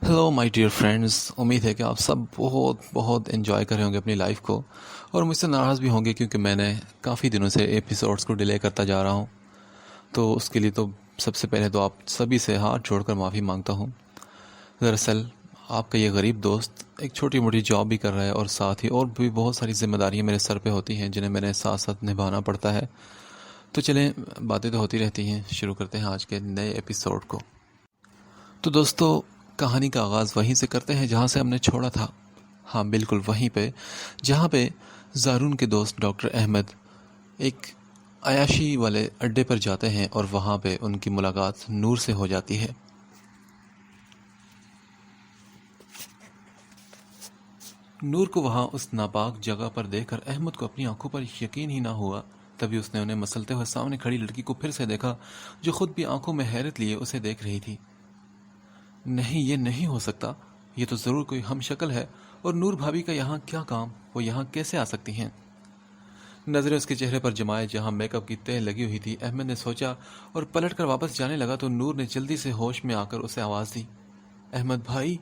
Hello my dear friends, امید ہے کہ آپ سب بہت بہت انجوائے کر رہے ہوں گے اپنی لائف کو، اور مجھ سے ناراض بھی ہوں گے کیونکہ میں نے کافی دنوں سے ایپیسوڈس کو ڈیلے کرتا جا رہا ہوں. تو اس کے لیے تو سب سے پہلے تو آپ سبھی سے ہاتھ جوڑ کر معافی مانگتا ہوں. دراصل آپ کا یہ غریب دوست ایک چھوٹی موٹی جاب بھی کر رہا ہے، اور ساتھ ہی اور بھی بہت ساری ذمہ داریاں میرے سر پہ ہوتی ہیں جنہیں میں نے ساتھ ساتھ نبھانا پڑتا ہے. تو چلیں، باتیں تو ہوتی رہتی ہیں، شروع کرتے ہیں آج کے نئے ایپیسوڈ کو. تو دوستو، کہانی کا آغاز وہیں سے کرتے ہیں جہاں سے ہم نے چھوڑا تھا. ہاں، بالکل وہیں پہ جہاں پہ زارون کے دوست ڈاکٹر احمد ایک عیاشی والے اڈے پر جاتے ہیں، اور وہاں پہ ان کی ملاقات نور سے ہو جاتی ہے. نور کو وہاں اس ناپاک جگہ پر دیکھ کر احمد کو اپنی آنکھوں پر یقین ہی نہ ہوا. تبھی اس نے انہیں مسلتے ہوئے سامنے کھڑی لڑکی کو پھر سے دیکھا، جو خود بھی آنکھوں میں حیرت لیے اسے دیکھ رہی تھی. نہیں، یہ نہیں ہو سکتا، یہ تو ضرور کوئی ہم شکل ہے. اور نور بھابھی کا یہاں کیا کام؟ وہ یہاں کیسے آ سکتی ہیں؟ نظریں اس کے چہرے پر جمائے جہاں میک اپ کی تہ لگی ہوئی تھی. احمد نے سوچا اور پلٹ کر واپس جانے لگا تو نور نے جلدی سے ہوش میں آ کر اسے آواز دی، احمد بھائی.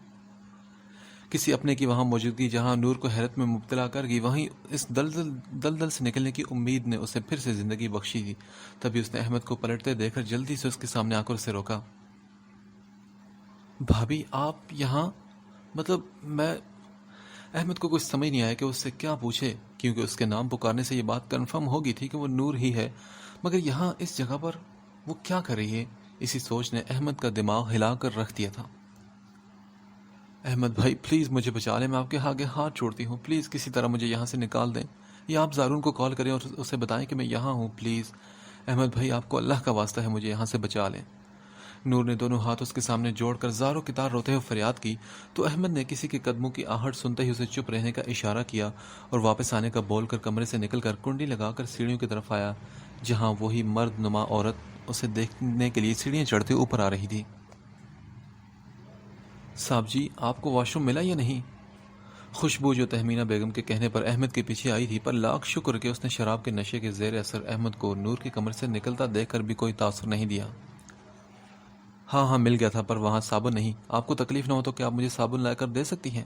کسی اپنے کی وہاں موجودگی جہاں نور کو حیرت میں مبتلا کر گئی، وہیں اس دلدل سے نکلنے کی امید نے اسے پھر سے زندگی بخشی تھی. تبھی اس نے احمد کو پلٹتے دیکھ کر جلدی سے اس کے سامنے آ کر اسے روکا. بھابھی، آپ یہاں؟ مطلب میں احمد کو کچھ سمجھ نہیں آیا کہ اس سے کیا پوچھے، کیونکہ اس کے نام پکارنے سے یہ بات کنفرم ہو گئی تھی کہ وہ نور ہی ہے. مگر یہاں اس جگہ پر وہ کیا کر رہی ہے؟ اسی سوچ نے احمد کا دماغ ہلا کر رکھ دیا تھا. احمد بھائی پلیز مجھے بچا لیں، میں آپ کے آگے ہاتھ جوڑتی ہوں، پلیز کسی طرح مجھے یہاں سے نکال دیں، یا آپ زارون کو کال کریں اور اسے بتائیں کہ میں یہاں ہوں. پلیز احمد بھائی، آپ کو اللہ کا واسطہ ہے، مجھے یہاں سے بچا لیں. نور نے دونوں ہاتھ اس کے سامنے جوڑ کر زاروں کی طرح روتے ہوئے فریاد کی تو احمد نے کسی کے قدموں کی آہٹ سنتے ہی اسے چپ رہنے کا اشارہ کیا اور واپس آنے کا بول کر کمرے سے نکل کر کنڈی لگا کر سیڑھیوں کی طرف آیا، جہاں وہی مرد نما عورت اسے دیکھنے کے لیے سیڑھیاں چڑھتے اوپر آ رہی تھی. صاحب جی، آپ کو واش روم ملا یا نہیں؟ خوشبو جو تہمینہ بیگم کے کہنے پر احمد کے پیچھے آئی تھی، پر لاکھ شکر کہ اس نے شراب کے نشے کے زیر اثر احمد کو نور کے کمرے سے نکلتا دیکھ کر بھی کوئی تاثر نہیں دیا. ہاں ہاں، مل گیا تھا، پر وہاں صابن نہیں. آپ کو تکلیف نہ ہو تو کیا آپ مجھے صابن لا کر دے سکتی ہیں؟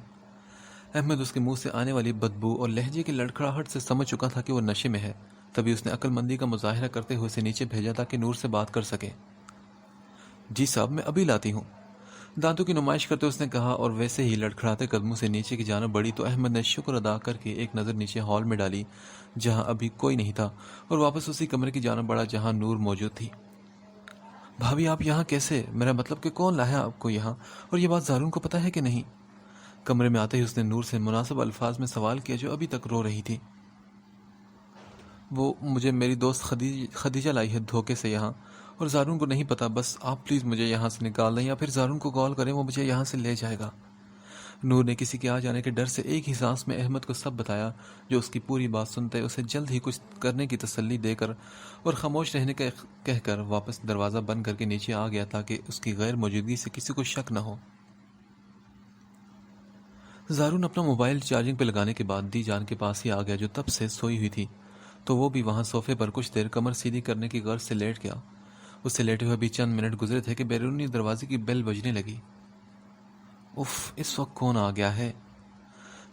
احمد اس کے منہ سے آنے والی بدبو اور لہجے کی لڑکھڑاہٹ سے سمجھ چکا تھا کہ وہ نشے میں ہے. تبھی اس نے عقل مندی کا مظاہرہ کرتے ہوئے اسے نیچے بھیجا تاکہ نور سے بات کر سکے. جی صاحب، میں ابھی لاتی ہوں، دانتوں کی نمائش کرتے اس نے کہا، اور ویسے ہی لڑکھڑاتے قدموں سے نیچے کی جانب بڑھی تو احمد نے شکر ادا کر کے ایک نظر نیچے ہال میں ڈالی جہاں ابھی کوئی نہیں تھا، اور واپس اسی کمرے کی جانب بڑھا جہاں نور موجود تھی. بھابھی آپ یہاں کیسے؟ میرا مطلب کہ کون لایا آپ کو یہاں؟ اور یہ بات زارون کو پتہ ہے کہ نہیں؟ کمرے میں آتے ہی اس نے نور سے مناسب الفاظ میں سوال کیا جو ابھی تک رو رہی تھی. وہ مجھے میری دوست خدیجہ لائی ہے دھوکے سے یہاں، اور زارون کو نہیں پتا. بس آپ پلیز مجھے یہاں سے نکال دیں، یا پھر زارون کو کال کریں، وہ مجھے یہاں سے لے جائے گا. نور نے کسی کے آ جانے کے ڈر سے ایک ہی سانس میں احمد کو سب بتایا، جو اس کی پوری بات سنتے اسے جلد ہی کچھ کرنے کی تسلی دے کر اور خاموش رہنے کا کہہ کر واپس دروازہ بند کر کے نیچے آ گیا تاکہ اس کی غیر موجودگی سے کسی کو شک نہ ہو. زارون اپنا موبائل چارجنگ پہ لگانے کے بعد دی جان کے پاس ہی آ گیا جو تب سے سوئی ہوئی تھی، تو وہ بھی وہاں صوفے پر کچھ دیر کمر سیدھی کرنے کی غرض سے لیٹ گیا. اس سے لیٹے ہوئے بھی چند منٹ گزرے تھے کہ بیرونی دروازے کی بیل بجنے لگی. اف، اس وقت کون آ گیا ہے؟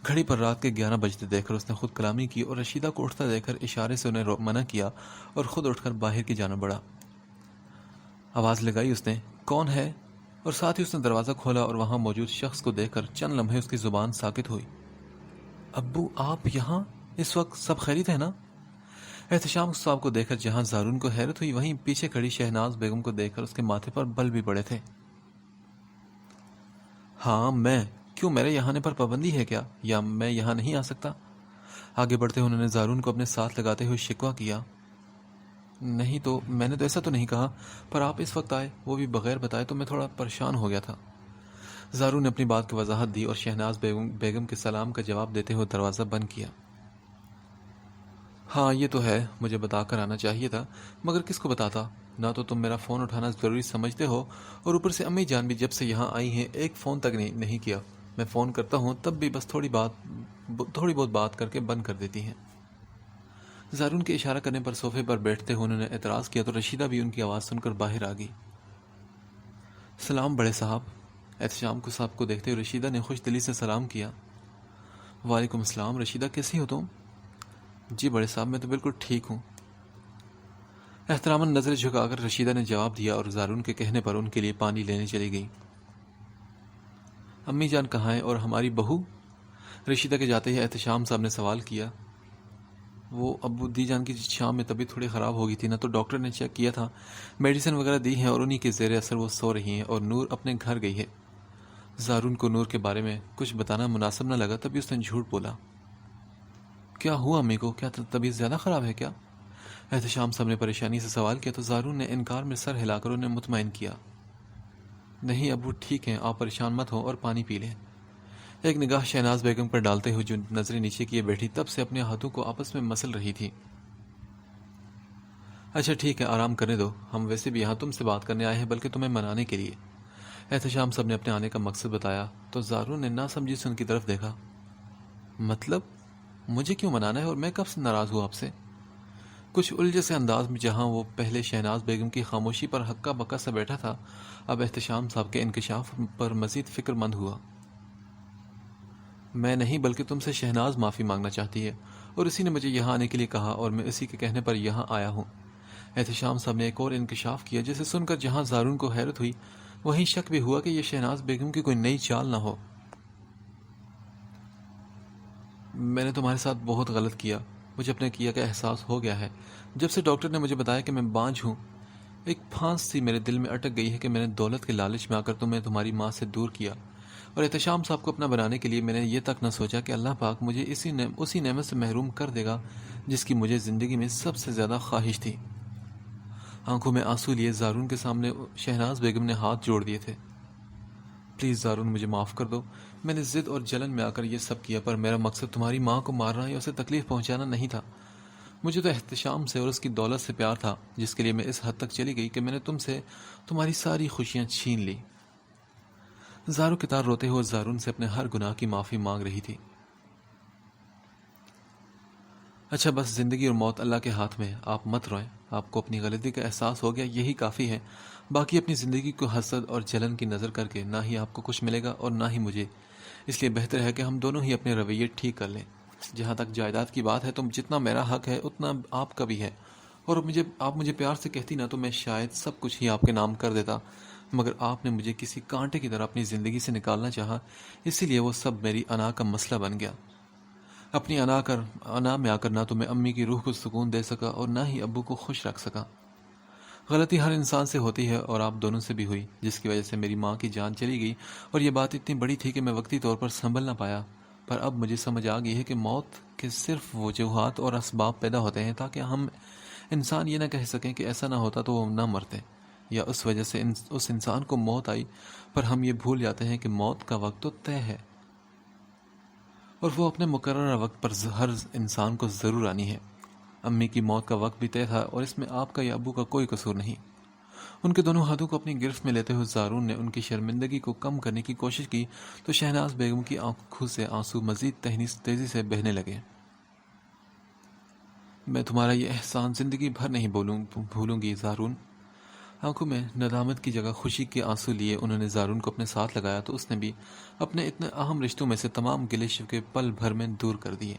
گھڑی پر رات کے 11 بجتے دیکھ کر اس نے خود کلامی کی اور رشیدہ کو اٹھتا دیکھ کر اشارے سے انہیں منع کیا اور خود اٹھ کر باہر کی جانب بڑھا. آواز لگائی اس نے، کون ہے؟ اور ساتھ ہی اس نے دروازہ کھولا اور وہاں موجود شخص کو دیکھ کر چند لمحے اس کی زبان ساکت ہوئی. ابو، آپ یہاں؟ اس وقت سب خیریت ہے نا؟ احتشام صاحب کو دیکھ کر جہاں زارون کو حیرت ہوئی، وہیں پیچھے کھڑی شہناز بیگم کو دیکھ کر اس کے ماتھے پر بل بھی بڑے تھے. ہاں میں. کیوں، میرے یہاں آنے پر پابندی ہے کیا، یا میں یہاں نہیں آ سکتا؟ آگے بڑھتے ہوئے انہوں نے زارون کو اپنے ساتھ لگاتے ہوئے شکوہ کیا. نہیں تو میں نے تو ایسا تو نہیں کہا، پر آپ اس وقت آئے، وہ بھی بغیر بتائے، تو میں تھوڑا پریشان ہو گیا تھا. زارون نے اپنی بات کی وضاحت دی اور شہناز بیگم کے سلام کا جواب دیتے ہوئے دروازہ بند کیا. ہاں یہ تو ہے، مجھے بتا کر آنا چاہیے تھا، مگر کس کو بتاتا؟ نہ تو تم میرا فون اٹھانا ضروری سمجھتے ہو، اور اوپر سے امی جان بھی جب سے یہاں آئی ہیں ایک فون تک نہیں کیا. میں فون کرتا ہوں تب بھی بس تھوڑی بہت بات کر کے بند کر دیتی ہیں. زارون کے اشارہ کرنے پر صوفے پر بیٹھتے ہوئے انہوں نے اعتراض کیا تو رشیدہ بھی ان کی آواز سن کر باہر آ گئی. سلام بڑے صاحب. احتشام کو صاحب کو دیکھتے ہوئے رشیدہ نے خوش دلی سے سلام کیا۔ وعلیکم السلام رشیدہ، کیسی ہو تم؟ جی بڑے صاحب میں تو بالکل ٹھیک ہوں۔ احتراماً نظر جھکا کر رشیدہ نے جواب دیا اور زارون کے کہنے پر ان کے لیے پانی لینے چلی گئی۔ امی جان کہاں ہیں اور ہماری بہو؟ رشیدہ کے جاتے ہی احتشام صاحب نے سوال کیا۔ وہ ابو دی جان کی شام میں طبیعت تھوڑی خراب ہو گئی تھی نا، تو ڈاکٹر نے چیک کیا تھا، میڈیسن وغیرہ دی ہیں اور انہی کے زیر اثر وہ سو رہی ہیں، اور نور اپنے گھر گئی ہے۔ زارون کو نور کے بارے میں کچھ بتانا مناسب نہ لگا، تبھی اس نے جھوٹ بولا۔ کیا ہوا امی کو؟ کیا طبیعت زیادہ خراب ہے کیا؟ احتشام صاحب نے پریشانی سے سوال کیا تو زارون نے انکار میں سر ہلا کر انہیں مطمئن کیا۔ نہیں ابو ٹھیک ہیں، آپ پریشان مت ہوں اور پانی پی لیں۔ ایک نگاہ شہناز بیگم پر ڈالتے ہوئے جو نظریں نیچے کیے بیٹھی تب سے اپنے ہاتھوں کو آپس میں مسل رہی تھی۔ اچھا ٹھیک ہے، آرام کرنے دو، ہم ویسے بھی یہاں تم سے بات کرنے آئے ہیں، بلکہ تمہیں منانے کے لیے۔ احتشام صاحب نے اپنے آنے کا مقصد بتایا تو زارون نے نہ سمجھی سے ان کی طرف دیکھا۔ مطلب مجھے کیوں منانا ہے اور میں کب سے ناراض ہوں آپ سے؟ کچھ الجھے سے انداز میں جہاں وہ پہلے شہناز بیگم کی خاموشی پر ہکا بکا سا بیٹھا تھا، اب احتشام صاحب کے انکشاف پر مزید فکر مند ہوا۔ میں نہیں بلکہ تم سے شہناز معافی مانگنا چاہتی ہے، اور اسی نے مجھے یہاں آنے کے لیے کہا اور میں اسی کے کہنے پر یہاں آیا ہوں۔ احتشام صاحب نے ایک اور انکشاف کیا، جسے سن کر جہاں زارون کو حیرت ہوئی وہیں شک بھی ہوا کہ یہ شہناز بیگم کی کوئی نئی چال نہ ہو۔ میں نے تمہارے ساتھ بہت غلط کیا، مجھے اپنے کیا کا احساس ہو گیا ہے۔ جب سے ڈاکٹر نے مجھے بتایا کہ میں بانجھ ہوں، ایک پھانس سی میرے دل میں اٹک گئی ہے کہ میں نے دولت کے لالچ میں آ کر تمہیں تمہاری ماں سے دور کیا، اور احتشام صاحب کو اپنا بنانے کے لیے میں نے یہ تک نہ سوچا کہ اللہ پاک مجھے اسی نعمت سے محروم کر دے گا جس کی مجھے زندگی میں سب سے زیادہ خواہش تھی۔ آنکھوں میں آنسو لیے زارون کے سامنے شہناز بیگم نے ہاتھ جوڑ دیے تھے۔ پلیز زارون مجھے معاف کر دو، میں نے ضد اور جلن میں آ کر یہ سب کیا، پر میرا مقصد تمہاری ماں کو مارنا یا اسے تکلیف پہنچانا نہیں تھا۔ مجھے تو احتشام سے اور اس کی دولت سے پیار تھا، جس کے لیے میں اس حد تک چلی گئی کہ میں نے تم سے تمہاری ساری خوشیاں چھین لی۔ زارو کے تار روتے ہوئے زارون سے اپنے ہر گناہ کی معافی مانگ رہی تھی۔ اچھا بس، زندگی اور موت اللہ کے ہاتھ میں ہے، آپ مت روئیں، آپ کو اپنی غلطی کا احساس ہو گیا یہی کافی ہے، باقی اپنی زندگی کو حسد اور جلن کی نظر کر کے نہ ہی آپ کو کچھ ملے گا اور نہ ہی مجھے، اس لیے بہتر ہے کہ ہم دونوں ہی اپنے رویے ٹھیک کر لیں۔ جہاں تک جائیداد کی بات ہے تو جتنا میرا حق ہے اتنا آپ کا بھی ہے، اور آپ مجھے پیار سے کہتی نا تو میں شاید سب کچھ ہی آپ کے نام کر دیتا، مگر آپ نے مجھے کسی کانٹے کی طرح اپنی زندگی سے نکالنا چاہا، اسی لیے وہ سب میری انا کا مسئلہ بن گیا۔ اپنی انا میں آ کر نہ تو میں امی کی روح کو سکون دے سکا اور نہ ہی ابو کو خوش رکھ سکا۔ غلطی ہر انسان سے ہوتی ہے اور آپ دونوں سے بھی ہوئی، جس کی وجہ سے میری ماں کی جان چلی گئی، اور یہ بات اتنی بڑی تھی کہ میں وقتی طور پر سنبھل نہ پایا، پر اب مجھے سمجھ آ گئی ہے کہ موت کے صرف وجوہات اور اسباب پیدا ہوتے ہیں تاکہ ہم انسان یہ نہ کہہ سکیں کہ ایسا نہ ہوتا تو وہ نہ مرتے، یا اس وجہ سے اس انسان کو موت آئی، پر ہم یہ بھول جاتے ہیں کہ موت کا وقت تو طے ہے، اور وہ اپنے مقررہ وقت پر ہر انسان کو ضرور آنی ہے۔ امی کی موت کا وقت بھی طے تھا، اور اس میں آپ کا یا ابو کا کوئی قصور نہیں۔ ان کے دونوں ہاتھوں کو اپنی گرفت میں لیتے ہوئے زارون نے ان کی شرمندگی کو کم کرنے کی کوشش کی تو شہناز بیگم کی آنکھوں سے آنسو مزید تیزی سے بہنے لگے۔ میں تمہارا یہ احسان زندگی بھر نہیں بھولوں گی زارون۔ آنکھوں میں ندامت کی جگہ خوشی کے آنسو لیے انہوں نے زارون کو اپنے ساتھ لگایا تو اس نے بھی اپنے اتنے اہم رشتوں میں سے تمام گلے شکوے پل بھر میں دور کر دیے۔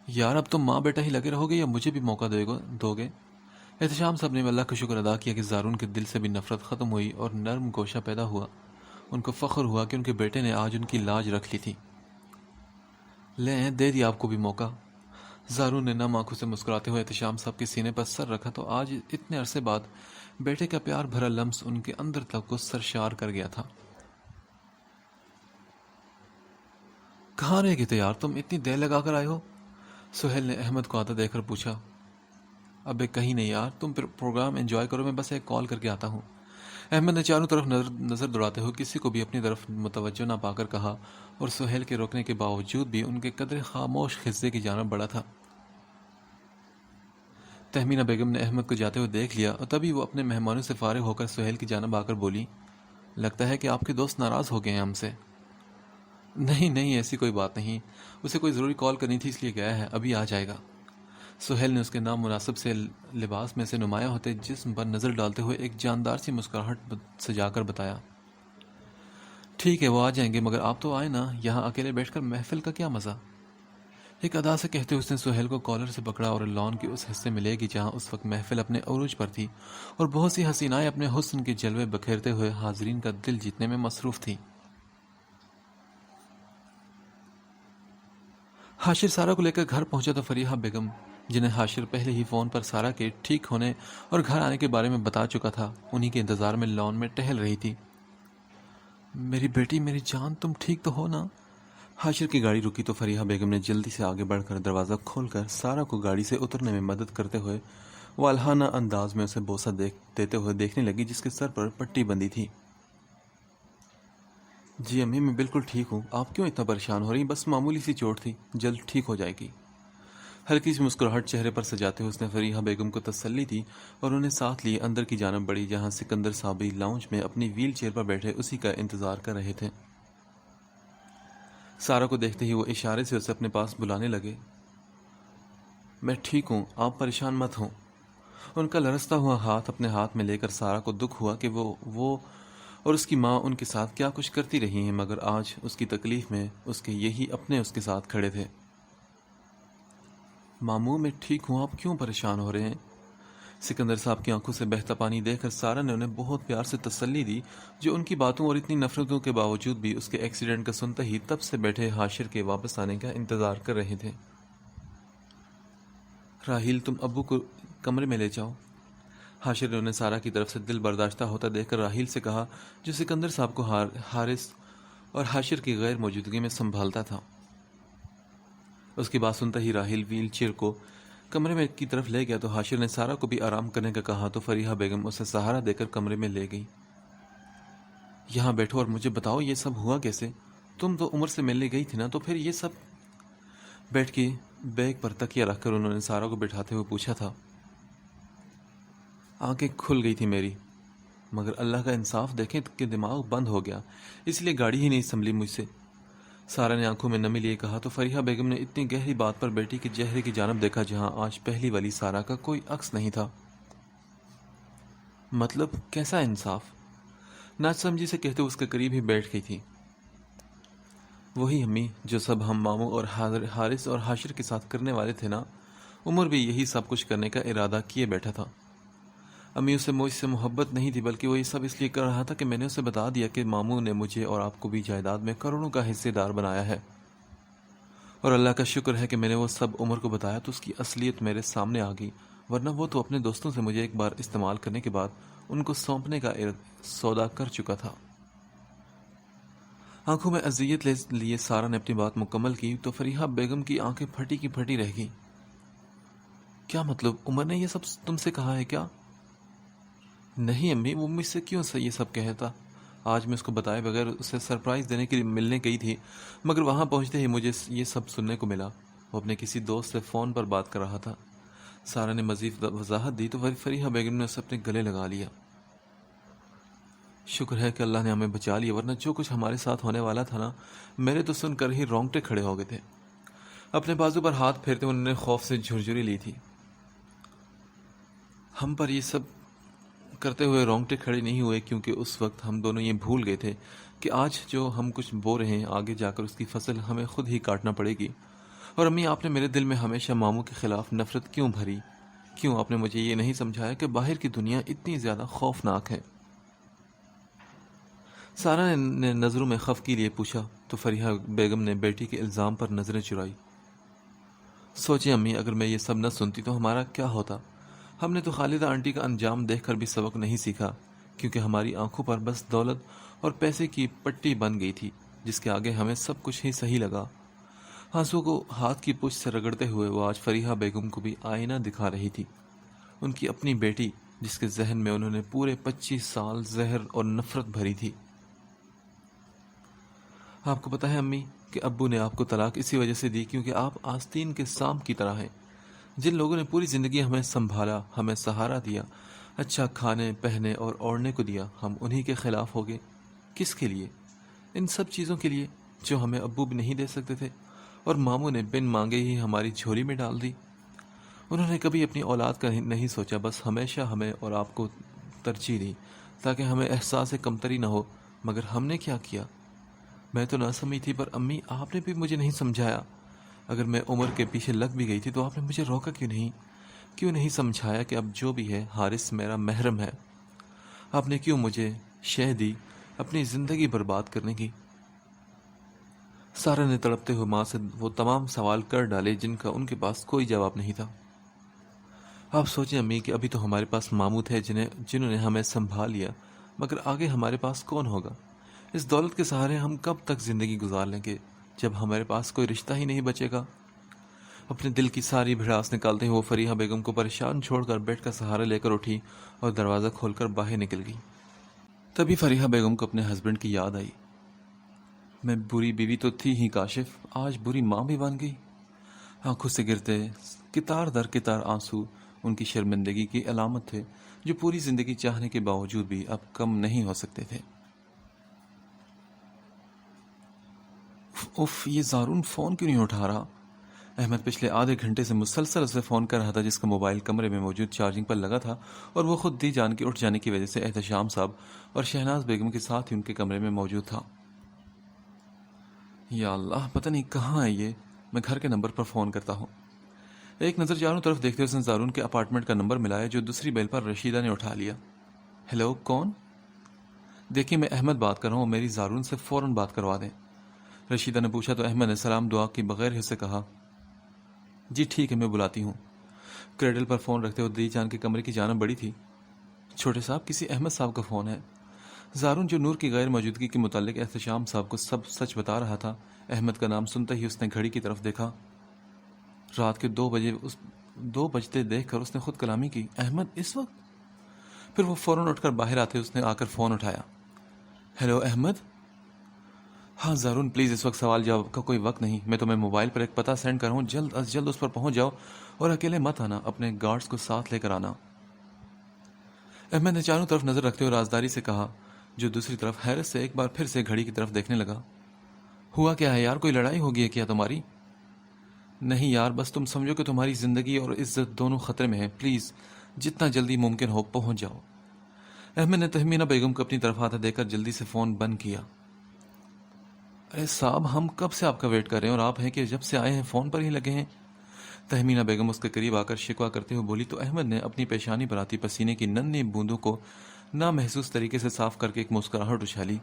یار اب تم ماں بیٹا ہی لگے رہو گے یا مجھے بھی موقع دو گے؟ احتشام صاحب نے اللہ کا شکر ادا کیا کہ زارون کے دل سے بھی نفرت ختم ہوئی اور نرم گوشہ پیدا ہوا۔ ان کو فخر ہوا کہ ان کے بیٹے نے آج ان کی لاج رکھ لی تھی۔ لیں دے دیا آپ کو بھی موقع۔ زارون نے نم آنکھوں سے مسکراتے ہوئے احتشام صاحب کے سینے پر سر رکھا تو آج اتنے عرصے بعد بیٹے کا پیار بھرا لمس ان کے اندر تک کو سرشار کر گیا تھا۔ کہاں رہ گئے تھے یار، تم اتنی دیر لگا کر آئے ہو؟ سہیل نے احمد کو آتا دیکھ کر پوچھا۔ ابے کہیں نہیں یار، تم پروگرام انجوائے کرو، میں بس ایک کال کر کے آتا ہوں۔ احمد نے چاروں طرف نظر دوڑاتے ہوئے کسی کو بھی اپنی طرف متوجہ نہ پا کر کہا، اور سہیل کے روکنے کے باوجود بھی ان کے قدر خاموش خزے کی جانب بڑھا تھا۔ تہمینہ بیگم نے احمد کو جاتے ہوئے دیکھ لیا اور تبھی وہ اپنے مہمانوں سے فارغ ہو کر سہیل کی جانب آ کر بولی، لگتا ہے کہ آپ کے دوست ناراض ہو گئے ہیں ہم سے۔ نہیں ایسی کوئی بات نہیں، اسے کوئی ضروری کال کرنی تھی اس لیے گیا ہے، ابھی آ جائے گا۔ سہیل نے اس کے نام مناسب سے لباس میں سے نمایاں ہوتے جسم پر نظر ڈالتے ہوئے ایک جاندار سی مسکراہٹ سجا کر بتایا، ٹھیک ہے وہ آ جائیں گے، مگر آپ تو آئے نا، یہاں اکیلے بیٹھ کر محفل کا کیا مزہ؟ ایک ادا سے کہتے اس نے سہیل کو کالر سے پکڑا اور لان کے اس حصے میں لے گئی جہاں اس وقت محفل اپنے عروج پر تھی اور بہت سی حسینائیں اپنے حسن کے جلوے بکھیرتے ہوئے حاضرین کا دل جیتنے میں مصروف تھیں۔ حاشر سارا کو لے کر گھر پہنچا تو فریحہ بیگم، جنہیں حاشر پہلے ہی فون پر سارا کے ٹھیک ہونے اور گھر آنے کے بارے میں بتا چکا تھا، انہی کے انتظار میں لان میں ٹہل رہی تھی۔ میری بیٹی، میری جان، تم ٹھیک تو ہو نا؟ حاشر کی گاڑی رکی تو فریحہ بیگم نے جلدی سے آگے بڑھ کر دروازہ کھول کر سارا کو گاڑی سے اترنے میں مدد کرتے ہوئے والہانہ انداز میں اسے بوسہ دیتے ہوئے دیکھنے لگی جس کے سر پر پٹی بندھی تھی۔ جی امی، میں بالکل ٹھیک ہوں، آپ کیوں اتنا پریشان ہو رہی؟ بس معمولی سی چوٹ تھی، جلد ٹھیک ہو جائے گی۔ ہلکی سی مسکراہٹ چہرے پر سجاتے ہوئے اس نے فریحہ بیگم کو تسلی دی اور انہیں ساتھ لیے اندر کی جانب بڑھی جہاں سکندر صابری لاؤنج میں اپنی ویل چیئر پر بیٹھے اسی کا انتظار کر رہے تھے۔ سارا کو دیکھتے ہی وہ اشارے سے اسے اپنے پاس بلانے لگے۔ میں ٹھیک ہوں، آپ پریشان مت ہوں۔ ان کا لرزتا ہوا ہاتھ اپنے ہاتھ میں لے کر سارا کو دکھ ہوا کہ وہ اور اس کی ماں ان کے ساتھ کیا کچھ کرتی رہی ہیں، مگر آج اس کی تکلیف میں اس کے یہی اپنے اس کے ساتھ کھڑے تھے۔ ماموں، میں ٹھیک ہوں، آپ کیوں پریشان ہو رہے ہیں؟ سکندر صاحب کی آنکھوں سے بہتا پانی دیکھ کر سارا نے انہیں بہت پیار سے تسلی دی جو ان کی باتوں اور اتنی نفرتوں کے باوجود بھی اس کے ایکسیڈنٹ کا سنتے ہی تب سے بیٹھے حاشر کے واپس آنے کا انتظار کر رہے تھے۔ راحیل، تم ابو کو کمرے میں لے جاؤ۔ حاشر نے انہیں سارا کی طرف سے دل برداشتہ ہوتا دیکھ کر راحیل سے کہا جو سکندر صاحب کو حارث اور حاشر کی غیر موجودگی میں سنبھالتا تھا۔ اس کی بات سنتا ہی راحیل ویل چیئر کو کمرے میں کی طرف لے گیا تو حاشر نے سارا کو بھی آرام کرنے کا کہا تو فریحہ بیگم اسے سہارا دے کر کمرے میں لے گئی۔ یہاں بیٹھو اور مجھے بتاؤ یہ سب ہوا کیسے؟ تم تو عمر سے ملنے گئی تھی نا، تو پھر یہ سب؟ بیٹھ کے بیگ پر تکیہ رکھ کر انہوں نے سارا کو بٹھاتے ہوئے پوچھا تھا۔ آنکھیں کھل گئی تھی میری، مگر اللہ کا انصاف دیکھیں کہ دماغ بند ہو گیا، اس لیے گاڑی ہی نہیں سنبھلی مجھ سے۔ سارا نے آنکھوں میں نمی لیے کہا تو فریحہ بیگم نے اتنی گہری بات پر بیٹی کے چہرے کی جانب دیکھا جہاں آج پہلی والی سارا کا کوئی عکس نہیں تھا۔ مطلب کیسا انصاف؟ ناچ سمجھی سے کہتے اس کے قریب ہی بیٹھ گئی تھی۔ وہی امی جو سب ہم ماموں اور حارث اور حاشر کے ساتھ کرنے والے تھے نا، عمر بھی یہی سب کچھ کرنے کا ارادہ کیے بیٹھا تھا۔ امی اسے مجھ سے محبت نہیں تھی بلکہ وہ یہ سب اس لیے کر رہا تھا کہ میں نے اسے بتا دیا کہ ماموں نے مجھے اور آپ کو بھی جائیداد میں کروڑوں کا حصے دار بنایا ہے، اور اللہ کا شکر ہے کہ میں نے وہ سب عمر کو بتایا تو اس کی اصلیت میرے سامنے آ گئی، ورنہ وہ تو اپنے دوستوں سے مجھے ایک بار استعمال کرنے کے بعد ان کو سونپنے کا سودا کر چکا تھا۔ آنکھوں میں اذیت لیے سارا نے اپنی بات مکمل کی تو فریحہ بیگم کی آنکھیں پھٹی کی پھٹی رہ گئی۔ کیا مطلب؟ عمر نے یہ سب تم سے کہا ہے کیا؟ نہیں امی، وہ مجھ سے کیوں یہ سب کہتا؟ آج میں اس کو بتائے بغیر اسے سرپرائز دینے کے لیے ملنے گئی تھی، مگر وہاں پہنچتے ہی مجھے یہ سب سننے کو ملا۔ وہ اپنے کسی دوست سے فون پر بات کر رہا تھا۔ سارا نے مزید وضاحت دی تو فریحہ بیگم نے اسے اپنے گلے لگا لیا۔ شکر ہے کہ اللہ نے ہمیں بچا لیا، ورنہ جو کچھ ہمارے ساتھ ہونے والا تھا نا، میرے تو سن کر ہی رونگٹے کھڑے ہو گئے تھے۔ اپنے بازو پر ہاتھ پھیرتے انہوں نے خوف سے جھرجھری لی تھی۔ ہم پر یہ سب کرتے ہوئے رونگٹے کھڑے نہیں ہوئے کیونکہ اس وقت ہم دونوں یہ بھول گئے تھے کہ آج جو ہم کچھ بو رہے ہیں آگے جا کر اس کی فصل ہمیں خود ہی کاٹنا پڑے گی۔ اور امی، آپ نے میرے دل میں ہمیشہ ماموں کے خلاف نفرت کیوں بھری؟ کیوں آپ نے مجھے یہ نہیں سمجھایا کہ باہر کی دنیا اتنی زیادہ خوفناک ہے؟ سارا نے نظروں میں خفگی لیے پوچھا تو فریحہ بیگم نے بیٹی کے الزام پر نظریں چرائی۔ سوچیں امی، اگر میں یہ سب نہ سنتی تو ہمارا کیا ہوتا؟ ہم نے تو خالدہ آنٹی کا انجام دیکھ کر بھی سبق نہیں سیکھا کیونکہ ہماری آنکھوں پر بس دولت اور پیسے کی پٹی بن گئی تھی جس کے آگے ہمیں سب کچھ ہی صحیح لگا۔ آنسو کو ہاتھ کی پشت سے رگڑتے ہوئے وہ آج فریحہ بیگم کو بھی آئینہ دکھا رہی تھی، ان کی اپنی بیٹی جس کے ذہن میں انہوں نے پورے 25 سال زہر اور نفرت بھری تھی۔ آپ کو پتہ ہے امی کہ ابو نے آپ کو طلاق اسی وجہ سے دی کیونکہ آپ آستین کے سانپ کی طرح ہیں۔ جن لوگوں نے پوری زندگی ہمیں سنبھالا، ہمیں سہارا دیا، اچھا کھانے پہنے اور اوڑھنے کو دیا، ہم انہی کے خلاف ہو گئے۔ کس کے لیے؟ ان سب چیزوں کے لیے جو ہمیں ابو بھی نہیں دے سکتے تھے اور ماموں نے بن مانگے ہی ہماری جھولی میں ڈال دی۔ انہوں نے کبھی اپنی اولاد کا نہیں سوچا، بس ہمیشہ ہمیں اور آپ کو ترجیح دی تاکہ ہمیں احساس کمتری نہ ہو۔ مگر ہم نے کیا کیا؟ میں تو نہ سمجھی تھی، پر امی آپ نے بھی مجھے نہیں سمجھایا۔ اگر میں عمر کے پیچھے لگ بھی گئی تھی تو آپ نے مجھے روکا کیوں نہیں سمجھایا کہ اب جو بھی ہے حارث میرا محرم ہے؟ آپ نے کیوں مجھے شہ دی اپنی زندگی برباد کرنے کی؟ سارا نے تڑپتے ہوئے ماں سے وہ تمام سوال کر ڈالے جن کا ان کے پاس کوئی جواب نہیں تھا۔ آپ سوچیں امی کہ ابھی تو ہمارے پاس ماموں تھے جنہوں نے ہمیں سنبھال لیا، مگر آگے ہمارے پاس کون ہوگا؟ اس دولت کے سہارے ہم کب تک زندگی گزار لیں گے جب ہمارے پاس کوئی رشتہ ہی نہیں بچے گا؟ اپنے دل کی ساری بھڑاس نکالتے ہوئے وہ فریحہ بیگم کو پریشان چھوڑ کر بیڈ کا سہارا لے کر اٹھی اور دروازہ کھول کر باہر نکل گئی۔ تبھی فریحہ بیگم کو اپنے ہسبینڈ کی یاد آئی۔ میں بری بیوی تو تھی ہی کاشف، آج بری ماں بھی بن گئی۔ آنکھوں سے گرتے کتار در کتار آنسو ان کی شرمندگی کی علامت تھے، جو پوری زندگی چاہنے کے باوجود بھی اب کم نہیں ہو سکتے تھے۔ اف، یہ زارون فون کیوں نہیں اٹھا رہا؟ احمد پچھلے آدھے گھنٹے سے مسلسل اسے فون کر رہا تھا، جس کا موبائل کمرے میں موجود چارجنگ پر لگا تھا، اور وہ خود دی جان کے اٹھ جانے کی وجہ سے احتشام صاحب اور شہناز بیگم کے ساتھ ہی ان کے کمرے میں موجود تھا۔ یا اللہ، پتہ نہیں کہاں ہے یہ، میں گھر کے نمبر پر فون کرتا ہوں۔ ایک نظر چاروں طرف دیکھتے اس نے زارون کے اپارٹمنٹ کا نمبر ملایا، جو دوسری بیل پر رشیدہ نے اٹھا لیا۔ ہیلو، کون؟ دیکھیے میں احمد بات کر رہا ہوں، میری زارون سے فوراً بات کروا دیں۔ رشیدہ نے پوچھا تو احمد نے سلام دعا کی بغیر ہی اسے کہا، جی ٹھیک ہے، میں بلاتی ہوں۔ کریڈل پر فون رکھتے ہوئے دی جان کے کمرے کی جانب بڑی تھی۔ چھوٹے صاحب، کسی احمد صاحب کا فون ہے۔ زارون، جو نور کی غیر موجودگی کے متعلق احتشام صاحب کو سب سچ بتا رہا تھا، احمد کا نام سنتے ہی اس نے گھڑی کی طرف دیکھا۔ رات کے 2 بجتے دیکھ کر اس نے خود کلامی کی، احمد اس وقت؟ پھر وہ فوراً اٹھ کر باہر آتے اس نے آ کر فون اٹھایا۔ ہیلو احمد؟ ہاں زارون، پلیز اس وقت سوال جواب کا کوئی وقت نہیں، میں تمہیں موبائل پر ایک پتہ سینڈ کر رہا ہوں، جلد از جلد اس پر پہنچ جاؤ اور اکیلے مت آنا، اپنے گارڈز کو ساتھ لے کر آنا۔ احمد نے چاروں طرف نظر رکھتے ہوئے رازداری سے کہا، جو دوسری طرف حیرت سے ایک بار پھر سے گھڑی کی طرف دیکھنے لگا۔ ہوا کیا ہے یار، کوئی لڑائی ہوگی ہے کیا تمہاری؟ نہیں یار، بس تم سمجھو کہ تمہاری زندگی اور عزت دونوں خطرے میں ہیں، پلیز جتنا جلدی ممکن ہو پہنچ جاؤ۔ احمد نے تہمینہ بیگم کو اپنی طرف ہاتھ دے کر جلدی سے فون بند کیا۔ ارے صاحب، ہم کب سے آپ کا ویٹ کر رہے ہیں اور آپ ہیں کہ جب سے آئے ہیں فون پر ہی لگے ہیں۔ تہمینہ بیگم اس کے قریب آ کر شکوہ کرتے ہوئے بولی تو احمد نے اپنی پیشانی پر آتی پسینے کی ننھی بوندوں کو نامحسوس طریقے سے صاف کر کے ایک مسکراہٹ اچھالی۔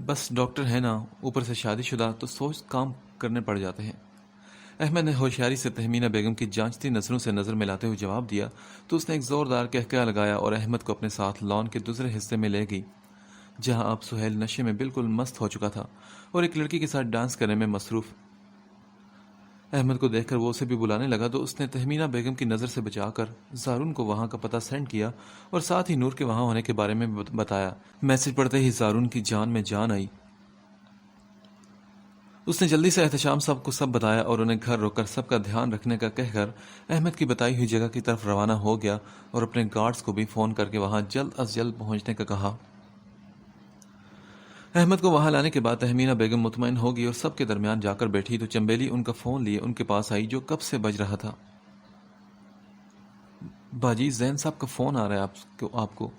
بس ڈاکٹر ہے نا، اوپر سے شادی شدہ، تو سوچ کام کرنے پڑ جاتے ہیں۔ احمد نے ہوشیاری سے تہمینہ بیگم کی جانچتی نظروں سے نظر ملاتے ہوئے جواب دیا تو اس نے ایک زوردار کہکہا لگایا اور احمد کو اپنے ساتھ لان کے دوسرے حصے میں لے گئی، جہاں اب سہیل نشے میں بالکل مست ہو چکا تھا اور ایک لڑکی کے ساتھ ڈانس کرنے میں مصروف۔ احمد کو دیکھ کر وہ اسے بھی بلانے لگا تو اس نے تہمینہ بیگم کی نظر سے بچا کر زارون کو وہاں کا پتہ سینڈ کیا اور ساتھ ہی نور کے وہاں ہونے کے بارے میں بتایا۔ میسج پڑھتے ہی زارون کی جان میں جان آئی۔ اس نے جلدی سے احتشام صاحب کو سب بتایا اور انہیں گھر روک کر سب کا دھیان رکھنے کا کہہ کر احمد کی بتائی ہوئی جگہ کی طرف روانہ ہو گیا اور اپنے گارڈز کو بھی فون کر کے وہاں جلد از جلد پہنچنے کا کہا۔ احمد کو وہاں لانے کے بعد تہمینہ بیگم مطمئن ہوگی اور سب کے درمیان جا کر بیٹھی تو چمبیلی ان کا فون لیے ان کے پاس آئی، جو کب سے بج رہا تھا۔ باجی، زین صاحب کا فون آ رہا ہے آپ کو،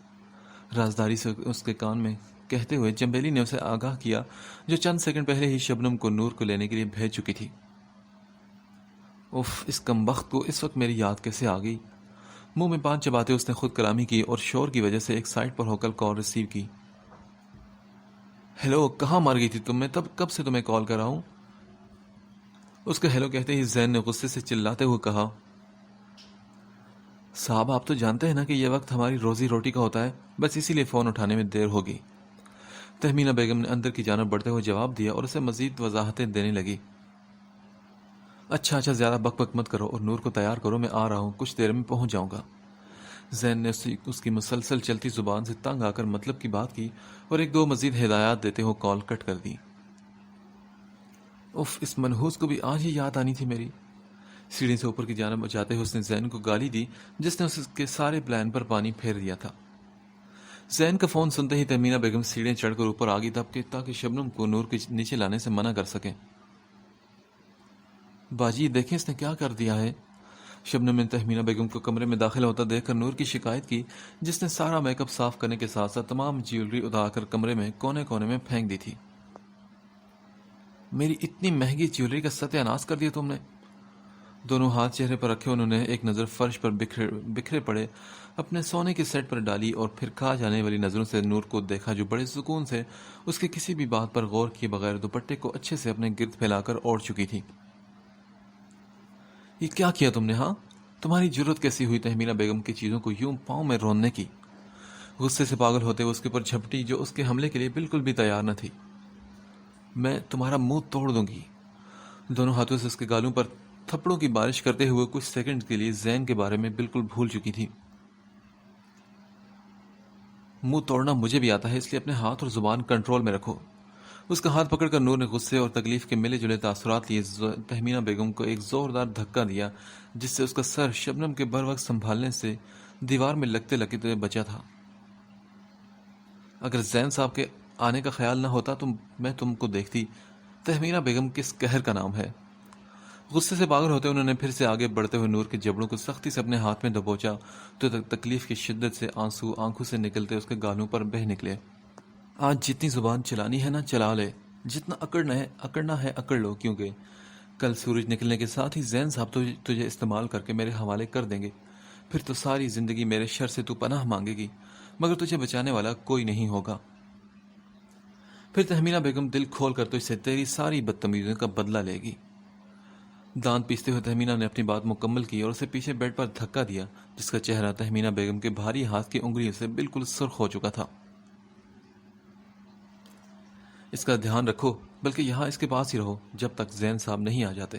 رازداری سے اس کے کان میں کہتے ہوئے چمبیلی نے اسے آگاہ کیا، جو چند سیکنڈ پہلے ہی شبنم کو نور کو لینے کے لیے بھیج چکی تھی۔ اف، اس کمبخت کو اس وقت میری یاد کیسے آ گئی؟ منہ میں پان چباتے اس نے خود کلامی کی اور شور کی وجہ سے ایک سائٹ پر ہو کر کال ریسیو کی۔ ہیلو، کہاں مار گئی تھی تم؟ میں کب سے تمہیں کال کر رہا ہوں۔ اس کا ہیلو کہتے ہی زین نے غصے سے چلاتے ہوئے کہا، صاحب آپ تو جانتے ہیں نا کہ یہ وقت ہماری روزی روٹی کا ہوتا ہے، بس اسی لیے فون اٹھانے میں دیر ہوگی۔ تہمینہ بیگم نے اندر کی جانب بڑھتے ہوئے جواب دیا اور اسے مزید وضاحتیں دینے لگی۔ اچھا زیادہ بک بک مت کرو اور نور کو تیار کرو، میں آ رہا ہوں، کچھ دیر میں پہنچ جاؤں گا۔ زین نے اس کی مسلسل چلتی زبان سے تنگ آ کر مطلب کی بات کی اور ایک دو مزید ہدایات دیتے ہوئے کال کٹ کر دی۔ اف، اس منحوس کو بھی آج ہی یاد آنی تھی میری۔ سیڑھی سے اوپر کی جانب جاتے ہوئے اس نے زین کو گالی دی، جس نے اس کے سارے پلان پر پانی پھیر دیا تھا۔ زین کا فون سنتے ہی تہمینہ بیگم سیڑھیاں چڑھ کر اوپر آ گئی تاکہ شبنم کو نور کے نیچے لانے سے منع کر سکیں۔ باجی دیکھیں اس نے کیا کر دیا ہے۔ شبنم نے تہمینہ بیگم کو کمرے میں داخل ہوتا دیکھ کر نور کی شکایت کی، جس نے سارا میک اپ صاف کرنے کے ساتھ ساتھ تمام جیولری اتار کر کمرے میں کونے کونے میں پھینک دی تھی۔ میری اتنی مہنگی جیولری کا ستیہ ناش کر دیا تم نے۔ دونوں ہاتھ چہرے پر رکھے انہوں نے ایک نظر فرش پر بکھرے پڑے اپنے سونے کے سیٹ پر ڈالی اور پھر کھا جانے والی نظروں سے نور کو دیکھا جو بڑے سکون سے اس کے کسی بھی بات پر غور کیے بغیر دوپٹے کو اچھے سے اپنے گرد پھیلا کر اوڑھ چکی تھی۔ یہ کیا کیا تم نے؟ ہاں تمہاری جرت کیسی ہوئی تہمینہ بیگم کی چیزوں کو یوں پاؤں میں روننے کی؟ غصے سے پاگل ہوتے ہوئے اس کے اوپر جھپٹی جو اس کے حملے کے لیے بالکل بھی تیار نہ تھی۔ میں تمہارا منہ توڑ دوں گی۔ دونوں ہاتھوں سے اس کے گالوں پر تھپڑوں کی بارش کرتے ہوئے کچھ سیکنڈ کے لیے زین کے بارے میں بالکل بھول چکی تھی۔ منہ توڑنا مجھے بھی آتا ہے، اس لیے اپنے ہاتھ اور زبان کنٹرول میں رکھو۔ اس کا ہاتھ پکڑ کر نور نے غصے اور تکلیف کے ملے جلے تاثرات لیے تہمینہ بیگم کو ایک زوردار دھکا دیا، جس سے اس کا سر شبنم کے بر وقت سنبھالنے سے دیوار میں لگتے لگتے بچا تھا۔ اگر زین صاحب کے آنے کا خیال نہ ہوتا تو میں تم کو دیکھتی۔ تہمینہ بیگم کس قہر کا نام ہے؟ غصے سے پاگل ہوتے انہوں نے پھر سے آگے بڑھتے ہوئے نور کے جبڑوں کو سختی سے اپنے ہاتھ میں دبوچا تو تکلیف کی شدت سے آنسو آنکھوں سے نکلتے اس کے گالوں پر بہہ نکلے۔ آج جتنی زبان چلانی ہے نا چلا لے، جتنا اکڑنا ہے اکڑ لو، کیونکہ کل سورج نکلنے کے ساتھ ہی زین صاحب تجھے استعمال کر کے میرے حوالے کر دیں گے۔ پھر تو ساری زندگی میرے شر سے تو پناہ مانگے گی، مگر تجھے بچانے والا کوئی نہیں ہوگا۔ پھر تہمینہ بیگم دل کھول کر تجھ سے تیری ساری بدتمیزیوں کا بدلہ لے گی۔ دانت پیستے ہوئے تہمینہ نے اپنی بات مکمل کی اور اسے پیچھے بیڈ پر دھکا دیا، جس کا چہرہ تہمینہ بیگم کے بھاری ہاتھ کی انگلیوں سے بالکل سرخ ہو چکا تھا۔ اس کا دھیان رکھو، بلکہ یہاں اس کے پاس ہی رہو جب تک زین صاحب نہیں آ جاتے۔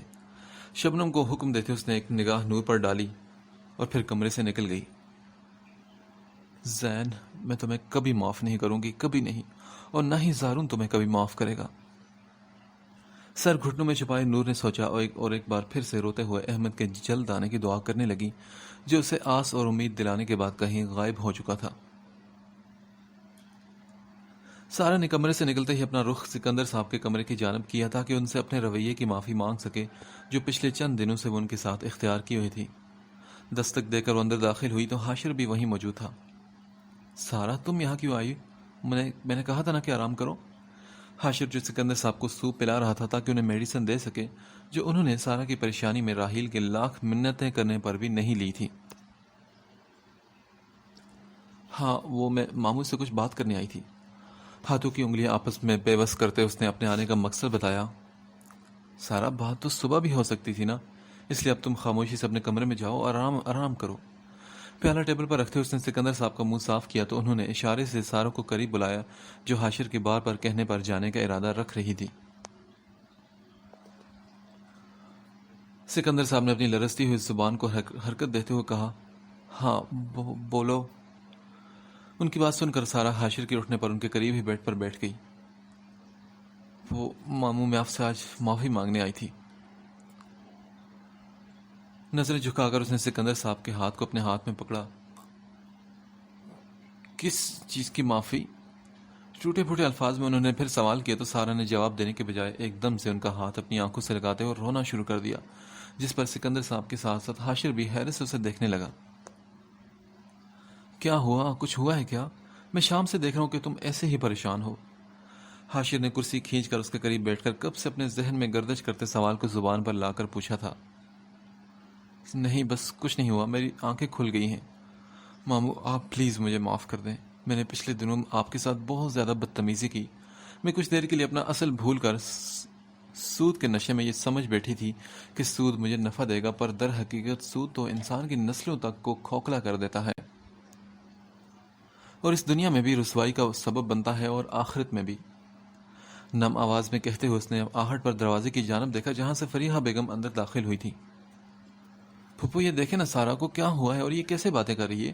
شبنم کو حکم دیتے اس نے ایک نگاہ نور پر ڈالی اور پھر کمرے سے نکل گئی۔ زین، میں تمہیں کبھی معاف نہیں کروں گی، کبھی نہیں، اور نہ ہی زارون تمہیں کبھی معاف کرے گا۔ سر گھٹنوں میں چھپائے نور نے سوچا اور ایک بار پھر سے روتے ہوئے احمد کے جلد آنے کی دعا کرنے لگی، جو اسے آس اور امید دلانے کے بعد کہیں غائب ہو چکا تھا۔ سارا نے کمرے سے نکلتے ہی اپنا رخ سکندر صاحب کے کمرے کی جانب کیا تاکہ ان سے اپنے رویے کی معافی مانگ سکے جو پچھلے چند دنوں سے وہ ان کے ساتھ اختیار کی ہوئی تھی۔ دستک دے کر وہ اندر داخل ہوئی تو حاشر بھی وہیں موجود تھا۔ سارا، تم یہاں کیوں آئی؟ میں نے کہا تھا نا کہ آرام کرو۔ حاشر جو سکندر صاحب کو سوپ پلا رہا تھا تاکہ انہیں میڈیسن دے سکے، جو انہوں نے سارا کی پریشانی میں راحیل کے لاکھ منتیں کرنے پر بھی نہیں لی تھی۔ ہاں، وہ میں ماموں سے کچھ بات کرنے آئی تھی۔ ہاتھوں کی انگلیاں آپس میں بے بس کرتے اس نے اپنے آنے کا مقصد بتایا۔ سارا، بات تو صبح بھی ہو سکتی تھی نا، اس لیے اب تم خاموشی سے اپنے کمرے میں جاؤ اور آرام کرو۔ پیالہ ٹیبل پر رکھتے اس نے سکندر صاحب کا منہ صاف کیا تو انہوں نے اشارے سے سارا کو قریب بلایا جو حاشر کے بار پر کہنے پر جانے کا ارادہ رکھ رہی تھی۔ سکندر صاحب نے اپنی لرزتی ہوئی زبان کو حرکت دیتے ہوئے کہا، ہاں بولو۔ ان کی بات سن کر سارا حاشر کے اٹھنے پر ان کے قریب ہی بیڈ پر بیٹھ گئی۔ وہ ماموں، میں آپ سے آج معافی مانگنے آئی تھی۔ نظریں جھکا کر اس نے سکندر صاحب کے ہاتھ کو اپنے ہاتھ میں پکڑا۔ کس چیز کی معافی؟ ٹوٹے پھوٹے الفاظ میں انہوں نے پھر سوال کیا تو سارا نے جواب دینے کے بجائے ایک دم سے ان کا ہاتھ اپنی آنکھوں سے لگاتے اور رونا شروع کر دیا، جس پر سکندر صاحب کے ساتھ ساتھ حاشر بھی حیرت سے اسے دیکھنے لگا۔ کیا ہوا؟ کچھ ہوا ہے کیا؟ میں شام سے دیکھ رہا ہوں کہ تم ایسے ہی پریشان ہو۔ حاشر نے کرسی کھینچ کر اس کے قریب بیٹھ کر کب سے اپنے ذہن میں گردش کرتے سوال کو زبان پر لا کر پوچھا تھا۔ نہیں، بس کچھ نہیں ہوا، میری آنکھیں کھل گئی ہیں۔ ماموں، آپ پلیز مجھے معاف کر دیں۔ میں نے پچھلے دنوں آپ کے ساتھ بہت زیادہ بدتمیزی کی۔ میں کچھ دیر کے لیے اپنا اصل بھول کر سود کے نشے میں یہ سمجھ بیٹھی تھی کہ سود مجھے نفع دے گا، پر در حقیقت سود تو انسان کی نسلوں تک کو کھوکھلا کر دیتا ہے، اور اس دنیا میں بھی رسوائی کا سبب بنتا ہے اور آخرت میں بھی۔ نم آواز میں کہتے ہوئے اس نے آہٹ پر دروازے کی جانب دیکھا جہاں سے فریحہ بیگم اندر داخل ہوئی تھی۔ پھپھو، یہ دیکھیں نا سارا کو کیا ہوا ہے اور یہ کیسے باتیں کر رہی ہے؟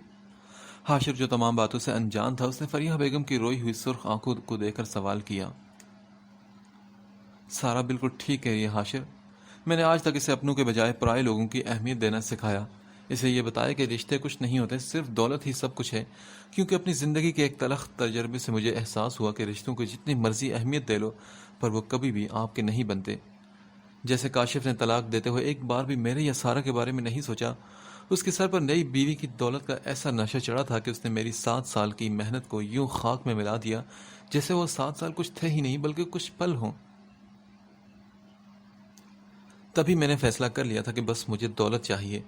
حاشر جو تمام باتوں سے انجان تھا، اس نے فریحہ بیگم کی روئی ہوئی سرخ آنکھوں کو دیکھ کر سوال کیا۔ سارا بالکل ٹھیک کہہ رہی ہے حاشر، میں نے آج تک اسے اپنوں کے بجائے پرائے لوگوں کی اہمیت دینا سکھایا، اسے یہ بتایا کہ رشتے کچھ نہیں ہوتے، صرف دولت ہی سب کچھ ہے، کیونکہ اپنی زندگی کے ایک تلخ تجربے سے مجھے احساس ہوا کہ رشتوں کو جتنی مرضی اہمیت دے لو پر وہ کبھی بھی آپ کے نہیں بنتے۔ جیسے کاشف نے طلاق دیتے ہوئے ایک بار بھی میرے یا سارا کے بارے میں نہیں سوچا۔ اس کے سر پر نئی بیوی کی دولت کا ایسا نشہ چڑھا تھا کہ اس نے میری 7 سال کی محنت کو یوں خاک میں ملا دیا جیسے وہ 7 سال کچھ تھے ہی نہیں بلکہ کچھ پل ہوں۔ تبھی میں نے فیصلہ کر لیا تھا کہ بس مجھے دولت چاہیے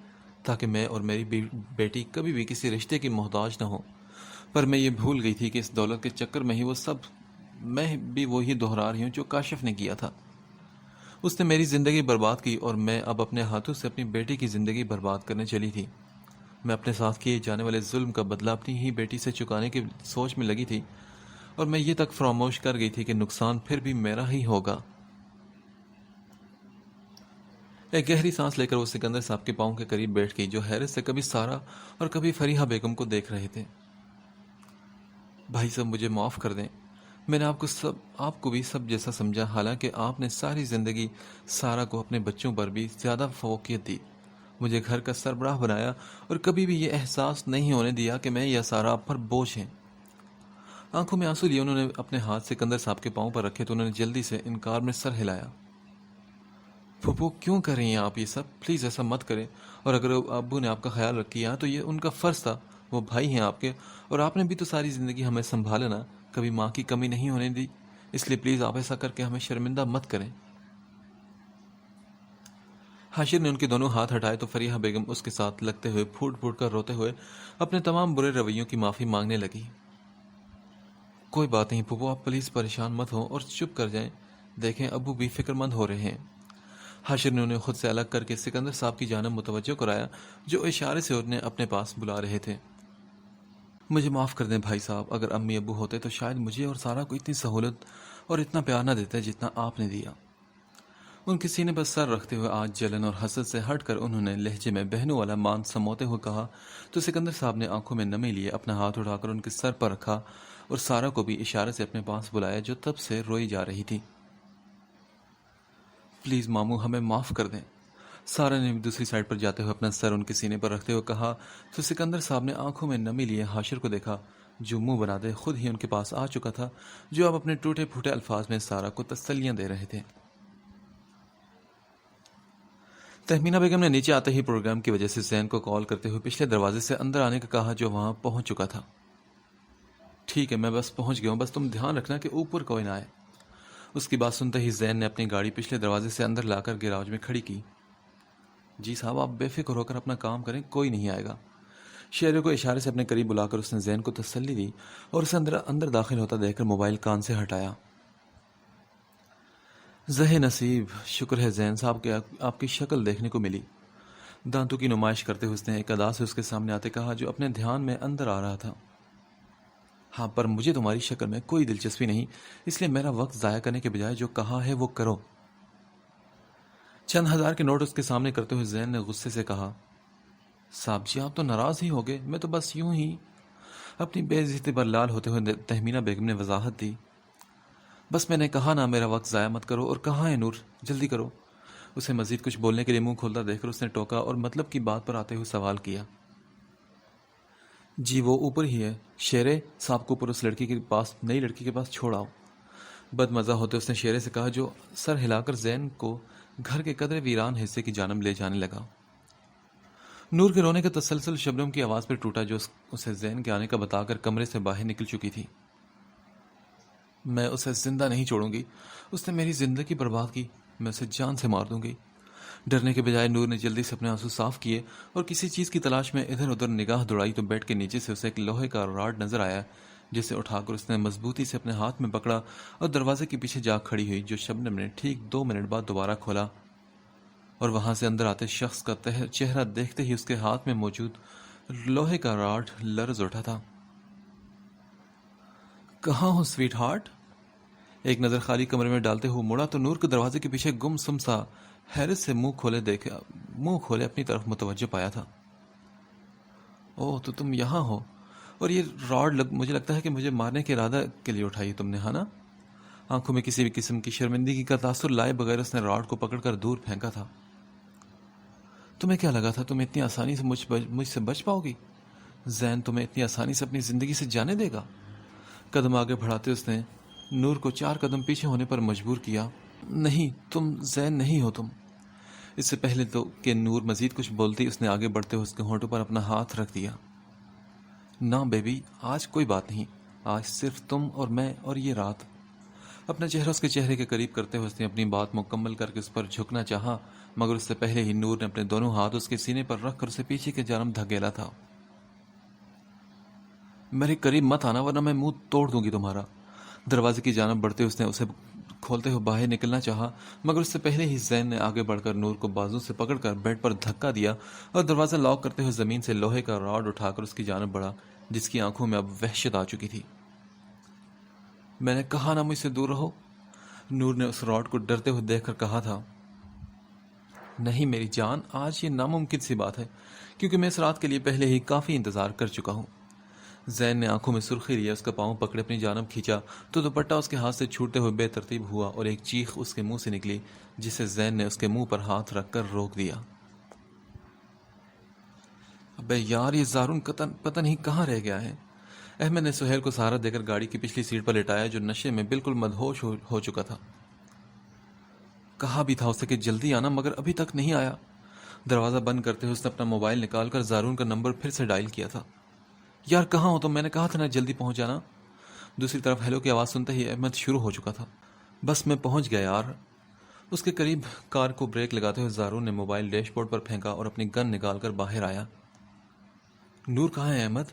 تاکہ میں اور میری بیٹی کبھی بھی کسی رشتے کی محتاج نہ ہو۔ پر میں یہ بھول گئی تھی کہ اس دولت کے چکر میں ہی وہ سب میں بھی وہی دہرا رہی ہوں جو کاشف نے کیا تھا۔ اس نے میری زندگی برباد کی اور میں اب اپنے ہاتھوں سے اپنی بیٹی کی زندگی برباد کرنے چلی تھی۔ میں اپنے ساتھ کیے جانے والے ظلم کا بدلہ اپنی ہی بیٹی سے چکانے کی سوچ میں لگی تھی، اور میں یہ تک فراموش کر گئی تھی کہ نقصان پھر بھی میرا ہی ہوگا۔ ایک گہری سانس لے کر وہ سکندر صاحب کے پاؤں کے قریب بیٹھ گئی جو حیرت سے کبھی سارا اور کبھی فریحہ بیگم کو دیکھ رہے تھے۔ بھائی صاحب مجھے معاف کر دیں، میں نے آپ کو بھی سب جیسا سمجھا، حالانکہ آپ نے ساری زندگی سارا کو اپنے بچوں پر بھی زیادہ فوقیت دی، مجھے گھر کا سربراہ بنایا اور کبھی بھی یہ احساس نہیں ہونے دیا کہ میں یا سارا آپ پر بوجھ ہیں۔ آنکھوں میں آنسو لیے انہوں نے اپنے ہاتھ سکندر صاحب کے پاؤں پر رکھے تو انہوں نے جلدی سے انکار میں سر ہلایا۔ پھوپھو کیوں کر رہی ہیں آپ یہ سب؟ پلیز ایسا مت کریں، اور اگر ابو نے آپ کا خیال کیا تو یہ ان کا فرض تھا، وہ بھائی ہیں آپ کے، اور آپ نے بھی تو ساری زندگی ہمیں سنبھالا نا، کبھی ماں کی کمی نہیں ہونے دی، اس لیے پلیز آپ ایسا کر کے ہمیں شرمندہ مت کریں۔ حاشر نے ان کے دونوں ہاتھ ہٹائے تو فریحہ بیگم اس کے ساتھ لگتے ہوئے پھوٹ پھوٹ کر روتے ہوئے اپنے تمام برے رویوں کی معافی مانگنے لگی۔ کوئی بات نہیں پھوپھو، آپ پلیز پریشان مت ہوں اور چپ کر جائیں، دیکھیں ابو بھی فکر مند ہو رہے ہیں۔ حاشر نے انہیں خود سے الگ کر کے سکندر صاحب کی جانب متوجہ کرایا جو اشارے سے انہیں اپنے پاس بلا رہے تھے۔ مجھے معاف کر دیں بھائی صاحب، اگر امی ابو ہوتے تو شاید مجھے اور سارا کو اتنی سہولت اور اتنا پیار نہ دیتے جتنا آپ نے دیا۔ ان کے سینے پر سر رکھتے ہوئے آج جلن اور حسد سے ہٹ کر انہوں نے لہجے میں بہنوں والا مان سموتے ہوئے کہا تو سکندر صاحب نے آنکھوں میں نمی لیے اپنا ہاتھ اٹھا کر ان کے سر پر رکھا اور سارا کو بھی اشارے سے اپنے پاس بلایا جو تب سے روئی جا رہی تھی۔ پلیز ماموں ہمیں معاف کر دیں، سارا نے دوسری سائڈ پر جاتے ہوئے اپنا سر ان کے سینے پر رکھتے ہوئے کہا تو سکندر صاحب نے آنکھوں میں نمی لیے حاشر کو دیکھا جو منہ بنا دے خود ہی ان کے پاس آ چکا تھا، جو اب اپنے ٹوٹے پھوٹے الفاظ میں سارا کو تسلیاں دے رہے تھے۔ تہمینہ بیگم نے نیچے آتے ہی پروگرام کی وجہ سے زین کو کال کرتے ہوئے پچھلے دروازے سے اندر آنے کا کہا جو وہاں پہنچ چکا تھا۔ ٹھیک ہے میں بس پہنچ گیا ہوں، بس تم دھیان رکھنا کہ اوپر کوئی نہ آئے۔ اس کی بات سنتے ہی زین نے اپنی گاڑی پچھلے دروازے سے اندر لا کر گیراج میں کھڑی کی۔ جی صاحب آپ بے فکر ہو کر اپنا کام کریں، کوئی نہیں آئے گا۔ شہرے کو اشارے سے اپنے قریب بلا کر اس نے زین کو تسلی دی اور اسے اندر داخل ہوتا دیکھ کر موبائل کان سے ہٹایا۔ زہ نصیب، شکر ہے زین صاحب کہ آپ کی شکل دیکھنے کو ملی، دانتوں کی نمائش کرتے ہوئے اس نے ایک ادا سے اس کے سامنے آتے کہا جو اپنے دھیان میں اندر آ رہا تھا۔ ہاں پر مجھے تمہاری شکل میں کوئی دلچسپی نہیں، اس لیے میرا وقت ضائع کرنے کے بجائے جو کہا ہے وہ کرو۔ چند ہزار کے نوٹ اس کے سامنے کرتے ہوئے زین نے غصے سے کہا صاحب جی آپ تو ناراض ہی ہوگے، میں تو بس یوں ہی۔ اپنی بے عزتی پر لال ہوتے ہوئے تہمینہ بیگم نے وضاحت دی بس میں نے کہا نا میرا وقت ضائع مت کرو، اور کہاں ہے نور، جلدی کرو۔ اسے مزید کچھ بولنے کے لیے منہ کھولتا دیکھ کر اس نے ٹوکا اور مطلب کی بات پر آتے ہوئے سوال کیا جی وہ اوپر ہی ہے، شیرے صاحب کو اوپر اس لڑکی کے پاس، نئی لڑکی کے پاس چھوڑ آؤ۔ بد مزہ ہوتے اس نے شیرے سے کہا جو سر ہلا کر زین کو گھر کے قدرے ویران حصے کی جانب لے جانے لگا۔ نور کے رونے کا تسلسل شبنم کی آواز پر ٹوٹا جو اسے زین کے آنے کا بتا کر کمرے سے باہر نکل چکی تھی۔ میں اسے زندہ نہیں چھوڑوں گی، اس نے میری زندگی برباد کی، میں اسے جان سے مار دوں گی۔ ڈرنے کے بجائے نور نے جلدی سے اپنے آنسو صاف کیے اور کسی چیز کی تلاش میں ادھر ادھر نگاہ دوڑائی تو بیڈ کے نیچے سے اسے ایک لوہے کا راڈ نظر آیا جسے اٹھا کر اس نے مضبوطی سے اپنے ہاتھ میں پکڑا اور دروازے کے پیچھے جا کھڑی ہوئی جو شبنم نے ٹھیک 2 منٹ بعد دوبارہ کھولا اور وہاں سے اندر آتے شخص کا چہرہ دیکھتے ہی اس کے ہاتھ میں موجود لوہے کا راڈ لرز اٹھا تھا۔ کہاں ہو سویٹ ہارٹ؟ ایک نظر خالی کمرے میں ڈالتے ہوئے مڑا تو نور کو دروازے کے پیچھے گم سم سا حیرت سے منہ کھولے اپنی طرف متوجہ پایا تھا۔ اوہ تو تم یہاں ہو، اور یہ راڈ مجھے لگتا ہے کہ مجھے مارنے کے ارادہ کے لیے اٹھائی تم نے، ہے نا؟ آنکھوں میں کسی بھی قسم کی شرمندگی کا تاثر لائے بغیر اس نے راڈ کو پکڑ کر دور پھینکا تھا۔ تمہیں کیا لگا تھا تم اتنی آسانی سے مجھ سے بچ پاؤ گی؟ زین تمہیں اتنی آسانی سے اپنی زندگی سے جانے دے گا؟ قدم آگے بڑھاتے اس نے نور کو 4 قدم پیچھے ہونے پر مجبور کیا نہیں، تم زین نہیں ہو تم۔ اس سے پہلے تو کہ نور مزید کچھ بولتی، اس نے آگے بڑھتے ہوئے اس کے ہونٹوں پر اپنا ہاتھ رکھ دیا۔ نہ بیبی، آج کوئی بات نہیں، آج صرف تم اور میں اور یہ رات۔ اپنا چہرہ اس کے چہرے کے قریب کرتے ہوئے اس نے اپنی بات مکمل کر کے اس پر جھکنا چاہا، مگر اس سے پہلے ہی نور نے اپنے دونوں ہاتھ اس کے سینے پر رکھ کر اسے پیچھے کی جانب دھکیلا تھا۔ میرے قریب مت آنا ورنہ میں منہ توڑ دوں گی تمہارا۔ دروازے کی جانب بڑھتے اس نے اسے کھولتے ہوئے باہر نکلنا چاہا، مگر اس سے پہلے ہی زین نے آگے بڑھ کر نور کو بازو سے پکڑ کر بیڈ پر دھکا دیا اور دروازہ لاک کرتے ہوئے زمین سے لوہے کا راڈ اٹھا کر اس کی جانب بڑھا، جس کی آنکھوں میں اب وحشت آ چکی تھی۔ میں نے کہا نا مجھ سے دور رہو، نور نے اس راڈ کو ڈرتے ہوئے دیکھ کر کہا تھا۔ نہیں میری جان، آج یہ ناممکن سی بات ہے، کیونکہ میں اس رات کے لیے پہلے ہی کافی انتظار کر چکا ہوں۔ زین نے آنکھوں میں سرخی لیا، اس کا پاؤں پکڑے اپنی جانب کھینچا تو دوپٹہ اس کے ہاتھ سے چھوٹتے ہوئے بے ترتیب ہوا اور ایک چیخ اس کے منہ سے نکلی، جسے زین نے اس کے منہ پر ہاتھ رکھ کر روک دیا۔ ابے یار، یہ زارون پتہ نہیں کہاں رہ گیا ہے۔ احمد نے سہیل کو سہارا دے کر گاڑی کی پچھلی سیٹ پر لٹایا، جو نشے میں بالکل مدہوش ہو چکا تھا۔ کہا بھی تھا اسے کہ جلدی آنا، مگر ابھی تک نہیں آیا۔ دروازہ بند کرتے ہوئے اس نے اپنا موبائل نکال کر زارون کا نمبر پھر سے ڈائل کیا تھا۔ یار کہاں ہو تم؟ میں نے کہا تھا نا جلدی پہنچ جانا۔ دوسری طرف ہیلو کی آواز سنتے ہی احمد شروع ہو چکا تھا۔ بس میں پہنچ گیا یار۔ اس کے قریب کار کو بریک لگاتے ہوئے زارون نے موبائل ڈیش بورڈ پر پھینکا اور اپنی گن نکال کر باہر آیا۔ نور کہاں ہے احمد؟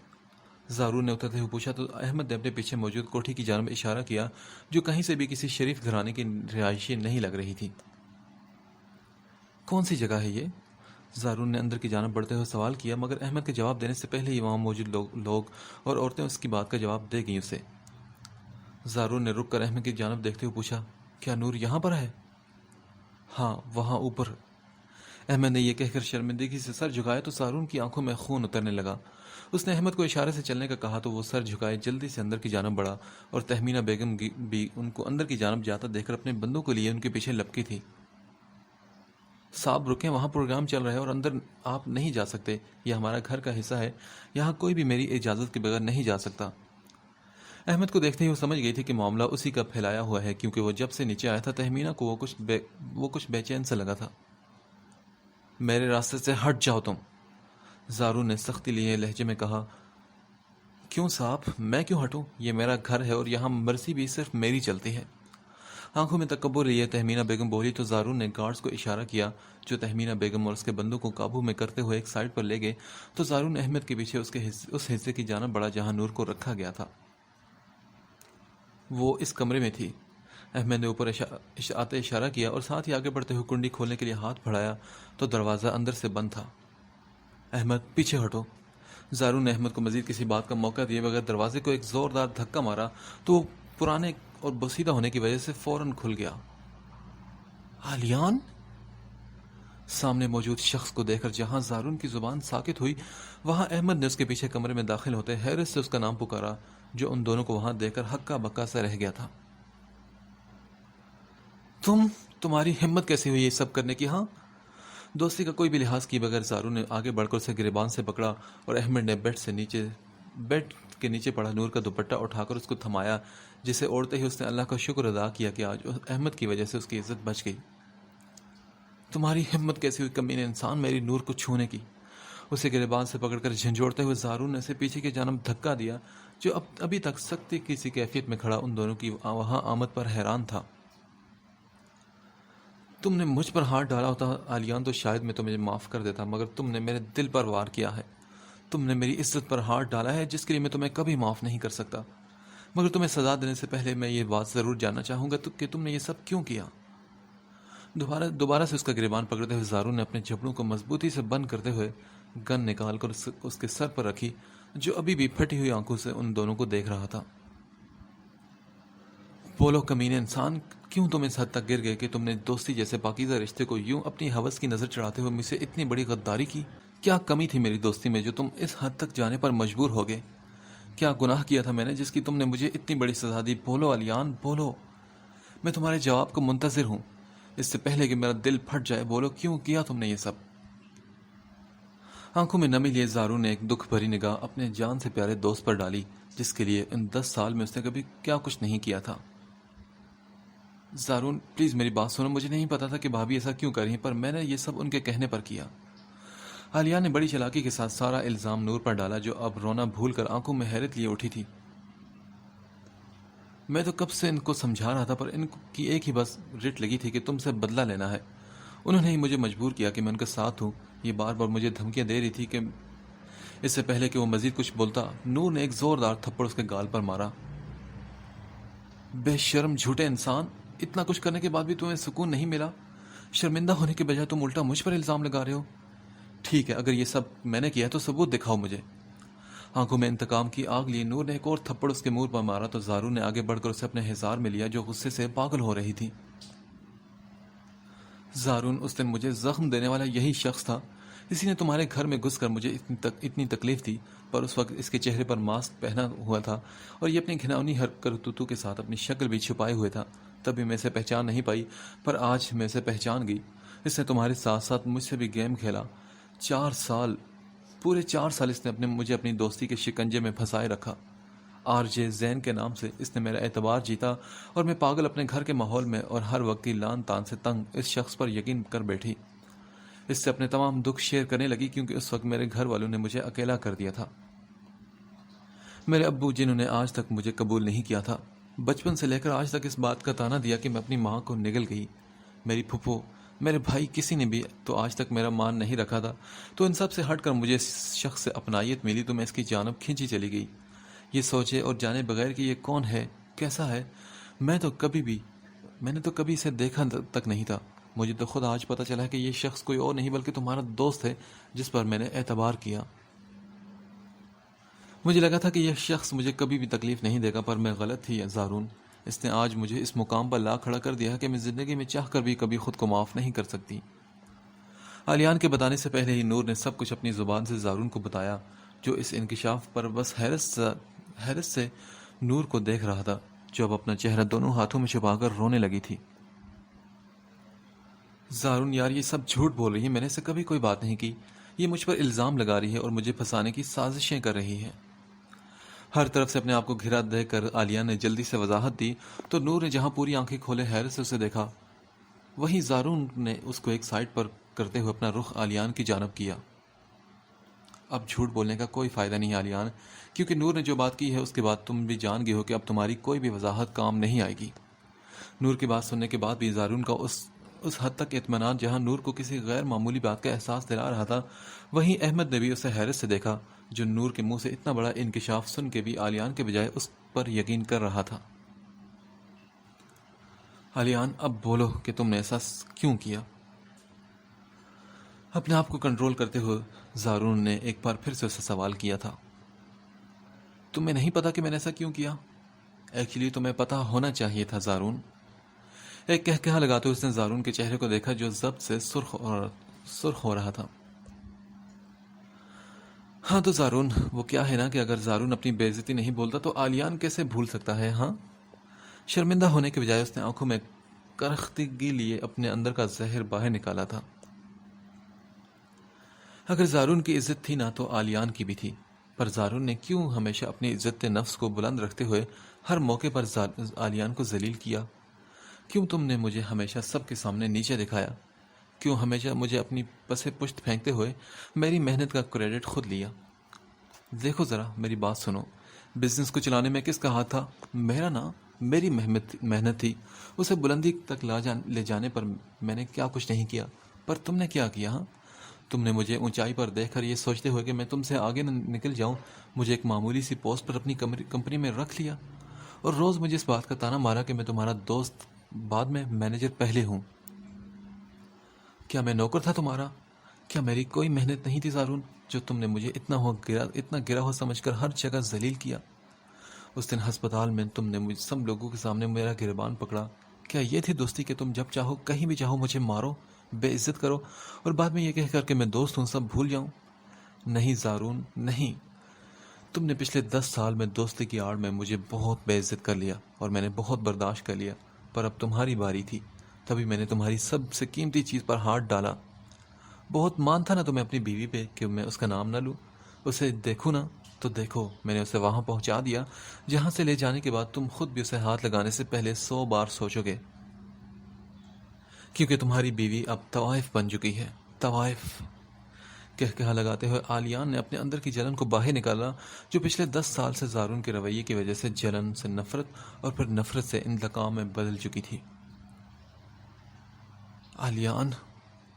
زارون نے اترتے ہوئے پوچھا تو احمد نے اپنے پیچھے موجود کوٹھی کی جانب اشارہ کیا، جو کہیں سے بھی کسی شریف گھرانے کی رہائشی نہیں لگ رہی تھی۔ کون سی جگہ ہے یہ؟ زارون نے اندر کی جانب بڑھتے ہوئے سوال کیا، مگر احمد کے جواب دینے سے پہلے ہی وہاں موجود لوگ اور عورتیں اس کی بات کا جواب دے گئیں اسے۔ زارون نے رک کر احمد کی جانب دیکھتے ہوئے پوچھا، کیا نور یہاں پر ہے؟ ہاں، وہاں اوپر۔ احمد نے یہ کہہ کر شرمندگی سے سر جھکایا تو زارون کی آنکھوں میں خون اترنے لگا۔ اس نے احمد کو اشارے سے چلنے کا کہا تو وہ سر جھکائے جلدی سے اندر کی جانب بڑھا اور تہمینہ بیگم بھی ان کو اندر کی جانب جاتا دیکھ کر اپنے بندوں کو لیے ان کے پیچھے لپکی تھی۔ صاحب رکیں، وہاں پروگرام چل رہا ہے اور اندر آپ نہیں جا سکتے، یہ ہمارا گھر کا حصہ ہے، یہاں کوئی بھی میری اجازت کے بغیر نہیں جا سکتا۔ احمد کو دیکھتے ہی وہ سمجھ گئی تھی کہ معاملہ اسی کا پھیلایا ہوا ہے، کیونکہ وہ جب سے نیچے آیا تھا تہمینہ کو وہ کچھ بے چین سے لگا تھا۔ میرے راستے سے ہٹ جاؤ تم، زارون نے سختی لیے لہجے میں کہا۔ کیوں صاحب، میں کیوں ہٹوں؟ یہ میرا گھر ہے اور یہاں مرضی بھی صرف میری چلتی ہے۔ آنکھوں میں تکبر لیے تہمینہ بیگم بولی تو زارون نے گارڈز کو اشارہ کیا، جو تہمینہ بیگم اور اس کے بندوں کو قابو میں کرتے ہوئے ایک سائڈ پر لے گئے تو زارون احمد کے پیچھے اس حصے کی جانب بڑھا جہاں نور کو رکھا گیا تھا۔ وہ اس کمرے میں تھی۔ احمد نے اوپر آتے اشارہ کیا اور ساتھ ہی آگے بڑھتے ہوئے کنڈی کھولنے کے لیے ہاتھ بڑھایا تو دروازہ اندر سے بند تھا۔ احمد پیچھے ہٹو۔ زارون نے احمد کو مزید کسی بات کا موقع دیے بغیر دروازے کو ایک زوردار دھکا مارا تو وہ پرانے اور بوسیدہ ہونے کی وجہ سے فوراً کھل گیا۔ آلیان؟ سامنے موجود شخص کو دیکھ کر جہاں زارون کی زبان ساکت ہوئی، وہاں احمد نے اس کے پیچھے کمرے میں داخل ہوتے حیرت سے اس کا نام پکارا، جو ان دونوں کو وہاں دیکھ کر ہکا بکا سا رہ گیا تھا۔ تمہاری ہمت کیسے ہوئی یہ سب کرنے کی؟ ہاں؟ دوستی کا کوئی بھی لحاظ کیے بغیر زارون نے آگے بڑھ کر اسے گریبان سے پکڑا اور احمد نے بیڈ کے نیچے پڑا نور کا دوپٹہ اٹھا کر اس کو تھمایا، جسے اوڑھتے ہی اس نے اللہ کا شکر ادا کیا کہ آج احمد کی وجہ سے اس کی عزت بچ گئی۔ تمہاری ہمت کیسی ہوئی کمینے انسان میری نور کو چھونے کی؟ اسے گریبان سے پکڑ کر جھنجھوڑتے ہوئے زارون نے اسے پیچھے کی جانب دھکا دیا، جو ابھی تک سختی کسی کیفیت میں کھڑا ان دونوں کی وہاں آمد پر حیران تھا۔ تم نے مجھ پر ہاتھ ڈالا ہوتا آلیان تو شاید میں تمہیں معاف کر دیتا، مگر تم نے میرے دل پر وار کیا ہے، تم نے میری عزت پر ہاتھ ڈالا ہے، جس کے لیے میں تمہیں کبھی معاف نہیں کر سکتا۔ مگر تمہیں سزا دینے سے پہلے میں یہ بات ضرور جاننا چاہوں گا کہ تم نے یہ سب کیوں کیا؟ دوبارہ سے اس کا گریبان پکڑتے ہوئے زارون نے اپنے جبڑوں کو مضبوطی سے بند کرتے ہوئے گن نکال کر اس کے سر پر رکھی، جو ابھی بھی پھٹی ہوئی آنکھوں سے ان دونوں کو دیکھ رہا تھا۔ بولو کمینے انسان، کیوں تم اس حد تک گر گئے کہ تم نے دوستی جیسے پاکیزہ رشتے کو یوں اپنی ہوس کی نظر چڑھاتے ہوئے مجھ سے اتنی بڑی غداری کی؟ کیا کمی تھی میری دوستی میں جو تم اس حد تک جانے پر مجبور ہو گئے؟ کیا گناہ کیا تھا میں نے جس کی تم نے مجھے اتنی بڑی سزا دی؟ بولو آلیان، بولو، میں تمہارے جواب کو منتظر ہوں، اس سے پہلے کہ میرا دل پھٹ جائے۔ بولو کیوں کیا تم نے یہ سب؟ آنکھوں میں نمی لیے زارون نے ایک دکھ بھری نگاہ اپنے جان سے پیارے دوست پر ڈالی، جس کے لیے ان 10 سال میں اس نے کبھی کیا کچھ نہیں کیا تھا۔ زارون پلیز میری بات سنو، مجھے نہیں پتا تھا کہ بھابھی ایسا کیوں کر رہی ہیں، پر میں نے یہ سب ان کے کہنے پر کیا۔ عالیہ نے بڑی چلاکی کے ساتھ سارا الزام نور پر ڈالا، جو اب رونا بھول کر آنکھوں میں حیرت لیے اٹھی تھی۔ میں تو کب سے ان کو سمجھا رہا تھا، پر ان کی ایک ہی بس رٹ لگی تھی کہ تم سے بدلہ لینا ہے۔ انہوں نے ہی مجھے مجبور کیا کہ میں ان کے ساتھ ہوں۔ یہ بار بار مجھے دھمکیاں دے رہی تھی کہ اس سے پہلے کہ وہ مزید کچھ بولتا، نور نے ایک زوردار تھپڑ اس کے گال پر مارا۔ بے شرم جھوٹے انسان، اتنا کچھ کرنے کے بعد بھی تمہیں سکون نہیں ملا؟ شرمندہ ہونے کے بجائے تم الٹا مجھ پر الزام لگا رہے ہو۔ ٹھیک ہے، اگر یہ سب میں نے کیا ہے تو ثبوت دکھاؤ مجھے۔ آنکھوں میں انتقام کی آگ لیے نور نے ایک اور تھپڑ اس کے منہ پر مارا تو زارون نے آگے بڑھ کر اسے اپنے حصار میں لیا، جو غصے سے پاگل ہو رہی تھی۔ زارون، اس دن مجھے زخم دینے والا یہی شخص تھا۔ اسی نے تمہارے گھر میں گھس کر مجھے اتنی تکلیف دی، پر اس وقت اس کے چہرے پر ماسک پہنا ہوا تھا اور یہ اپنی گھناؤنی کرتوتوں کے ساتھ اپنی شکل بھی چھپائے ہوئے تھا۔ تبھی میں اسے پہچان نہیں پائی، پر آج میں اسے پہچان گئی۔ اس نے تمہارے ساتھ ساتھ مجھ سے بھی گیم کھیلا۔ 4 سال، پورے 4 سال اس نے مجھے اپنی دوستی کے شکنجے میں پھنسائے رکھا۔ آر جے زین کے نام سے اس نے میرا اعتبار جیتا، اور میں پاگل اپنے گھر کے ماحول میں اور ہر وقت کی لان تان سے تنگ اس شخص پر یقین کر بیٹھی۔ اس سے اپنے تمام دکھ شیئر کرنے لگی، کیونکہ اس وقت میرے گھر والوں نے مجھے اکیلا کر دیا تھا۔ میرے ابو، جنہوں نے آج تک مجھے قبول نہیں کیا تھا، بچپن سے لے کر آج تک اس بات کا تانا دیا کہ میں اپنی ماں کو نگل گئی۔ میری پھپھو، میرے بھائی، کسی نے بھی تو آج تک میرا مان نہیں رکھا تھا۔ تو ان سب سے ہٹ کر مجھے اس شخص سے اپنائیت ملی تو میں اس کی جانب کھینچی چلی گئی، یہ سوچے اور جانے بغیر کہ یہ کون ہے، کیسا ہے۔ میں نے تو کبھی اسے دیکھا تک نہیں تھا۔ مجھے تو خود آج پتا چلا کہ یہ شخص کوئی اور نہیں بلکہ تمہارا دوست ہے، جس پر میں نے اعتبار کیا۔ مجھے لگا تھا کہ یہ شخص مجھے کبھی بھی تکلیف نہیں دے گا، پر میں غلط تھی زارون۔ اس نے آج مجھے اس مقام پر لا کھڑا کر دیا کہ میں زندگی میں چاہ کر بھی کبھی خود کو معاف نہیں کر سکتی۔ عالیان کے بتانے سے پہلے ہی نور نے سب کچھ اپنی زبان سے زارون کو بتایا، جو اس انکشاف پر بس حیرت سے نور کو دیکھ رہا تھا، جو اب اپنا چہرہ دونوں ہاتھوں میں چھپا کر رونے لگی تھی۔ زارون یار، یہ سب جھوٹ بول رہی ہے، میں نے اسے کبھی کوئی بات نہیں کی۔ یہ مجھ پر الزام لگا رہی ہے اور مجھے پھنسانے کی سازشیں کر رہی ہے۔ ہر طرف سے اپنے آپ کو گھرا دے کر عالیہ نے جلدی سے وضاحت دی تو نور نے جہاں پوری آنکھیں کھولے حیرت سے اسے دیکھا، وہیں زارون نے اس کو ایک سائڈ پر کرتے ہوئے اپنا رخ عالیان کی جانب کیا۔ اب جھوٹ بولنے کا کوئی فائدہ نہیں عالیان، کیونکہ نور نے جو بات کی ہے اس کے بعد تم بھی جان گئے ہو کہ اب تمہاری کوئی بھی وضاحت کام نہیں آئے گی۔ نور کی بات سننے کے بعد بھی زارون کا اس حد تک اطمینان جہاں نور کو کسی غیر معمولی بات کا احساس دلا رہا تھا، وہیں احمد نے بھی اسے حیرت سے دیکھا، جو نور کے منہ سے اتنا بڑا انکشاف سن کے بھی عالیان کے بجائے اس پر یقین کر رہا تھا۔ عالیان، اب بولو کہ تم نے ایسا کیوں کیا؟ اپنے آپ کو کنٹرول کرتے ہوئے زارون نے ایک بار پھر سے اسے سوال کیا تھا۔ تمہیں نہیں پتا کہ میں نے ایسا کیوں کیا؟ ایکچولی تمہیں پتا ہونا چاہیے تھا زارون۔ ایک کہا لگاتے ہوئے اس نے زارون کے چہرے کو دیکھا، جو ضبط سے سرخ ہو رہا تھا۔ ہاں تو زارون، وہ کیا ہے نا کہ اگر زارون اپنی بے عزتی نہیں بولتا تو عالیان کیسے بھول سکتا ہے؟ ہاں، شرمندہ ہونے کے بجائے اس نے آنکھوں میں کرختگی لیے اپنے اندر کا زہر باہر نکالا تھا۔ اگر زارون کی عزت تھی نہ تو عالیان کی بھی تھی، پر زارون نے کیوں ہمیشہ اپنی عزت نفس کو بلند رکھتے ہوئے ہر موقع پر عالیان کو ذلیل کیا؟ کیوں تم نے مجھے ہمیشہ سب کے سامنے نیچے دکھایا؟ کیوں ہمیشہ مجھے اپنی پسے پشت پھینکتے ہوئے میری محنت کا کریڈٹ خود لیا؟ دیکھو ذرا، میری بات سنو، بزنس کو چلانے میں کس کا ہاتھ تھا؟ میرا نا، میری محنت تھی۔ اسے بلندی تک لے جانے پر میں نے کیا کچھ نہیں کیا، پر تم نے کیا کیا؟ ہاں، تم نے مجھے اونچائی پر دیکھ کر یہ سوچتے ہوئے کہ میں تم سے آگے نہ نکل جاؤں، مجھے ایک معمولی سی پوسٹ پر اپنی کمپنی میں رکھ لیا، اور روز مجھے اس بات کا تانا مارا کہ میں تمہارا دوست بعد میں مینیجر پہلے ہوں۔ کیا میں نوکر تھا تمہارا؟ کیا میری کوئی محنت نہیں تھی زارون، جو تم نے مجھے اتنا گرا ہوا سمجھ کر ہر جگہ ذلیل کیا؟ اس دن ہسپتال میں تم نے مجھ سب لوگوں کے سامنے میرا گریبان پکڑا۔ کیا یہ تھی دوستی کہ تم جب چاہو کہیں بھی چاہو مجھے مارو، بے عزت کرو، اور بعد میں یہ کہہ کر کہ میں دوست ہوں سب بھول جاؤں؟ نہیں زارون، نہیں۔ تم نے پچھلے 10 سال میں دوستی کی آڑ میں مجھے بہت بے عزت کر لیا، اور میں نے بہت برداشت کر لیا، پر اب تمہاری باری تھی، تبھی میں نے تمہاری سب سے قیمتی چیز پر ہاتھ ڈالا۔ بہت مان تھا نا تمہیں اپنی بیوی پہ کہ میں اس کا نام نہ لوں، اسے دیکھوں نا، تو دیکھو میں نے اسے وہاں پہنچا دیا جہاں سے لے جانے کے بعد تم خود بھی اسے ہاتھ لگانے سے پہلے 100 بار سوچو گے۔ کیونکہ تمہاری بیوی اب طوائف بن چکی ہے. طوائف کہا لگاتے ہوئے آلیان نے اپنے اندر کی جلن کو باہر نکالا جو پچھلے 10 سال سے زارون کے رویے کی وجہ سے جلن سے نفرت اور پھر نفرت سے انتقام میں بدل چکی تھی. آلیان،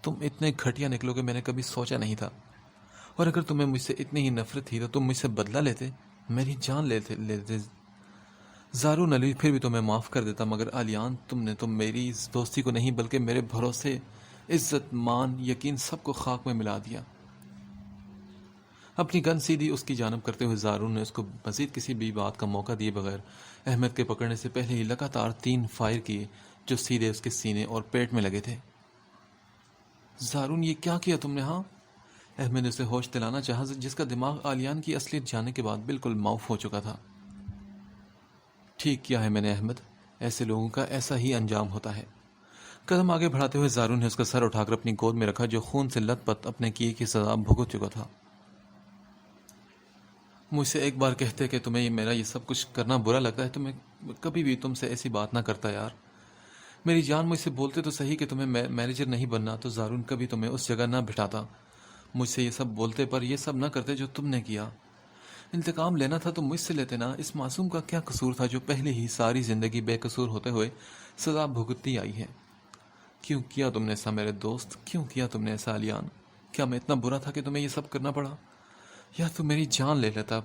تم اتنے گھٹیا نکلو کہ میں نے کبھی سوچا نہیں تھا. اور اگر تمہیں مجھ سے اتنی ہی نفرت تھی تو تم مجھ سے بدلہ لیتے، میری جان لیتے. زارون علی پھر بھی تمہیں معاف کر دیتا، مگر آلیان تم نے تو میری اس دوستی کو نہیں بلکہ میرے بھروسے، عزت، مان، یقین سب کو خاک میں ملا دیا. اپنی گن سیدھی اس کی جانب کرتے ہوئے زارون نے اس کو مزید کسی بھی بات کا موقع دیے بغیر احمد کے پکڑنے سے پہلے ہی لگاتار 3 فائر کیے جو سیدھے اس کے سینے اور پیٹ میں لگے تھے. زارون، یہ کیا کیا تم نے؟ ہاں؟ احمد نے اسے ہوش دلانا چاہا جس کا دماغ آلیان کی اصلیت جاننے کے بعد بالکل معاف ہو چکا تھا. ٹھیک کیا ہے میں نے احمد، ایسے لوگوں کا ایسا ہی انجام ہوتا ہے. قدم آگے بڑھاتے ہوئے زارون نے اس کا سر اٹھا کر اپنی گود میں رکھا جو خون سے لت پت اپنے کیے کی سزا بھگت چکا تھا. مجھ سے ایک بار کہتے کہ تمہیں میرا یہ سب کچھ کرنا برا لگتا ہے تو میں کبھی بھی تم سے ایسی بات نہ کرتا یار. میری جان، مجھ سے بولتے تو صحیح کہ تمہیں مینیجر نہیں بننا تو زارون کبھی تمہیں اس جگہ نہ بٹھاتا. مجھ سے یہ سب بولتے پر یہ سب نہ کرتے جو تم نے کیا. انتقام لینا تھا تو مجھ سے لیتے نا. اس معصوم کا کیا قصور تھا جو پہلے ہی ساری زندگی بے قصور ہوتے ہوئے سزا بھگتتی آئی ہے. کیوں کیا تم نے ایسا میرے دوست؟ کیوں کیا تم نے ایسا آلیان؟ کیا میں اتنا برا تھا کہ تمہیں یہ سب کرنا پڑا؟ یا تو میری جان لے لیتا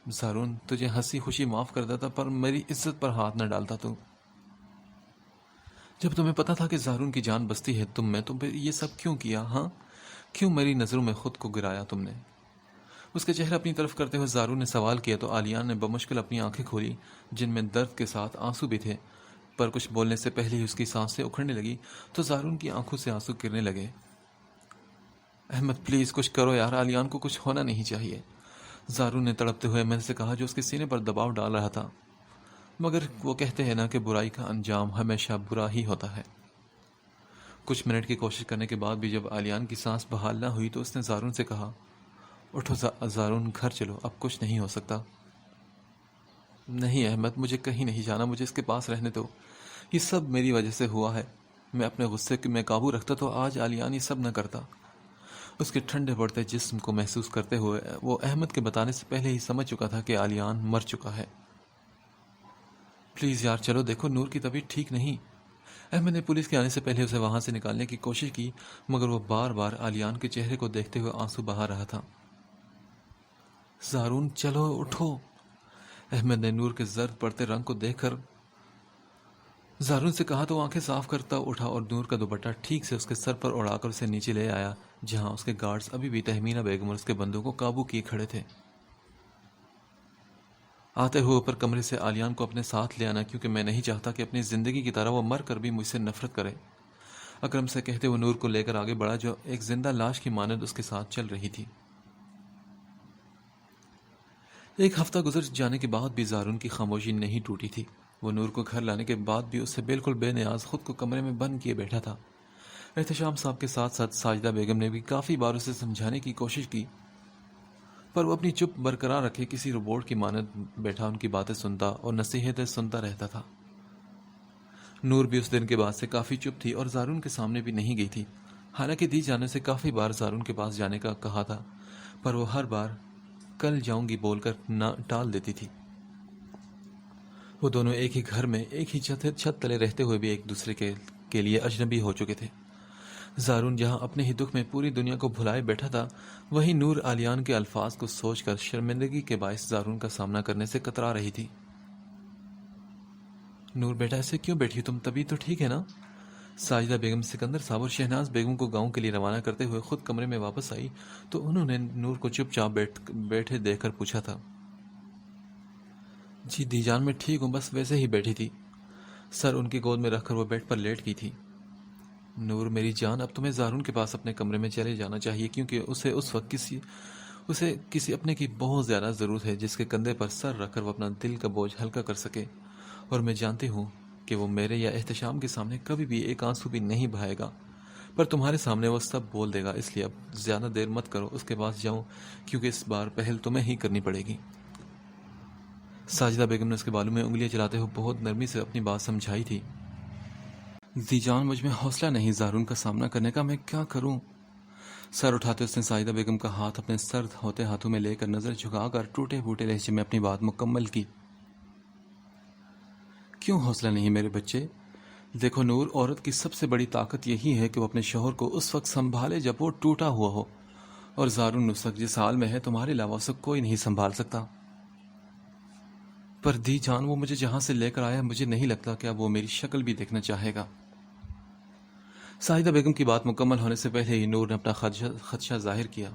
زارون، تجھے ہنسی خوشی معاف کر دیتا پر میری عزت پر ہاتھ نہ ڈالتا. تو جب تمہیں پتا تھا کہ زارون کی جان بستی ہے تم میں، تو پھر یہ سب کیوں کیا؟ ہاں، کیوں میری نظروں میں خود کو گرایا تم نے؟ اس کے چہرہ اپنی طرف کرتے ہوئے زارون نے سوال کیا تو آلیان نے بمشکل اپنی آنکھیں کھولی جن میں درد کے ساتھ آنسو بھی تھے، پر کچھ بولنے سے پہلے ہی اس کی سانسیں اکھڑنے لگی تو زارون کی آنکھوں سے آنسو گرنے لگے. احمد پلیز کچھ کرو یار، آلیان کو کچھ ہونا نہیں چاہیے، زارون نے تڑپتے ہوئے احمد سے کہا جو اس کے سینے پر دباؤ ڈال رہا تھا. مگر وہ کہتے ہیں نا کہ برائی کا انجام ہمیشہ برا ہی ہوتا ہے. کچھ منٹ کی کوشش کرنے کے بعد بھی جب آلیان کی سانس بحال نہ ہوئی تو اس نے زارون سے کہا اٹھو زارون، گھر چلو، اب کچھ نہیں ہو سکتا. نہیں احمد، مجھے کہیں نہیں جانا، مجھے اس کے پاس رہنے دو. یہ سب میری وجہ سے ہوا ہے. میں اپنے غصے میں قابو رکھتا تو آج آلیان یہ سب نہ کرتا. اس کے ٹھنڈے پڑتے جسم کو محسوس کرتے ہوئے وہ احمد کے بتانے سے پہلے ہی سمجھ چکا تھا کہ آلیان مر چکا ہے. پلیز یار چلو، دیکھو نور کی طبیعت ٹھیک نہیں. احمد نے پولیس کے آنے سے پہلے اسے وہاں سے نکالنے کی کوشش کی مگر وہ بار بار آلیان کے چہرے کو دیکھتے ہوئے آنسو بہا رہا تھا. زارون چلو اٹھو. احمد نے نور کے زرد پڑتے رنگ کو دیکھ کر زارون سے کہا تو وہ آنکھیں صاف کرتا اٹھا اور نور کا دوپٹہ ٹھیک سے اس کے سر پر اڑا کر اسے نیچے لے آیا جہاں اس کے گارڈز ابھی بھی تہمینہ بیگم اور اس کے بندوں کو قابو کیے کھڑے تھے. آتے ہوئے اوپر کمرے سے آلیان کو اپنے ساتھ لے آنا کیونکہ میں نہیں چاہتا کہ اپنی زندگی کی طرح وہ مر کر بھی مجھ سے نفرت کرے. اکرم سے کہتے ہوئے نور کو لے کر آگے بڑھا جو ایک زندہ لاش کی مانند اس کے ساتھ چل رہی تھی. ایک ہفتہ گزر جانے کے بعد بھی زارون کی خاموشی نہیں ٹوٹی تھی. وہ نور کو گھر لانے کے بعد بھی اس سے بالکل بے نیاز خود کو کمرے میں بند کیے بیٹھا تھا. احتشام صاحب کے ساتھ ساتھ ساجدہ بیگم نے بھی کافی بار اسے سمجھانے کی کوشش کی پر وہ اپنی چپ برقرار رکھے کسی روبوٹ کی مانند بیٹھا ان کی باتیں سنتا اور نصیحتیں سنتا رہتا تھا. نور بھی اس دن کے بعد سے کافی چپ تھی اور زارون کے سامنے بھی نہیں گئی تھی. حالانکہ دی جانے سے کافی بار زارون کے پاس جانے کا کہا تھا پر وہ ہر بار کل جاؤں گی بول کر نہ ٹال دیتی تھی. وہ دونوں ایک ہی گھر میں ایک ہی چھت تلے رہتے ہوئے بھی ایک دوسرے کے لیے اجنبی ہو چکے تھے. زارون جہاں اپنے ہی دکھ میں پوری دنیا کو بھلائے بیٹھا تھا وہیں نور آلیان کے الفاظ کو سوچ کر شرمندگی کے باعث زارون کا سامنا کرنے سے کترا رہی تھی. نور بیٹا ایسے کیوں بیٹھی تم؟ طبیعت تو ٹھیک ہے نا؟ ساجدہ بیگم سکندر صاحب اور شہناز بیگم کو گاؤں کے لیے روانہ کرتے ہوئے خود کمرے میں واپس آئی تو انہوں نے نور کو چپ چاپ بیٹھے دیکھ کر پوچھا تھا. جی دی جان میں ٹھیک ہوں، بس ویسے ہی بیٹھی تھی. سر ان کی گود میں رکھ کر وہ بیڈ پر لیٹ گئی تھی. نور میری جان، اب تمہیں زارون کے پاس اپنے کمرے میں چلے جانا چاہیے کیونکہ اسے اس وقت کسی اپنے کی بہت زیادہ ضرورت ہے جس کے کندھے پر سر رکھ کر وہ اپنا دل کا بوجھ ہلکا کر سکے. اور میں جانتی ہوں کہ وہ میرے یا احتشام کے سامنے کبھی بھی ایک آنسو بھی نہیں بہائے گا پر تمہارے سامنے وہ سب بول دے گا. اس لیے اب زیادہ دیر مت کرو اس کے پاس جاؤں کیونکہ اس بار پہل تمہیں ہی کرنی پڑے گی. ساجدہ بیگم نے اس کے بالوں میں انگلیاں چلاتے ہوئے بہت نرمی سے اپنی بات سمجھائی تھی. دی جان مجھ میں حوصلہ نہیں زارون کا سامنا کرنے کا، میں کیا کروں؟ سر اٹھاتے اس نے سائدہ بیگم کا ہاتھ اپنے سرد ہوتے ہاتھوں میں لے کر نظر جھکا کر ٹوٹے پھوٹے لہجے میں اپنی بات مکمل کی۔ کیوں حوصلہ نہیں میرے بچے؟ دیکھو نور، عورت کی سب سے بڑی طاقت یہی ہے کہ وہ اپنے شوہر کو اس وقت سنبھالے جب وہ ٹوٹا ہوا ہو، اور زارون اس وقت جس حال میں ہے تمہارے علاوہ اسے کوئی نہیں سنبھال سکتا۔ پر دی جان، وہ مجھے جہاں سے لے کر آیا مجھے نہیں لگتا کہ اب وہ میری شکل بھی دیکھنا چاہے گا۔ سائدہ بیگم کی بات مکمل ہونے سے پہلے ہی نور نے اپنا خدشہ ظاہر کیا،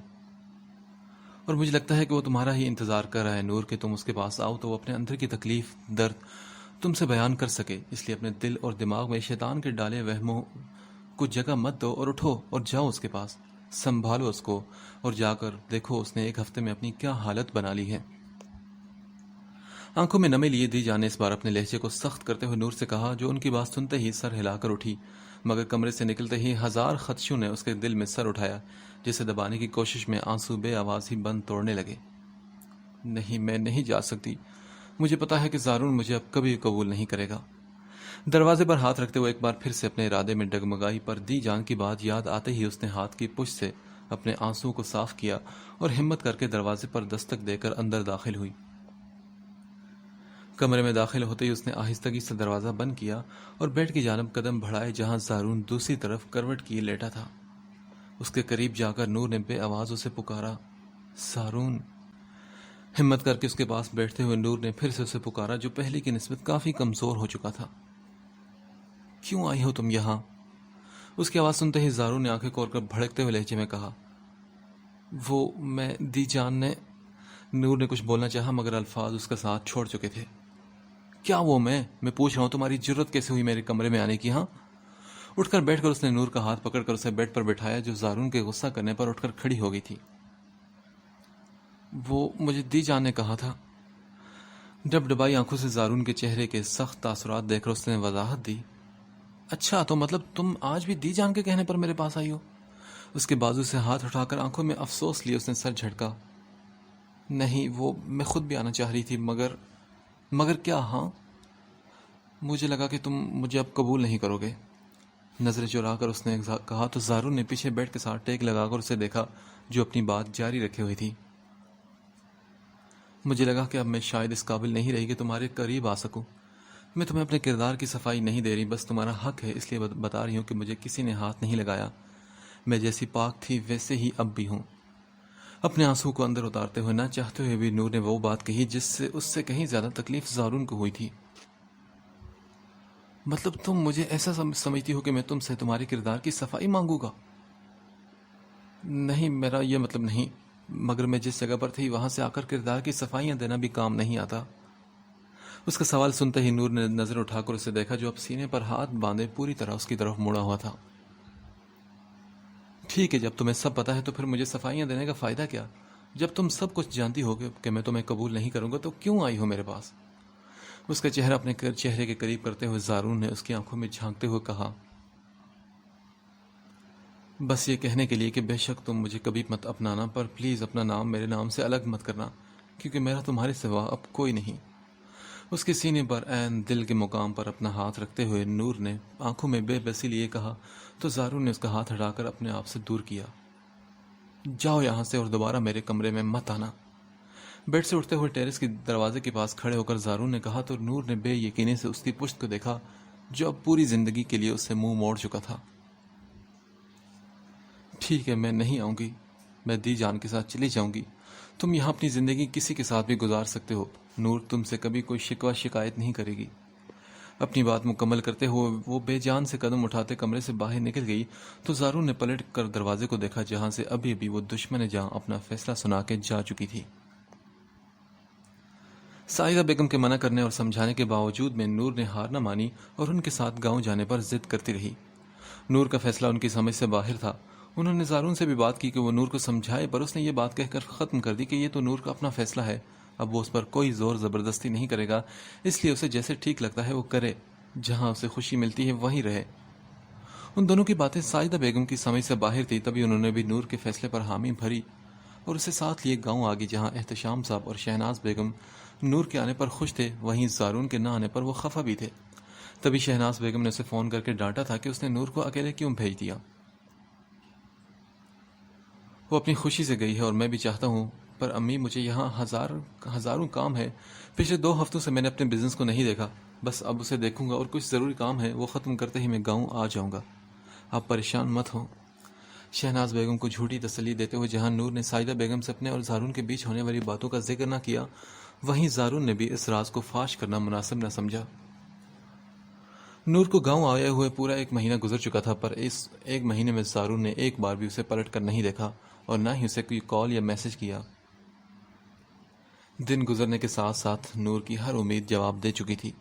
اور مجھے لگتا ہے کہ وہ تمہارا ہی انتظار کر رہا ہے نور، کہ تم اس کے پاس آؤ تو وہ اپنے اندر کی تکلیف درد تم سے بیان کر سکے۔ اس لیے اپنے دل اور دماغ میں شیطان کے ڈالے وہموں کو جگہ مت دو، اور اٹھو اور جاؤ اس کے پاس، سنبھالو اس کو، اور جا کر دیکھو اس نے ایک ہفتے میں اپنی کیا حالت بنا لی ہے۔ آنکھوں میں نمی لیے دی جان نے اس بار اپنے لہجے کو سخت کرتے ہوئے نور سے کہا، جو ان کی بات سنتے ہی سر ہلا کر اٹھی، مگر کمرے سے نکلتے ہی ہزار خدشوں نے اس کے دل میں سر اٹھایا، جسے دبانے کی کوشش میں آنسو بے آواز ہی بند توڑنے لگے۔ نہیں، میں نہیں جا سکتی، مجھے پتا ہے کہ زارون مجھے اب کبھی قبول نہیں کرے گا۔ دروازے پر ہاتھ رکھتے ہوئے ایک بار پھر سے اپنے ارادے میں ڈگمگائی، پر دی جان کی بات یاد آتے ہی اس نے ہاتھ کی پشت سے اپنے آنسو کو صاف کیا اور ہمت کر کے دروازے پر دستک دے کر اندر داخل ہوئی۔ کمرے میں داخل ہوتے ہی اس نے آہستگی سے دروازہ بند کیا اور بیڈ کی جانب قدم بڑھائے، جہاں زارون دوسری طرف کروٹ کیے لیٹا تھا۔ اس کے قریب جا کر نور نے بے آواز اسے پکارا، زارون۔ ہمت کر کے اس کے پاس بیٹھتے ہوئے نور نے پھر سے اسے پکارا، جو پہلے کی نسبت کافی کمزور ہو چکا تھا۔ کیوں آئی ہو تم یہاں؟ اس کی آواز سنتے ہی زارون نے آنکھیں کھول کر بھڑکتے ہوئے لہجے میں کہا، وہ میں دی جان نے۔ نور نے کچھ بولنا چاہا مگر الفاظ اس کا ساتھ چھوڑ چکے تھے۔ کیا وہ میں پوچھ رہا ہوں، تمہاری جرت کیسے ہوئی میرے کمرے میں آنے کی؟ ہاں؟ اٹھ کر بیٹھ کر اس نے نور کا ہاتھ پکڑ کر اسے بیڈ پر بٹھایا، جو زارون کے غصہ کرنے پر اٹھ کر کھڑی ہو گئی تھی۔ وہ مجھے دی جان نے کہا تھا۔ ڈب ڈبائی آنکھوں سے زارون کے چہرے کے سخت تاثرات دیکھ کر اس نے وضاحت دی، اچھا تو مطلب تم آج بھی دی جان کے کہنے پر میرے پاس آئی ہو؟ اس کے بازو سے ہاتھ اٹھا کر آنکھوں میں افسوس لیے اس نے سر جھٹکا۔ نہیں، وہ میں خود بھی آنا چاہ رہی تھی، مگر کیا؟ ہاں، مجھے لگا کہ تم مجھے اب قبول نہیں کرو گے۔ نظریں چرا کر اس نے کہا تو زارون نے پیچھے بیٹھ کے ساتھ ٹیک لگا کر اسے دیکھا، جو اپنی بات جاری رکھے ہوئی تھی۔ مجھے لگا کہ اب میں شاید اس قابل نہیں رہی کہ تمہارے قریب آ سکوں۔ میں تمہیں اپنے کردار کی صفائی نہیں دے رہی، بس تمہارا حق ہے اس لیے بتا رہی ہوں کہ مجھے کسی نے ہاتھ نہیں لگایا، میں جیسی پاک تھی ویسے ہی اب بھی ہوں۔ اپنے آنسو کو اندر اتارتے ہوئے، نہ چاہتے ہوئے بھی نور نے وہ بات کہی جس سے اس سے کہیں زیادہ تکلیف زارون کو ہوئی تھی۔ مطلب تم مجھے ایسا سمجھتی ہو کہ میں تم سے تمہارے کردار کی صفائی مانگوں گا؟ نہیں، میرا یہ مطلب نہیں، مگر میں جس جگہ پر تھی وہاں سے آ کر کردار کی صفائیاں دینا بھی کام نہیں آتا۔ اس کا سوال سنتے ہی نور نے نظر اٹھا کر اسے دیکھا، جو اب سینے پر ہاتھ باندھے پوری طرح اس کی طرف مڑا ہوا تھا۔ ٹھیک ہے، جب تمہیں سب پتا ہے تو پھر مجھے صفائیاں دینے کا فائدہ کیا؟ جب تم سب کچھ جانتی ہو کہ میں تمہیں قبول نہیں کروں گا تو کیوں آئی ہو میرے پاس؟ اس کا چہرہ اپنے چہرے کے قریب کرتے ہوئے زارون نے اس کی آنکھوں میں جھانکتے ہوئے کہا، بس یہ کہنے کے لیے کہ بے شک تم مجھے کبھی مت اپنانا، پر پلیز اپنا نام میرے نام سے الگ مت کرنا، کیونکہ میرا تمہارے سوا اب کوئی نہیں۔ اس کے سینے پر عین دل کے مقام پر اپنا ہاتھ رکھتے ہوئے نور نے آنکھوں میں بے بسی لیے کہا تو زارون نے اس کا ہاتھ ہٹا کر اپنے آپ سے دور کیا۔ جاؤ یہاں سے اور دوبارہ میرے کمرے میں مت آنا۔ بیڈ سے اٹھتے ہوئے ٹیرس کے دروازے کے پاس کھڑے ہو کر زارون نے کہا تو نور نے بے یقینی سے اس کی پشت کو دیکھا، جو اب پوری زندگی کے لیے اس سے منہ موڑ چکا تھا۔ ٹھیک ہے، میں نہیں آؤں گی، میں دی جان کے ساتھ چلی جاؤں گی، تم یہاں اپنی زندگی کسی کے ساتھ بھی گزار سکتے ہو، نور تم سے کبھی کوئی شکوہ شکایت نہیں کرے گی۔ اپنی بات مکمل کرتے ہوئے وہ بے جان سے قدم اٹھاتے کمرے سے باہر نکل گئی تو زارون نے پلٹ کر دروازے کو دیکھا، جہاں سے ابھی ابھی وہ دشمن جاں اپنا فیصلہ سنا کے جا چکی تھی۔ سائدہ بیگم کے منع کرنے اور سمجھانے کے باوجود میں نور نے ہار نہ مانی اور ان کے ساتھ گاؤں جانے پر ضد کرتی رہی۔ نور کا فیصلہ ان کی سمجھ سے باہر تھا۔ انہوں نے زارون سے بھی بات کی کہ وہ نور کو سمجھائے، پر اس نے یہ بات کہہ کر ختم کر دی کہ یہ تو نور کا اپنا فیصلہ ہے، اب وہ اس پر کوئی زور زبردستی نہیں کرے گا، اس لیے اسے جیسے ٹھیک لگتا ہے وہ کرے، جہاں اسے خوشی ملتی ہے وہیں رہے۔ ان دونوں کی باتیں سائدہ بیگم کی سمجھ سے باہر تھی، تبھی انہوں نے بھی نور کے فیصلے پر حامی بھری اور اسے ساتھ لیے گاؤں آگے، جہاں احتشام صاحب اور شہناز بیگم نور کے آنے پر خوش تھے، وہیں زارون کے نہ آنے پر وہ خفا بھی تھے۔ تبھی شہناز بیگم نے اسے فون کر کے ڈانٹا تھا کہ اس نے نور کو اکیلے کیوں بھیج دیا. وہ اپنی خوشی سے گئی ہے اور میں بھی چاہتا ہوں، پر امی مجھے یہاں ہزاروں کام ہے. پچھلے 2 ہفتوں سے میں نے اپنے بزنس کو نہیں دیکھا. بس اب اسے دیکھوں گا اور کچھ ضروری کام ہے وہ ختم کرتے ہی میں گاؤں آ جاؤں گا. آپ پریشان مت ہو. شہناز بیگم کو جھوٹی تسلی دیتے ہوئے جہاں نور نے سائدہ بیگم سے اپنے اور زارون کے بیچ ہونے والی باتوں کا ذکر نہ کیا، وہیں زارون نے بھی اس راز کو فاش کرنا مناسب نہ سمجھا. نور کو گاؤں آئے ہوئے پورا 1 مہینہ گزر چکا تھا، پر اس 1 مہینے میں زارون نے ایک بار بھی اسے پلٹ کر نہیں دیکھا اور نہ ہی اسے کوئی کال یا میسج کیا. دن گزرنے کے ساتھ ساتھ نور کی ہر امید جواب دے چکی تھی.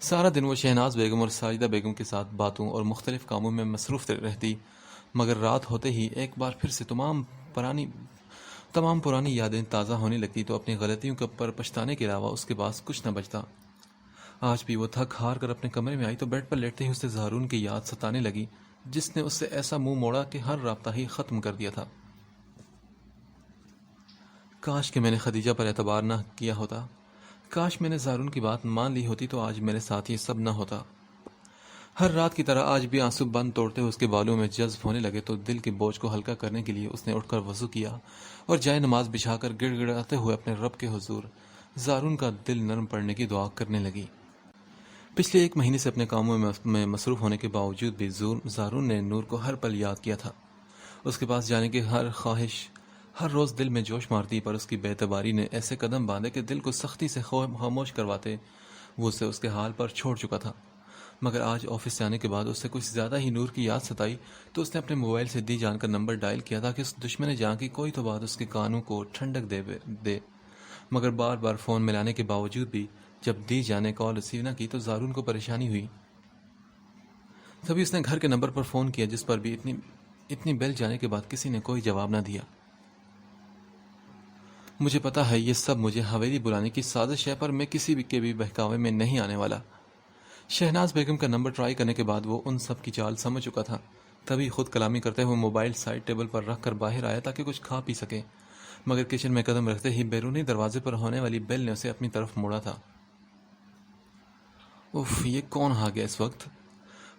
سارا دن وہ شہناز بیگم اور ساجدہ بیگم کے ساتھ باتوں اور مختلف کاموں میں مصروف رہتی، مگر رات ہوتے ہی ایک بار پھر سے تمام پرانی یادیں تازہ ہونے لگتی تو اپنی غلطیوں پر پچھتانے کے علاوہ اس کے پاس کچھ نہ بچتا. آج بھی وہ تھک ہار کر اپنے کمرے میں آئی تو بیڈ پر لیٹتے ہی اسے زارون کی یاد ستانے لگی، جس نے اس سے ایسا منہ موڑا کہ ہر رابطہ ہی ختم کر دیا تھا. کاش کہ میں نے خدیجہ پر اعتبار نہ کیا ہوتا. کاش میں نے زارون کی بات مان لی ہوتی تو آج میرے ساتھ یہ سب نہ ہوتا. ہر رات کی طرح آج بھی آنسو بند توڑتے ہوئے اس کے بالوں میں جذب ہونے لگے تو دل کے بوجھ کو ہلکا کرنے کے لیے اس نے اٹھ کر وضو کیا اور جائے نماز بچھا کر گڑ گڑاتے ہوئے اپنے رب کے حضور زارون کا دل نرم پڑنے کی دعا کرنے لگی. پچھلے 1 مہینے سے اپنے کاموں میں مصروف ہونے کے باوجود بھی زارون نے نور کو ہر پل یاد کیا تھا. اس کے پاس جانے کی ہر خواہش ہر روز دل میں جوش مارتی، پر اس کی بے اعتباری نے ایسے قدم باندھے کہ دل کو سختی سے خاموش کرواتے وہ اسے اس کے حال پر چھوڑ چکا تھا. مگر آج آفس سے آنے کے بعد اس سے کچھ زیادہ ہی نور کی یاد ستائی تو اس نے اپنے موبائل سے دی جان کا نمبر ڈائل کیا تاکہ اس دشمن جان کی کوئی تو بات اس کے کانوں کو ٹھنڈک دے. مگر بار بار فون ملانے کے باوجود بھی جب دی جان نے کال ریسیو نہ کی تو زارون کو پریشانی ہوئی. تبھی اس نے گھر کے نمبر پر فون کیا، جس پر بھی اتنی بیل جانے کے بعد کسی نے کوئی جواب نہ دیا. مجھے پتا ہے یہ سب مجھے حویلی بلانے کی سازش ہے، پر میں کسی کے بھی بہکاوے میں نہیں آنے والا. شہناز بیگم کا نمبر ٹرائی کرنے کے بعد وہ ان سب کی چال سمجھ چکا تھا. تبھی خود کلامی کرتے ہوئے موبائل سائڈ ٹیبل پر رکھ کر باہر آیا تاکہ کچھ کھا پی سکے، مگر کچن میں قدم رکھتے ہی بیرونی دروازے پر ہونے والی بیل نے اسے اپنی طرف موڑا تھا. اف، یہ کون آ گیا اس وقت؟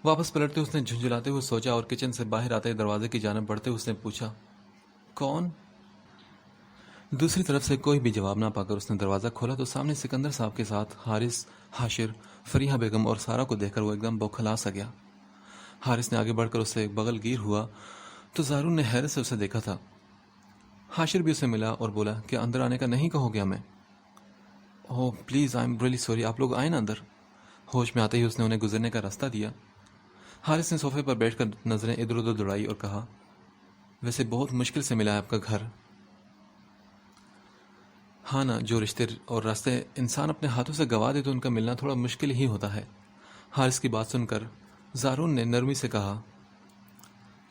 واپس پلٹتے اس نے جھنجھلاتے ہوئے سوچا اور کچن سے باہر آتے دروازے کی جانب بڑھتے اس نے پوچھا، کون؟ دوسری طرف سے کوئی بھی جواب نہ پا کر اس نے دروازہ کھولا تو سامنے سکندر صاحب کے ساتھ حارث، حاشر، فریحہ بیگم اور سارا کو دیکھ کر وہ ایک دم بوکھلا سا گیا. حارث نے آگے بڑھ کر اس سے بغل گیر ہوا تو زارون نے حیرت سے اسے دیکھا تھا. حاشر بھی اسے ملا اور بولا، کیا اندر آنے کا نہیں کہو گیا میں؟ Oh please, I am really sorry, آپ لوگ آئیں نا اندر. ہوش میں آتے ہی اس نے انہیں گزرنے کا راستہ دیا. حارث نے صوفے پر بیٹھ کر نظریں ادھر ادھر دوڑائی اور کہا، ویسے بہت مشکل سے ملا ہے آپ کا گھر. ہاں نا، جو رشتے اور راستے انسان اپنے ہاتھوں سے گوا دے تو ان کا ملنا تھوڑا مشکل ہی ہوتا ہے. حارث کی بات سن کر زارون نے نرمی سے کہا،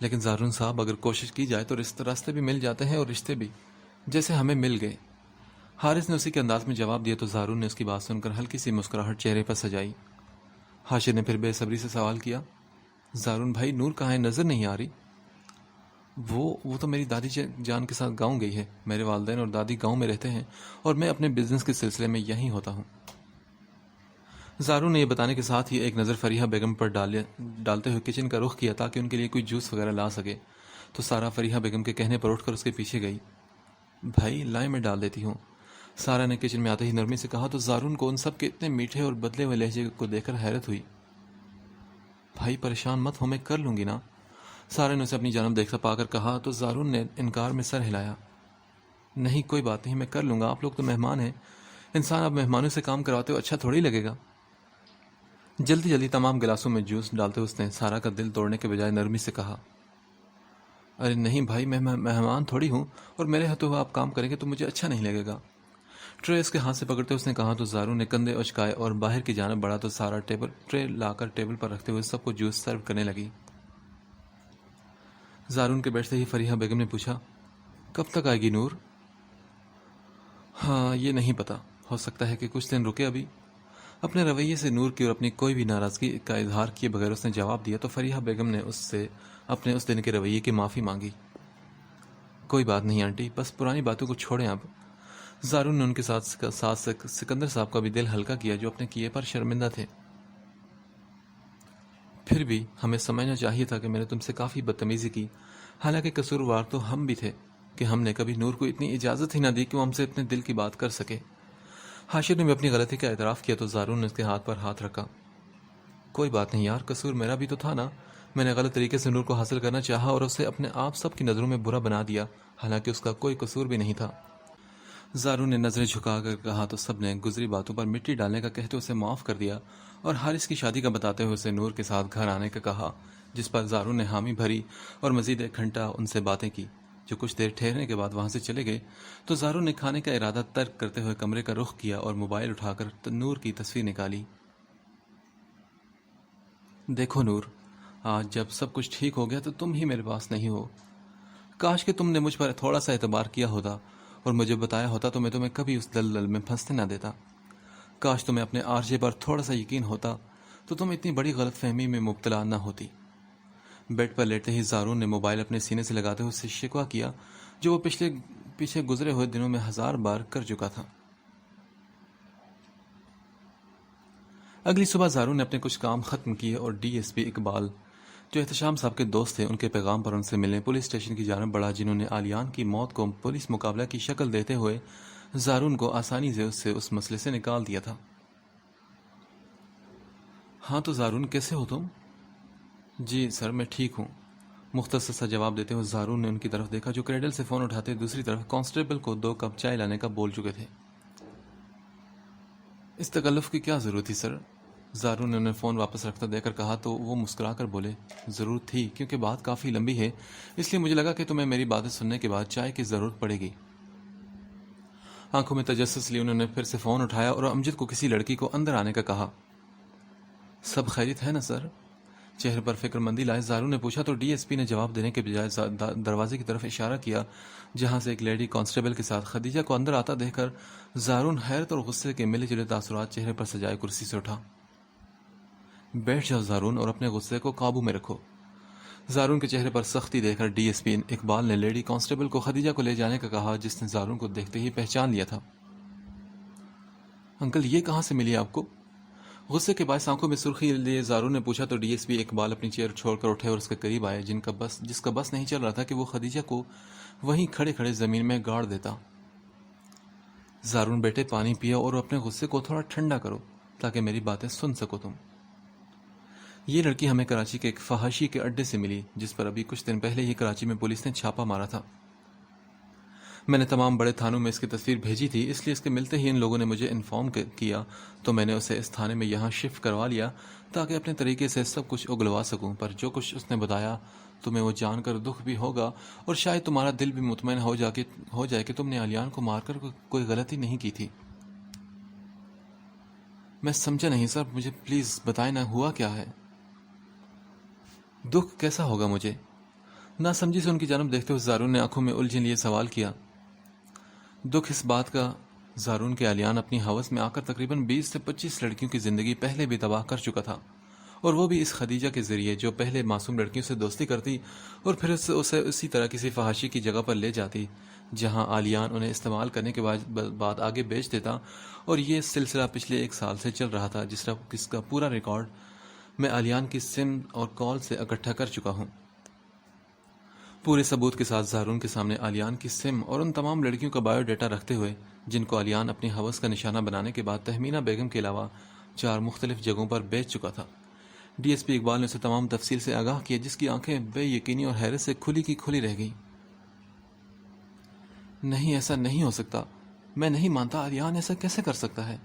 لیکن زارون صاحب اگر کوشش کی جائے تو راستے بھی مل جاتے ہیں اور رشتے بھی، جیسے ہمیں مل گئے. حارث نے اسی کے انداز میں جواب دیا تو زارون نے اس کی بات سن کر ہلکی سی مسکراہٹ چہرے پر سجائی. حاشر نے پھر بے صبری سے سوال کیا، زارون بھائی نور کہاں ہے؟ نظر نہیں آ رہی. وہ تو میری دادی جان کے ساتھ گاؤں گئی ہے. میرے والدین اور دادی گاؤں میں رہتے ہیں اور میں اپنے بزنس کے سلسلے میں یہیں ہوتا ہوں. زارون نے یہ بتانے کے ساتھ ہی ایک نظر فریحہ بیگم پر ڈالتے ہوئے کچن کا رخ کیا تاکہ ان کے لیے کوئی جوس وغیرہ لا سکے تو سارا فریحہ بیگم کے کہنے پر اٹھ کر اس کے پیچھے گئی. بھائی لائیں میں ڈال دیتی ہوں، سارا نے کچن میں آتے ہی نرمی سے کہا تو زارون کو ان سب کے اتنے میٹھے اور بدلے ہوئے لہجے کو دیکھ کر حیرت ہوئی. بھائی پریشان مت ہو، میں کر لوں گی نا، سارا نے اسے اپنی جانب دیکھتا پا کر کہا تو زارون نے انکار میں سر ہلایا. نہیں کوئی بات نہیں، میں کر لوں گا، آپ لوگ تو مہمان ہیں، انسان اب مہمانوں سے کام کرواتے ہو اچھا تھوڑی لگے گا. جلدی جلدی تمام گلاسوں میں جوس ڈالتے اس نے سارا کا دل توڑنے کے بجائے نرمی سے کہا، ارے نہیں بھائی، میں مہمان تھوڑی ہوں اور میرے ہاتھوں آپ کام کریں گے تو مجھے اچھا نہیں لگے گا. ٹرے اس کے ہاتھ سے پکڑتے اس نے کہا تو زارون نے کندھے اچکائے اور باہر کی جانب بڑھا تو سارا ٹرے لا کر ٹیبل پر رکھتے ہوئے سب کو جوس سرو کرنے لگی. زارون کے بیٹھتے ہی فریحہ بیگم نے پوچھا، کب تک آئے گی نور؟ ہاں یہ نہیں پتا، ہو سکتا ہے کہ کچھ دن رکے. ابھی اپنے رویے سے نور کی اور اپنی کوئی بھی ناراضگی کا اظہار کیے بغیر اس نے جواب دیا تو فریحہ بیگم نے اس سے اپنے اس دن کے رویے کی معافی مانگی. کوئی بات نہیں آنٹی، بس پرانی باتوں کو چھوڑیں اب. زارون نے ان کے ساتھ سکندر صاحب کا بھی دل ہلکا کیا جو اپنے کیے پر شرمندہ تھے. پھر بھی ہمیں سمجھنا چاہیے تھا کہ میں نے تم سے کافی بدتمیزی کی، حالانکہ قصوروار تو ہم بھی تھے کہ ہم نے کبھی نور کو اتنی اجازت ہی نہ دی کہ وہ ہم سے اپنے دل کی بات کر سکے۔ حاشر نے بھی اپنی غلطی کا اعتراف کیا تو زارون نے اس کے ہاتھ پر ہاتھ رکھا۔ کوئی بات نہیں یار، قصور میرا بھی تو تھا نا، میں نے غلط طریقے سے نور کو حاصل کرنا چاہا اور اسے اپنے آپ سب کی نظروں میں برا بنا دیا، حالانکہ اس کا کوئی قصور بھی نہیں تھا۔ زارون نے نظریں جھکا کر کہا تو سب نے گزری باتوں پر مٹی ڈالنے کا کہتے اسے معاف کر دیا اور حارث کی شادی کا بتاتے ہوئے اسے نور کے ساتھ گھر آنے کا کہا، جس پر زارون نے حامی بھری اور مزید 1 گھنٹہ ان سے باتیں کی۔ جو کچھ دیر ٹھہرنے کے بعد وہاں سے چلے گئے تو زارون نے کھانے کا ارادہ ترک کرتے ہوئے کمرے کا رخ کیا اور موبائل اٹھا کر نور کی تصویر نکالی۔ دیکھو نور، آج جب سب کچھ ٹھیک ہو گیا تو تم ہی میرے پاس نہیں ہو۔ کاش کہ تم نے مجھ پر تھوڑا سا اعتبار کیا ہوتا اور مجھے بتایا ہوتا تو میں تمہیں کبھی اس دلدل میں پھنسنے نہ دیتا۔ کاش تمہیں اپنے عارضے پر تھوڑا سا یقین ہوتا تو تم اتنی بڑی غلط فہمی میں مبتلا نہ ہوتی۔ بیڈ پر لیٹتے ہی زارون نے موبائل اپنے سینے سے لگاتے ہوئے اس سے شکوہ کیا جو وہ پیچھے گزرے ہوئے دنوں میں 1000 بار کر چکا تھا۔ اگلی صبح زارون نے اپنے کچھ کام ختم کیے اور ڈی ایس پی اقبال، جو احتشام صاحب کے دوست تھے، ان کے پیغام پر ان سے ملنے پولیس اسٹیشن کی جانب بڑھا، جنہوں نے عالیان کی موت کو پولیس مقابلہ کی شکل دیتے ہوئے زارون کو آسانی سے اس مسئلے سے نکال دیا تھا۔ ہاں تو زارون، کیسے ہو تم؟ جی سر، میں ٹھیک ہوں، مختصر سا جواب دیتے ہوئے زارون نے ان کی طرف دیکھا جو کریڈل سے فون اٹھاتے دوسری طرف کانسٹیبل کو 2 کپ چائے لانے کا بول چکے تھے۔ اس تکلف کی کیا ضرورت تھی سر؟ زارون نے انہیں فون واپس رکھتا دے کر کہا تو وہ مسکرا کر بولے، ضرورت تھی کیونکہ بات کافی لمبی ہے، اس لیے مجھے لگا کہ تمہیں میری باتیں سننے کے بعد چائے کی ضرورت پڑے گی۔ آنکھوں میں تجسس لیے انہوں نے پھر سے فون اٹھایا اور امجد کو کسی لڑکی کو اندر آنے کا کہا۔ سب خیریت ہے نا سر؟ چہرے پر فکر مندی لائے زارون نے پوچھا تو ڈی ایس پی نے جواب دینے کے بجائے دروازے کی طرف اشارہ کیا، جہاں سے ایک لیڈی کانسٹیبل کے ساتھ خدیجہ کو اندر آتا دیکھ کر زارون حیرت اور غصے کے ملے جلے تاثرات چہرے پر سجائے کرسی سے اٹھا۔ بیٹھ جاؤ زارون اور اپنے غصے کو قابو میں رکھو۔ زارون کے چہرے پر سختی دیکھ کر ڈی ایس پی اقبال نے لیڈی کانسٹیبل کو خدیجہ کو لے جانے کا کہا، جس نے زارون کو دیکھتے ہی پہچان لیا تھا۔ انکل، یہ کہاں سے ملی آپ کو؟ غصے کے باعث آنکھوں میں سرخی لیے زارون نے پوچھا تو ڈی ایس پی اقبال اپنی چیئر چھوڑ کر اٹھے اور اس کے قریب آئے، جس کا بس نہیں چل رہا تھا کہ وہ خدیجہ کو وہیں کھڑے کھڑے زمین میں گاڑ دیتا۔ زارون بیٹے، پانی پیو اور اپنے غصے کو تھوڑا ٹھنڈا کرو تاکہ میری باتیں سن سکو تم۔ یہ لڑکی ہمیں کراچی کے ایک فحاشی کے اڈے سے ملی، جس پر ابھی کچھ دن پہلے ہی کراچی میں پولیس نے چھاپا مارا تھا۔ میں نے تمام بڑے تھانوں میں اس کی تصویر بھیجی تھی، اس لیے اس کے ملتے ہی ان لوگوں نے مجھے انفارم کیا تو میں نے اسے اس تھانے میں یہاں شفٹ کروا لیا تاکہ اپنے طریقے سے سب کچھ اگلوا سکوں، پر جو کچھ اس نے بتایا تمہیں وہ جان کر دکھ بھی ہوگا اور شاید تمہارا دل بھی مطمئن ہو جائے کہ تم نے علیان کو مار کر کوئی غلطی نہیں کی تھی۔ میں سمجھا نہیں سر، مجھے پلیز بتائیں نا، ہوا کیا ہے؟ دکھ کیسا ہوگا مجھے؟ ناسمجھی سے ان کی جانب دیکھتے ہوئے زارون نے آنکھوں میں الجھن لیے سوال کیا۔ دکھ اس بات کا زارون کے علیان اپنی ہوس میں آ کر تقریباً 20 سے 25 لڑکیوں کی زندگی پہلے بھی تباہ کر چکا تھا، اور وہ بھی اس خدیجہ کے ذریعے جو پہلے معصوم لڑکیوں سے دوستی کرتی اور پھر اسے اسی طرح کسی فحاشی کی جگہ پر لے جاتی جہاں علیان انہیں استعمال کرنے کے بعد آگے بیچ دیتا، اور یہ سلسلہ پچھلے 1 سال سے چل رہا تھا، جس کا پورا ریکارڈ میں علیان کی سم اور کال سے اکٹھا کر چکا ہوں۔ پورے ثبوت کے ساتھ زارون کے سامنے علیان کی سم اور ان تمام لڑکیوں کا بایو ڈیٹا رکھتے ہوئے جن کو علیان اپنی ہوس کا نشانہ بنانے کے بعد تہمینہ بیگم کے علاوہ 4 مختلف جگہوں پر بیچ چکا تھا۔ ڈی ایس پی اقبال نے اسے تمام تفصیل سے آگاہ کیا، جس کی آنکھیں بے یقینی اور حیرت سے کھلی کی کھلی رہ گئیں۔ نہیں، ایسا نہیں ہو سکتا، میں نہیں مانتا، علیان ایسا کیسے کر سکتا ہے؟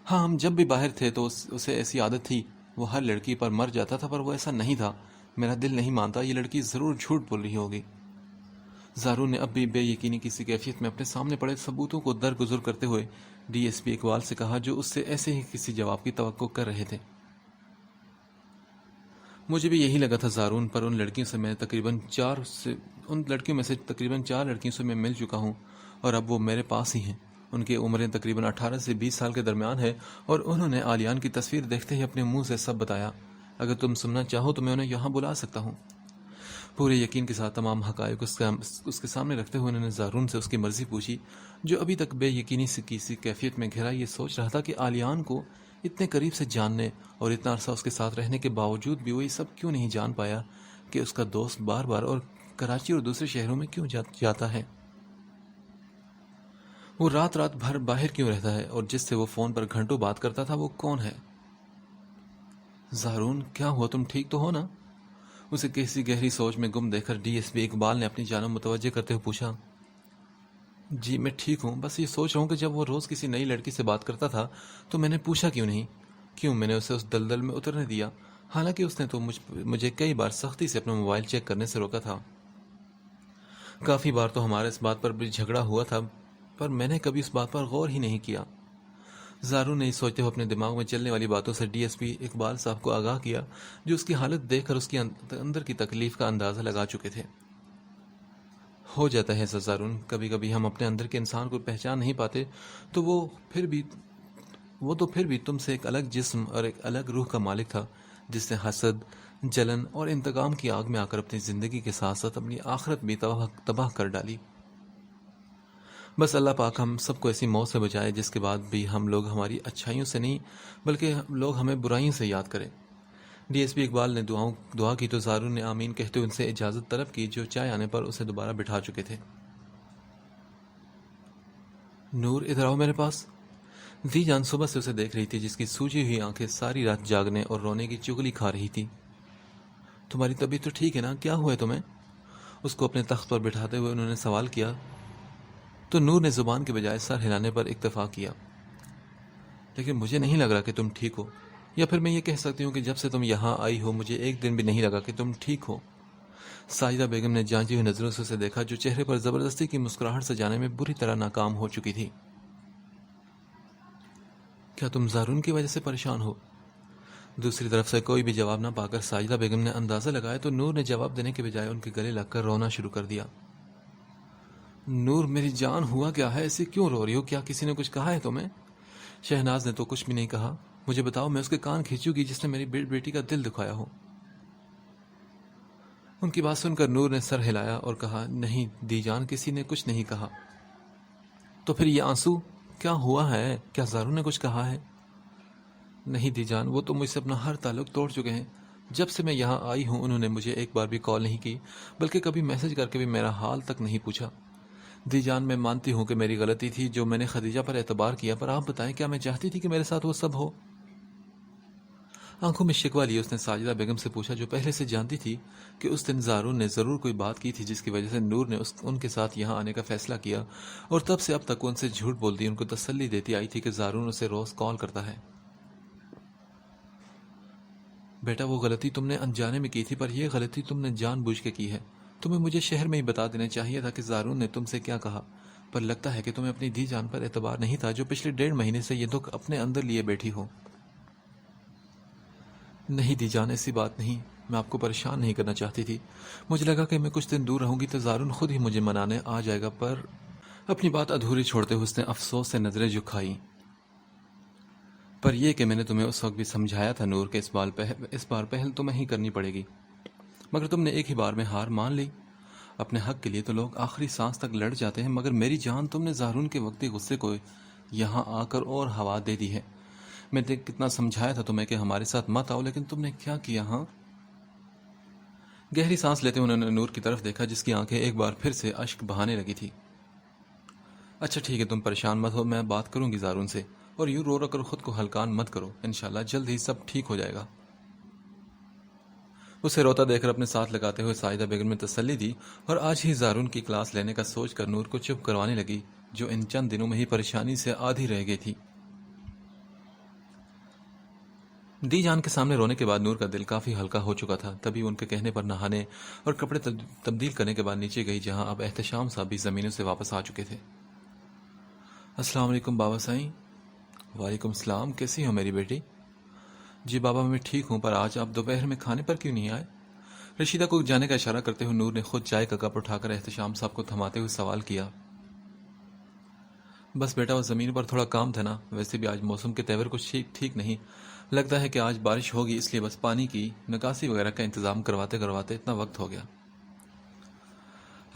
ہاں، ہم جب بھی باہر تھے تو اسے ایسی عادت تھی، وہ ہر لڑکی پر مر جاتا تھا، پر وہ ایسا نہیں تھا۔ میرا دل نہیں مانتا، یہ لڑکی ضرور جھوٹ بول رہی ہوگی۔ زارون نے اب بھی بے یقینی کسی کیفیت میں اپنے سامنے پڑے ثبوتوں کو درگزر کرتے ہوئے ڈی ایس پی اقبال سے کہا، جو اس سے ایسے ہی کسی جواب کی توقع کر رہے تھے۔ مجھے بھی یہی لگا تھا زارون، پر ان لڑکیوں میں سے تقریباً 4 لڑکیوں سے میں مل چکا ہوں اور اب وہ میرے پاس ہی ہیں۔ ان کی عمریں تقریباً 18 سے 20 سال کے درمیان ہے اور انہوں نے علیان کی تصویر دیکھتے ہی اپنے منہ سے سب بتایا۔ اگر تم سننا چاہو تو میں انہیں یہاں بلا سکتا ہوں۔ پورے یقین کے ساتھ تمام حقائق اس کے سامنے رکھتے ہوئے انہوں نے زارون سے اس کی مرضی پوچھی، جو ابھی تک بے یقینی سے کسی کیفیت میں گھرا یہ سوچ رہا تھا کہ علیان کو اتنے قریب سے جاننے اور اتنا عرصہ اس کے ساتھ رہنے کے باوجود بھی وہ یہ سب کیوں نہیں جان پایا کہ اس کا دوست بار بار اور کراچی اور دوسرے شہروں میں کیوں جاتا ہے؟ وہ رات رات بھر باہر کیوں رہتا ہے؟ اور جس سے وہ فون پر گھنٹوں بات کرتا تھا وہ کون ہے؟ زارون، کیا ہوا؟ تم ٹھیک تو ہو نا؟ اسے کسی گہری سوچ میں گم دیکھ کر ڈی ایس پی اقبال نے اپنی جانب متوجہ کرتے ہوئے پوچھا۔ جی میں ٹھیک ہوں، بس یہ سوچ رہا ہوں کہ جب وہ روز کسی نئی لڑکی سے بات کرتا تھا تو میں نے پوچھا کیوں نہیں، کیوں میں نے اسے اس دلدل میں اترنے دیا، حالانکہ اس نے تو مجھے کئی بار سختی سے اپنا موبائل چیک کرنے سے روکا تھا۔ کافی بار تو ہمارا اس بات پر بھی جھگڑا ہوا تھا، پر میں نے کبھی اس بات پر غور ہی نہیں کیا۔ زارون نے یہ سوچتے ہوئے اپنے دماغ میں چلنے والی باتوں سے ڈی ایس پی اقبال صاحب کو آگاہ کیا، جو اس کی حالت دیکھ کر اس کی اندر کی تکلیف کا اندازہ لگا چکے تھے۔ ہو جاتا ہے زارون، کبھی کبھی ہم اپنے اندر کے انسان کو پہچان نہیں پاتے تو وہ پھر بھی تم سے ایک الگ جسم اور ایک الگ روح کا مالک تھا، جس نے حسد، جلن اور انتقام کی آگ میں آ کر اپنی زندگی کے ساتھ ساتھ اپنی آخرت بھی تباہ کر ڈالی۔ بس اللہ پاک ہم سب کو ایسی موت سے بچائے جس کے بعد بھی ہم لوگ ہماری اچھائیوں سے نہیں بلکہ لوگ ہمیں برائیوں سے یاد کریں۔ ڈی ایس پی اقبال نے دعا کی تو زارون نے آمین کہتے ہوئے ان سے اجازت طلب کی، جو چائے آنے پر اسے دوبارہ بٹھا چکے تھے۔ نور، ادھر آؤ میرے پاس۔ دی جان صبح سے اسے دیکھ رہی تھی، جس کی سوجی ہوئی آنکھیں ساری رات جاگنے اور رونے کی چغلی کھا رہی تھی۔ تمہاری طبیعت تو ٹھیک ہے نا؟ کیا ہوا ہے تمہیں؟ اس کو اپنے تخت پر بٹھاتے ہوئے انہوں نے سوال کیا تو نور نے زبان کے بجائے سر ہلانے پر اکتفا کیا۔ لیکن مجھے نہیں لگ رہا کہ تم ٹھیک ہو، یا پھر میں یہ کہہ سکتی ہوں کہ جب سے تم یہاں آئی ہو مجھے ایک دن بھی نہیں لگا کہ تم ٹھیک ہو۔ ساجدہ بیگم نے جانچی ہوئی نظروں سے اسے دیکھا، جو چہرے پر زبردستی کی مسکراہٹ سجانے میں بری طرح ناکام ہو چکی تھی۔ کیا تم زارون کی وجہ سے پریشان ہو؟ دوسری طرف سے کوئی بھی جواب نہ پا کر ساجدہ بیگم نے اندازہ لگایا تو نور نے جواب دینے کے بجائے ان کے گلے لگ کر رونا شروع کر دیا۔ نور میری جان، ہوا کیا ہے؟ ایسے کیوں رو رہی ہو؟ کیا کسی نے کچھ کہا ہے تمہیں؟ شہناز نے تو کچھ بھی نہیں کہا، مجھے بتاؤ، میں اس کے کان کھینچوں گی جس نے میری بیٹی کا دل دکھایا ہو۔ ان کی بات سن کر نور نے سر ہلایا اور کہا، نہیں دی جان، کسی نے کچھ نہیں کہا۔ تو پھر یہ آنسو کیا ہوا ہے؟ کیا زارون نے کچھ کہا ہے؟ نہیں دی جان، وہ تو مجھ سے اپنا ہر تعلق توڑ چکے ہیں۔ جب سے میں یہاں آئی ہوں انہوں نے مجھے ایک بار بھی کال نہیں کی، بلکہ کبھی میسج کر کے بھی میرا حال تک نہیں پوچھا۔ دی جان، میں مانتی ہوں کہ میری غلطی تھی جو میں نے خدیجہ پر اعتبار کیا، پر آپ بتائیں کیا میں چاہتی تھی کہ میرے ساتھ وہ سب ہو؟ آنکھوں میں شکوہ لیے اس نے ساجدہ بیگم سے پوچھا، جو پہلے سے جانتی تھی کہ اس دن زارون نے ضرور کوئی بات کی تھی جس کی وجہ سے نور نے ان کے ساتھ یہاں آنے کا فیصلہ کیا، اور تب سے اب تک ان سے جھوٹ بولتی ان کو تسلی دیتی آئی تھی کہ زارون اسے روز کال کرتا ہے۔ بیٹا، وہ غلطی تم نے انجانے میں کی تھی، پر یہ غلطی تم نے جان بوجھ کے کی ہے۔ تمہیں مجھے شہر میں ہی بتا دینا چاہیے تھا کہ زارون نے تم سے کیا کہا، پر لگتا ہے کہ تمہیں اپنی دی جان پر اعتبار نہیں تھا، جو پچھلے 1.5 مہینے سے یہ دکھ اپنے اندر لیے بیٹھی ہو۔ نہیں دی جان، ایسی بات نہیں، میں آپ کو پریشان نہیں کرنا چاہتی تھی۔ مجھے لگا کہ میں کچھ دن دور رہوں گی تو زارون خود ہی مجھے منانے آ جائے گا، پر اپنی بات ادھوری چھوڑتے ہوئے اس نے افسوس سے نظریں جھکائیں۔ پر یہ کہ میں نے تمہیں اس وقت بھی سمجھایا تھا نور کہ اس بار پہل تمہیں ہی کرنی پڑے گی، مگر تم نے ایک ہی بار میں ہار مان لی۔ اپنے حق کے لیے تو لوگ آخری سانس تک لڑ جاتے ہیں، مگر میری جان، تم نے زارون کے وقتی غصے کو یہاں آ کر اور ہوا دے دی ہے۔ میں نے کتنا سمجھایا تھا تمہیں کہ ہمارے ساتھ مت آؤ، لیکن تم نے کیا کیا؟ ہاں؟ گہری سانس لیتے انہوں نے نور کی طرف دیکھا، جس کی آنکھیں ایک بار پھر سے اشک بہانے لگی تھی۔ اچھا ٹھیک ہے، تم پریشان مت ہو، میں بات کروں گی زارون سے، اور یوں رو رو کر خود کو ہلکان مت کرو، انشاءاللہ جلد ہی سب ٹھیک ہو جائے گا۔ اسے روتا دیکھ کر اپنے ساتھ لگاتے ہوئے ساجدہ بیگم نے تسلی دی، اور آج ہی زارون کی کلاس لینے کا سوچ کر نور کو چپ کروانے لگی، جو ان چند دنوں میں ہی پریشانی سے آدھی رہ گئی تھی۔ دی جان کے سامنے رونے کے بعد نور کا دل کافی ہلکا ہو چکا تھا، تبھی ان کے کہنے پر نہانے اور کپڑے تبدیل کرنے کے بعد نیچے گئی، جہاں اب احتشام صاحب بھی زمینوں سے واپس آ چکے تھے۔ السلام علیکم بابا سائیں۔ وعلیکم السلام، کیسی ہو میری بیٹی؟ جی بابا، میں ٹھیک ہوں، پر آج آپ دوپہر میں کھانے پر کیوں نہیں آئے؟ رشیدہ کو جانے کا اشارہ کرتے ہوئے نور نے خود چائے کا کپ اٹھا کر احتشام صاحب کو تھماتے ہوئے سوال کیا۔ بس بیٹا، وہ زمین پر تھوڑا کام تھا نا، ویسے بھی آج موسم کے تیور کچھ ٹھیک نہیں، لگتا ہے کہ آج بارش ہوگی، اس لیے بس پانی کی نکاسی وغیرہ کا انتظام کرواتے کرواتے اتنا وقت ہو گیا۔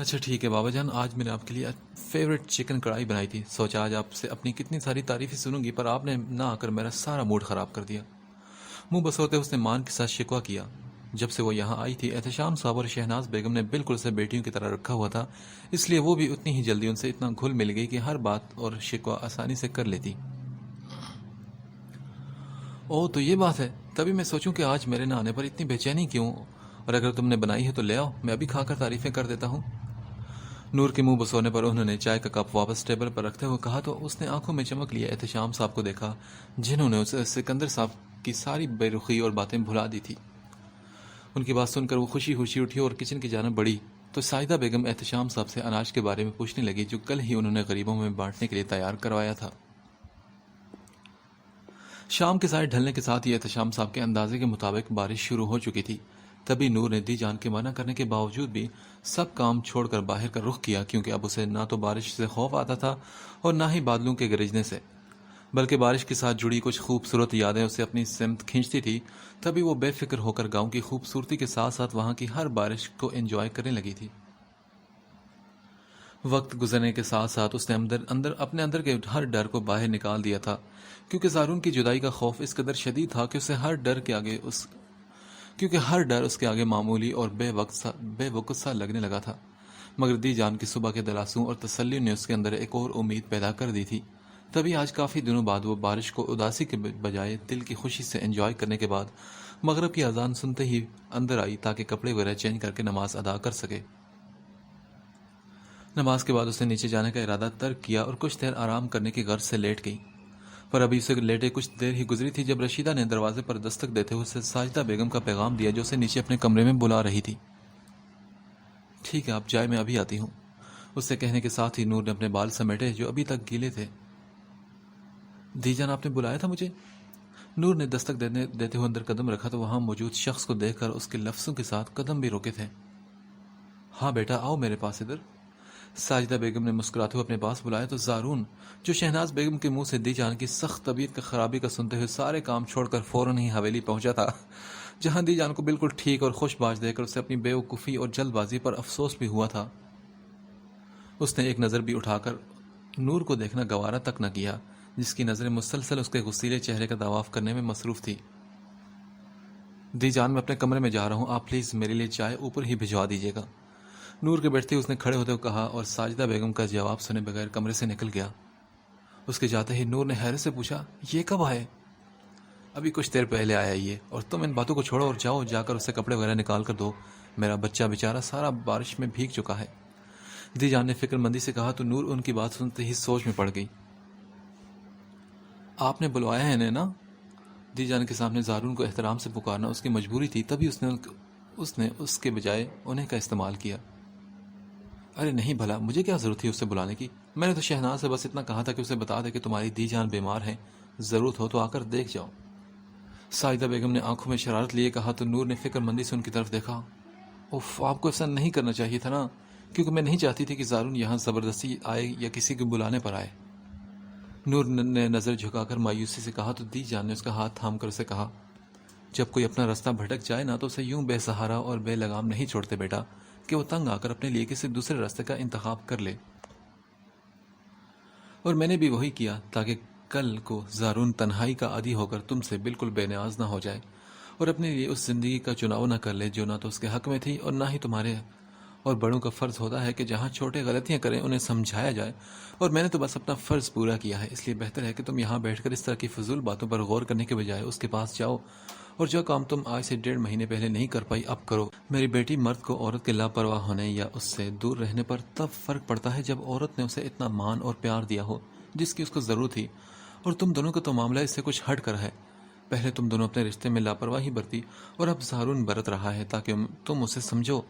اچھا ٹھیک ہے بابا جان، آج میں نے آپ کے لیے فیوریٹ چکن کڑھائی بنائی تھی، سوچا آج آپ سے اپنی کتنی ساری تعریفیں سنوں گی، پر آپ نے نہ آ کر میرا سارا موڈ خراب کر دیا۔ منہ بسوتے اس نے مان کے ساتھ شکوہ کیا۔ جب سے وہ یہاں آئی تھی احتشام صاحب اور شہناز بیگم نے بالکل اسے بیٹیوں کی طرح رکھا ہوا تھا، اس لیے وہ بھی اتنی ہی جلدی ان سے اتنا گھل مل گئی کہ ہر بات اور شکوہ آسانی سے کر لیتی۔ او تو یہ بات ہے، تبھی میں سوچوں کہ آج میرے نہ آنے پر اتنی بے چینی کیوں، اور اگر تم نے بنائی ہے تو لے آؤ، میں ابھی کھا کر تعریفیں کر دیتا ہوں۔ نور کے منہ بسونے پر انہوں نے چائے کا کپ واپس ٹیبل پر رکھتے ہوئے کہا تو اس نے آنکھوں میں چمک لیا احتشام صاحب کو دیکھا، جنہوں نے اسے سکندر صاحب کی ساری بے رخی اور باتیں بھلا دی تھی۔ ان کی بات سن کر وہ خوشی خوشی اٹھی اور کچن کی جانب بڑھی تو سائدہ بیگم احتشام صاحب سے اناج کے بارے میں پوچھنے لگی جو کل ہی انہوں نے غریبوں میں بانٹنے کے لیے تیار کروایا تھا۔ شام کے سائے ڈھلنے کے ساتھ ہی احتشام صاحب کے اندازے کے مطابق بارش شروع ہو چکی تھی۔ تبھی نور نے دی جان کے منع کرنے کے باوجود بھی سب کام چھوڑ کر باہر کا رخ کیا، کیونکہ اب اسے نہ تو بارش سے خوف آتا تھا اور نہ ہی بادلوں کے گرجنے سے، بلکہ بارش کے ساتھ جڑی کچھ خوبصورت یادیں اسے اپنی سمت کھینچتی تھی۔ تبھی وہ بے فکر ہو کر گاؤں کی خوبصورتی کے ساتھ ساتھ وہاں کی ہر بارش کو انجوائے کرنے لگی تھی۔ وقت گزرنے کے ساتھ ساتھ اس نے اپنے اندر کے ہر ڈر کو باہر نکال دیا تھا، کیونکہ زارون کی جدائی کا خوف اس قدر شدید تھا کہ اسے ہر ڈر اس کے آگے معمولی اور بے وقت سا لگنے لگا تھا۔ مگر دی جان کی صبح کے دلاسوں اور تسلی نے اس کے اندر ایک اور امید پیدا کر دی تھی۔ تبھی آج کافی دنوں بعد وہ بارش کو اداسی کے بجائے دل کی خوشی سے انجوائے کرنے کے بعد مغرب کی اذان سنتے ہی اندر آئی تاکہ کپڑے وغیرہ چینج کر کے نماز ادا کر سکے۔ نماز کے بعد اس نے نیچے جانے کا ارادہ ترک کیا اور کچھ دیر آرام کرنے کی غرض سے لیٹ گئی، پر ابھی اسے لیٹے کچھ دیر ہی گزری تھی جب رشیدہ نے دروازے پر دستک دیتے ہوئے اسے ساجدہ بیگم کا پیغام دیا جو اسے نیچے اپنے کمرے میں بلا رہی تھی۔ ٹھیک ہے آپ جائے، میں ابھی آتی ہوں، اس سے کہنے کے ساتھ ہی نور نے اپنے بال سمیٹے جو ابھی تک گیلے تھے۔ دی جان آپ نے بلایا تھا مجھے؟ نور نے دستک دیتے ہوئے اندر قدم رکھا تو وہاں موجود شخص کو دیکھ کر اس کے لفظوں کے ساتھ قدم بھی روکے تھے۔ ہاں بیٹا آؤ میرے پاس ادھر۔ ساجدہ بیگم نے مسکراتے ہوئے اپنے پاس بلایا تو زارون جو شہناز بیگم کے منہ سے دی جان کی سخت طبیعت کا خرابی کا سنتے ہوئے سارے کام چھوڑ کر فوراً ہی حویلی پہنچا تھا، جہاں دی جان کو بالکل ٹھیک اور خوش باش دے کر اسے اپنی بے وقوفی اور جلد بازی پر افسوس بھی ہوا تھا۔ اس نے ایک نظر بھی اٹھا کر نور کو دیکھنا گوارا تک نہ کیا، جس کی نظریں مسلسل اس کے غسیلے چہرے کا طواف کرنے میں مصروف تھی۔ دی جان میں اپنے کمرے میں جا رہا ہوں، آپ پلیز میرے لیے چائے اوپر ہی بھجوا دیجیے گا، نور کے بیٹھتے اس نے کھڑے ہوتے ہوئے کہا اور ساجدہ بیگم کا جواب سنے بغیر کمرے سے نکل گیا۔ اس کے جاتے ہی نور نے حیرت سے پوچھا یہ کب آئے؟ ابھی کچھ دیر پہلے آیا یہ، اور تم ان باتوں کو چھوڑو اور جاؤ جا کر اسے کپڑے وغیرہ نکال کر دو، میرا بچہ بیچارہ سارا بارش میں بھیگ چکا ہے، دی جان نے فکر مندی سے کہا تو نور ان کی بات سنتے ہی سوچ میں پڑ گئی۔ آپ نے بلوایا ہے انہیں نا؟ دی جان کے سامنے زارون کو احترام سے پکارنا اس کی مجبوری تھی، تبھی اس نے اس کے بجائے انہیں کا استعمال کیا۔ ارے نہیں بھلا مجھے کیا ضرورت تھی اسے بلانے کی، میں نے تو شہناز سے بس اتنا کہا تھا کہ اسے بتا دے کہ تمہاری دی جان بیمار ہے، ضرورت ہو تو آ کر دیکھ جاؤ۔ ساجدہ بیگم نے آنکھوں میں شرارت لیے کہا تو نور نے فکر مندی سے ان کی طرف دیکھا۔ اوف آپ کو ایسا نہیں کرنا چاہیے تھا نا، کیونکہ میں نہیں چاہتی تھی کہ زارون یہاں زبردستی آئے یا کسی کے بلانے پر آئے۔ نور نے نظر جھکا کر مایوسی سے کہا تو دی جان نے اس کا ہاتھ تھام کر اسے کہا جب کوئی اپنا راستہ بھٹک جائے نا تو اسے یوں بے سہارا اور بے لگام نہیں چھوڑتے بیٹا کہ وہ تنگ آ کر اپنے لیے کسی دوسرے راستے کا انتخاب کر لے، اور میں نے بھی وہی کیا تاکہ کل کو زارون تنہائی کا عادی ہو کر تم سے بالکل بے نیاز نہ ہو جائے اور اپنے لیے اس زندگی کا چناؤ نہ کر لے جو نہ تو اس کے حق میں تھی اور نہ ہی تمہارے، اور بڑوں کا فرض ہوتا ہے کہ جہاں چھوٹے غلطیاں کریں انہیں سمجھایا جائے، اور میں نے تو بس اپنا فرض پورا کیا ہے، اس لیے بہتر ہے کہ تم یہاں بیٹھ کر اس طرح کی فضول باتوں پر غور کرنے کے بجائے اس کے پاس جاؤ اور جو کام تم آج سے 1.5 مہینے پہلے نہیں کر پائی اب کرو۔ میری بیٹی، مرد کو عورت کے لاپرواہ ہونے یا اس سے دور رہنے پر تب فرق پڑتا ہے جب عورت نے اسے اتنا مان اور پیار دیا ہو جس کی اس کو ضرورت تھی، اور تم دونوں کا تو معاملہ اس سے کچھ ہٹ کر ہے۔ پہلے تم دونوں اپنے رشتے میں لاپرواہی برتی اور اب زارون برت رہا ہے تاکہ تم اسے سمجھو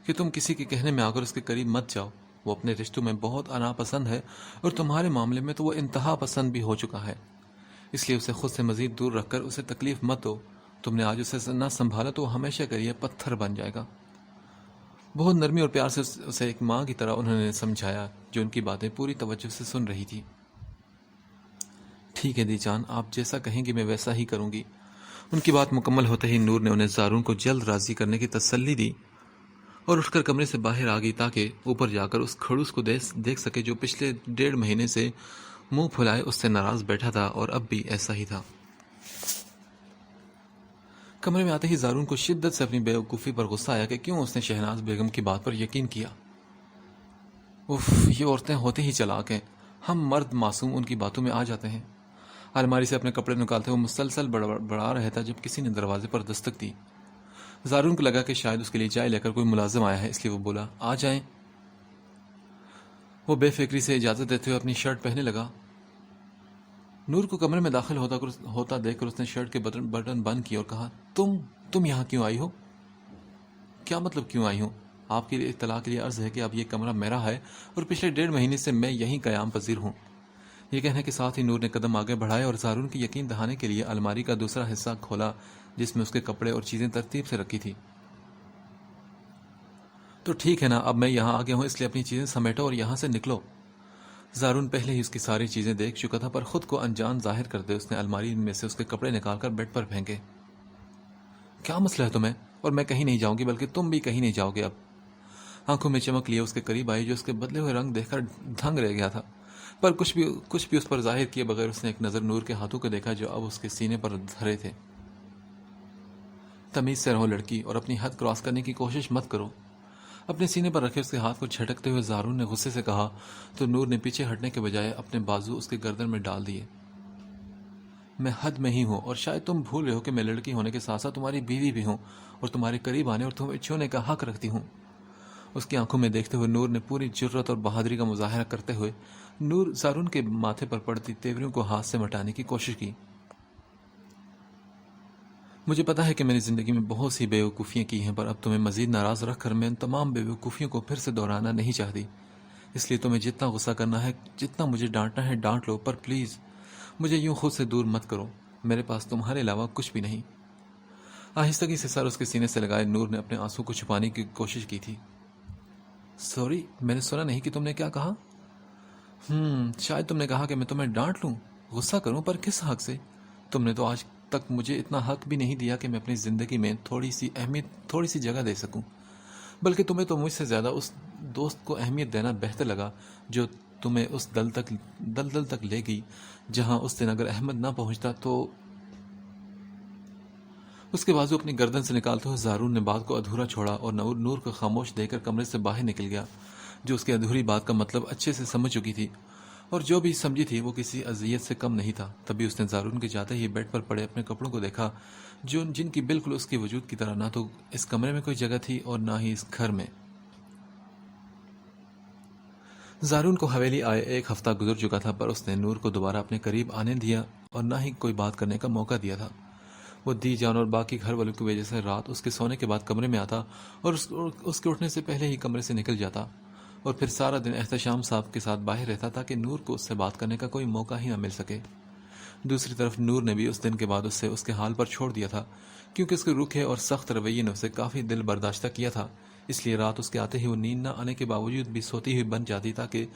کہ تم کسی کے کہنے میں آ کر اس کے قریب مت جاؤ۔ وہ اپنے رشتوں میں بہت انا پسند ہے اور تمہارے معاملے میں تو وہ انتہا پسند بھی ہو چکا ہے، اس لیے اسے خود سے مزید دور رکھ کر اسے تکلیف مت دو۔ تم نے آج اسے نہ سنبھالا تو وہ ہمیشہ کے لیے پتھر بن جائے گا۔ بہت نرمی اور پیار سے اسے ایک ماں کی طرح انہوں نے سمجھایا جو ان کی باتیں پوری توجہ سے سن رہی تھی۔ ٹھیک ہے دی جان، آپ جیسا کہیں گی میں ویسا ہی کروں گی۔ ان کی بات مکمل ہوتے ہی نور نے انہیں زارون کو جلد راضی کرنے کی تسلی دی اور اٹھ کر کمرے سے باہر آ گئی تاکہ اوپر جا کر اس کھڑوس کو دیکھ سکے جو پچھلے 1.5 مہینے سے منہ پھلائے اس سے ناراض بیٹھا تھا، اور اب بھی ایسا ہی تھا۔ کمرے میں آتے ہی زارون کو شدت سے اپنی بیوقوفی پر غصہ آیا کہ کیوں اس نے شہناز بیگم کی بات پر یقین کیا۔ اف، یہ عورتیں ہوتے ہی چلاک ہیں، ہم مرد معصوم ان کی باتوں میں آ جاتے ہیں۔ الماری سے اپنے کپڑے نکالتے ہوئے مسلسل بڑھا رہا تھا جب کسی نے دروازے پر دستک دی۔ زارون کو لگا کہ شاید اس کے لیے چائے لے کر کوئی ملازم آیا ہے، اس لیے وہ بولا، آ جائیں۔ وہ بے فکری سے اجازت دیتے ہوئے اپنی شرٹ پہننے لگا۔ نور کو کمرے میں داخل ہوتا دیکھ کر اس نے شرٹ کے بٹن بند کیے اور کہا، تم یہاں کیوں آئی ہو؟ کیا مطلب کیوں آئی ہوں؟ آپ کے لیے اطلاع کے لیے عرض ہے کہ اب یہ کمرہ میرا ہے اور پچھلے 1.5 مہینے سے میں یہیں قیام پذیر ہوں۔ یہ کہنے کے ساتھ ہی نور نے قدم آگے بڑھائے اور زارون کی یقین دہانے کے لیے الماری کا دوسرا حصہ کھولا جس میں اس کے کپڑے اور چیزیں ترتیب سے رکھی تھی۔ تو ٹھیک ہے نا، اب میں یہاں آ گیا ہوں، اس لیے اپنی چیزیں سمیٹو اور یہاں سے نکلو۔ زارون پہلے ہی اس کی ساری چیزیں دیکھ چکا تھا، پر خود کو انجان ظاہر کرتے اس نے الماری میں سے اس کے کپڑے نکال کر بیڈ پر پھینکے۔ کیا مسئلہ ہے تمہیں؟ اور میں کہیں نہیں جاؤں گی، بلکہ تم بھی کہیں نہیں جاؤ گے اب۔ آنکھوں میں چمک لیے اس کے قریب آئی جو اس کے بدلے ہوئے رنگ دیکھ کر دھنگ رہ گیا تھا، پر کچھ بھی اس پر ظاہر کیے بغیر اس نے ایک نظر نور کے ہاتھوں کو دیکھا جو اب اس کے سینے پر دھرے تھے۔ تمیز سے رہو لڑکی، اور اپنی حد کراس کرنے کی کوشش مت کرو۔ اپنے سینے پر رکھے اس کے ہاتھ کو جھٹکتے ہوئے زارون نے غصے سے کہا تو نور نے پیچھے ہٹنے کے بجائے اپنے بازو اس کے گردن میں ڈال دیے۔ میں حد میں ہی ہوں، اور شاید تم بھول رہے ہو کہ میں لڑکی ہونے کے ساتھ ساتھ تمہاری بیوی بھی ہوں اور تمہارے قریب آنے اور تمہیں چھونے کا حق رکھتی ہوں۔ اس کی آنکھوں میں دیکھتے ہوئے نور نے پوری جرت اور بہادری کا مظاہرہ کرتے ہوئے زارون کے ماتھے پر پڑتی تیوریوں کو ہاتھ سے مٹانے کی کوشش کی۔ مجھے پتا ہے کہ میں نے زندگی میں بہت سی بیوقوفیاں کی ہیں، پر اب تمہیں مزید ناراض رکھ کر میں ان تمام بیوقوفیوں کو پھر سے دہرانا نہیں چاہتی۔ اس لیے تمہیں جتنا غصہ کرنا ہے، جتنا مجھے ڈانٹنا ہے ڈانٹ لو، پر پلیز مجھے یوں خود سے دور مت کرو، میرے پاس تمہارے علاوہ کچھ بھی نہیں۔ آہستگی سے سر اس کے سینے سے لگائے نور نے اپنے آنسو کو چھپانے کی کوشش کی تھی۔ سوری، میں نے سنا نہیں کہ تم نے کیا کہا۔ شاید تم نے کہا کہ میں تمہیں ڈانٹ لوں، غصہ کروں، پر کس حق سے؟ تم نے تو آج تک مجھے اتنا حق بھی نہیں دیا کہ میں اپنی زندگی میں تھوڑی سی جگہ دے سکوں، بلکہ تمہیں تو مجھ سے زیادہ اس دوست کو اہمیت دینا بہتر لگا جو تمہیں اس دلدل تک لے گئی جہاں اس دن اگر احمد نہ پہنچتا تو۔ اس کے بازو اپنی گردن سے نکالتے ہوئے زارون نے بات کو ادھورا چھوڑا اور نور کو خاموش دے کر کمرے سے باہر نکل گیا، جو اس کی ادھوری بات کا مطلب اچھے سے سمجھ چکی تھی، اور جو بھی سمجھی تھی وہ کسی اذیت سے کم نہیں تھا۔ تبھی اس نے زارون کے جاتے ہی بیڈ پر پڑے اپنے کپڑوں کو دیکھا جن کی بالکل اس کے وجود کی طرح نہ تو اس کمرے میں کوئی جگہ تھی اور نہ ہی اس گھر میں۔ زارون کو حویلی آئے 1 ہفتہ گزر چکا تھا، پر اس نے نور کو دوبارہ اپنے قریب آنے دیا اور نہ ہی کوئی بات کرنے کا موقع دیا تھا۔ وہ دی جان اور باقی گھر والوں کی وجہ سے رات اس کے سونے کے بعد کمرے میں آتا اور اس کے اٹھنے سے پہلے ہی کمرے سے نکل جاتا، اور پھر سارا دن احتشام صاحب کے ساتھ باہر رہتا تاکہ نور کو اس سے بات کرنے کا کوئی موقع ہی نہ مل سکے۔ دوسری طرف نور نے بھی اس دن کے بعد اس کے حال پر چھوڑ دیا تھا، کیونکہ اس کے روکھے اور سخت رویے نے اسے کافی دل برداشتہ کیا تھا۔ اس لیے رات اس کے آتے ہی وہ نیند نہ آنے کے باوجود بھی سوتی ہوئی بن جاتی تاکہ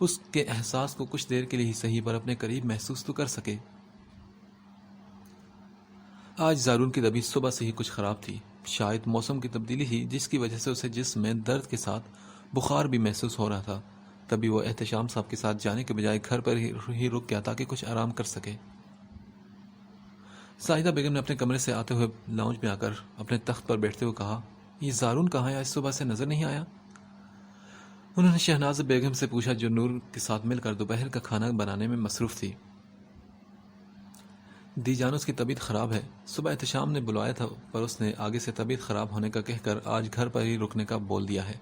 اس کے احساس کو کچھ دیر کے لیے ہی صحیح پر اپنے قریب محسوس تو کر سکے۔ آج زارون کی طبیعت صبح سے ہی کچھ خراب تھی، شاید موسم کی تبدیلی تھی جس کی وجہ سے اسے جسم میں درد کے ساتھ بخار بھی محسوس ہو رہا تھا۔ تبھی وہ احتشام صاحب کے ساتھ جانے کے بجائے گھر پر ہی رک گیا تاکہ کچھ آرام کر سکے۔ ساجدہ بیگم نے اپنے کمرے سے آتے ہوئے لاؤنج میں آ کر اپنے تخت پر بیٹھتے ہوئے کہا، یہ زارون کہاں ہے؟ آج صبح سے نظر نہیں آیا۔ انہوں نے شہناز بیگم سے پوچھا جو نور کے ساتھ مل کر دوپہر کا کھانا بنانے میں مصروف تھی۔ دی جان اس کی طبیعت خراب ہے، صبح احتشام نے بلایا تھا، پر اس نے آگے سے طبیعت خراب ہونے کا کہہ کر آج گھر پر ہی رکنے کا بول دیا ہے۔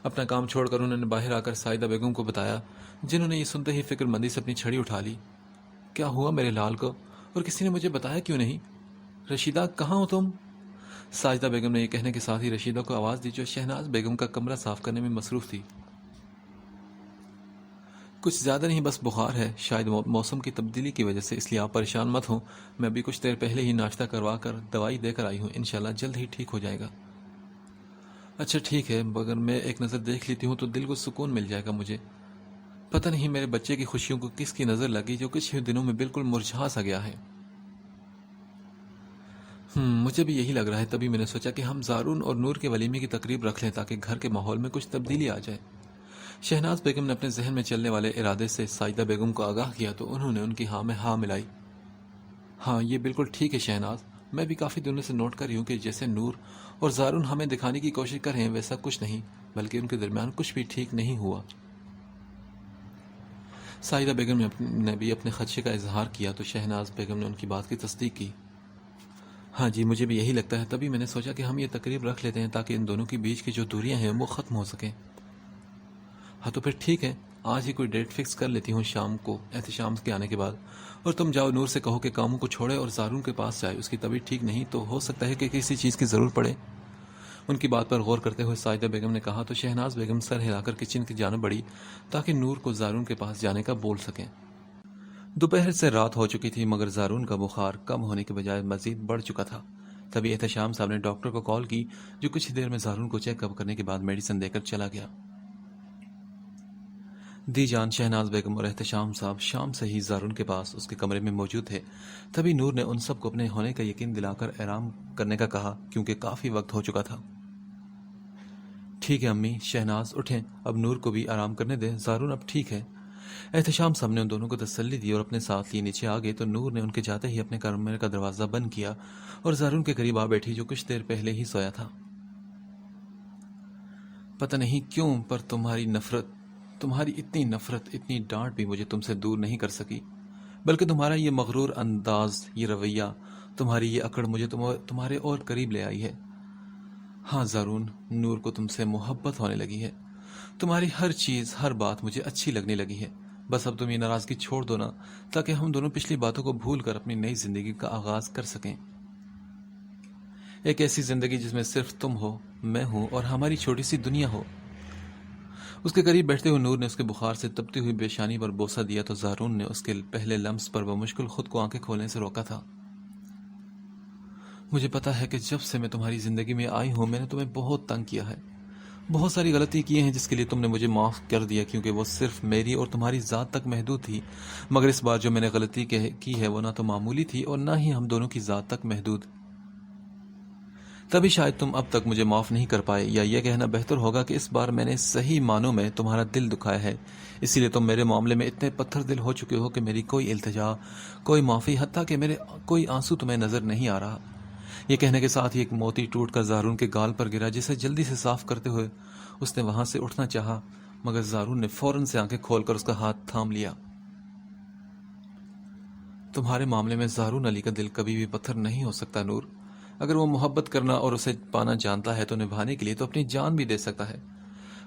اپنا کام چھوڑ کر انہوں نے باہر آ کر ساجدہ بیگم کو بتایا، جنہوں نے یہ سنتے ہی فکر مندی سے اپنی چھڑی اٹھا لی۔ کیا ہوا میرے لال کو؟ اور کسی نے مجھے بتایا کیوں نہیں؟ رشیدہ، کہاں ہو تم؟ ساجدہ بیگم نے یہ کہنے کے ساتھ ہی رشیدہ کو آواز دی جو شہناز بیگم کا کمرہ صاف کرنے میں مصروف تھی۔ کچھ زیادہ نہیں، بس بخار ہے، شاید موسم کی تبدیلی کی وجہ سے، اس لیے آپ پریشان مت ہوں۔ میں ابھی کچھ دیر پہلے ہی ناشتہ کروا کر دوائی دے کر آئی ہوں، انشاءاللہ جلد ہی ٹھیک ہو جائے گا۔ اچھا ٹھیک ہے، اگر میں ایک نظر دیکھ لیتی ہوں تو دل کو سکون مل جائے گا مجھے۔ پتہ نہیں میرے بچے کی خوشیوں کو کس کی نظر لگی جو کچھ ہی دنوں میں بالکل مرجھا سا گیا ہے۔ مجھے بھی یہی لگ رہا ہے، تبھی میں نے سوچا کہ ہم زارون اور نور کے ولیمے کی تقریب رکھ لیں تاکہ گھر کے ماحول میں کچھ تبدیلی آ جائے۔ شہناز بیگم نے اپنے ذہن میں چلنے والے ارادے سے سائدہ بیگم کو آگاہ کیا تو انہوں نے ان کی ہاں میں ہاں ملائی۔ ہاں، یہ بالکل ٹھیک ہے شہناز، میں بھی کافی دنوں سے نوٹ کر رہی ہوں کہ جیسے نور اور زارون ہمیں دکھانے کی کوشش کر رہے ہیں ویسا کچھ نہیں، بلکہ ان کے درمیان کچھ بھی ٹھیک نہیں ہوا۔ سائدہ بیگم نے بھی اپنے خدشے کا اظہار کیا تو شہناز بیگم نے ان کی بات کی تصدیق کی۔ ہاں جی، مجھے بھی یہی لگتا ہے، تبھی میں نے سوچا کہ ہم یہ تقریب رکھ لیتے ہیں تاکہ ان دونوں کے بیچ کی جو دوریاں ہیں وہ ختم ہو سکیں۔ ہاں تو پھر ٹھیک ہے، آج ہی کوئی ڈیٹ فکس کر لیتی ہوں شام کو احتشام کے آنے کے بعد، اور تم جاؤ نور سے کہو کہ کاموں کو چھوڑے اور زارون کے پاس جائے، اس کی طبیعت ٹھیک نہیں تو ہو سکتا ہے کہ کسی چیز کی ضرورت پڑے۔ ان کی بات پر غور کرتے ہوئے سائدہ بیگم نے کہا تو شہناز بیگم سر ہلا کر کچن کی جانب بڑھی تاکہ نور کو زارون کے پاس جانے کا بول سکیں۔ دوپہر سے رات ہو چکی تھی مگر زارون کا بخار کم ہونے کے بجائے مزید بڑھ چکا تھا۔ تبھی احتشام صاحب نے ڈاکٹر کو کال کی جو کچھ دیر میں زارون کو چیک اپ کرنے کے بعد میڈیسن دے کر چلا گیا۔ دی جان، شہناز بیگم اور احتشام صاحب شام سے ہی زارون کے پاس اس کے کمرے میں موجود تھے۔ تبھی نور نے ان سب کو اپنے ہونے کا یقین دلا کر آرام کرنے کا کہا کیونکہ کافی وقت ہو چکا تھا۔ ٹھیک ہے امی، شہناز اٹھیں، اب نور کو بھی آرام کرنے دیں، زارون اب ٹھیک ہے۔ احتشام صاحب نے ان دونوں کو تسلی دی اور اپنے ساتھ لیے نیچے آ گئے تو نور نے ان کے جاتے ہی اپنے کمرے کا دروازہ بند کیا اور زارون کے قریب آ بیٹھی جو کچھ دیر پہلے ہی سویا تھا۔ پتہ نہیں کیوں پر تمہاری اتنی نفرت، اتنی ڈانٹ بھی مجھے تم سے دور نہیں کر سکی، بلکہ تمہارا یہ مغرور انداز، یہ رویہ، تمہاری یہ اکڑ مجھے تمہارے اور قریب لے آئی ہے۔ ہاں زارون، نور کو تم سے محبت ہونے لگی ہے، تمہاری ہر چیز، ہر بات مجھے اچھی لگنے لگی ہے۔ بس اب تم یہ ناراضگی چھوڑ دو نا تاکہ ہم دونوں پچھلی باتوں کو بھول کر اپنی نئی زندگی کا آغاز کر سکیں، ایک ایسی زندگی جس میں صرف تم ہو، میں ہوں اور ہماری چھوٹی سی دنیا ہو۔ اس کے قریب بیٹھتے ہوئے نور نے اس کے بخار سے تپتی ہوئی پیشانی پر بوسہ دیا تو زارون نے اس کے پہلے لمس پر بمشکل خود کو آنکھیں کھولنے سے روکا تھا۔ مجھے پتا ہے کہ جب سے میں تمہاری زندگی میں آئی ہوں میں نے تمہیں بہت تنگ کیا ہے، بہت ساری غلطی کی ہیں جس کے لیے تم نے مجھے معاف کر دیا کیونکہ وہ صرف میری اور تمہاری ذات تک محدود تھی، مگر اس بار جو میں نے غلطی کی ہے وہ نہ تو معمولی تھی اور نہ ہی ہم دونوں کی ذات تک محدود۔ تبھی شاید تم اب تک مجھے معاف نہیں کر پائے، یا یہ کہنا بہتر ہوگا کہ اس بار میں نے صحیح معنوں میں تمہارا دل دکھایا ہے، اسی لیے تم میرے معاملے میں اتنے پتھر دل ہو چکے ہو کہ میری کوئی التجا، کوئی معافی، حتیٰ کہ میرے کوئی آنسو تمہیں نظر نہیں آ رہا۔ یہ کہنے کے ساتھ ہی ایک موتی ٹوٹ کر زارون کے گال پر گرا جسے جلدی سے صاف کرتے ہوئے اس نے وہاں سے اٹھنا چاہا مگر زارون نے فوراً سے آنکھیں کھول کر اس کا ہاتھ تھام لیا۔ تمہارے معاملے میں زارون علی کا دل کبھی بھی پتھر نہیں ہو سکتا نور، اگر وہ محبت کرنا اور اسے پانا جانتا ہے تو نبھانے کے لیے تو اپنی جان بھی دے سکتا ہے،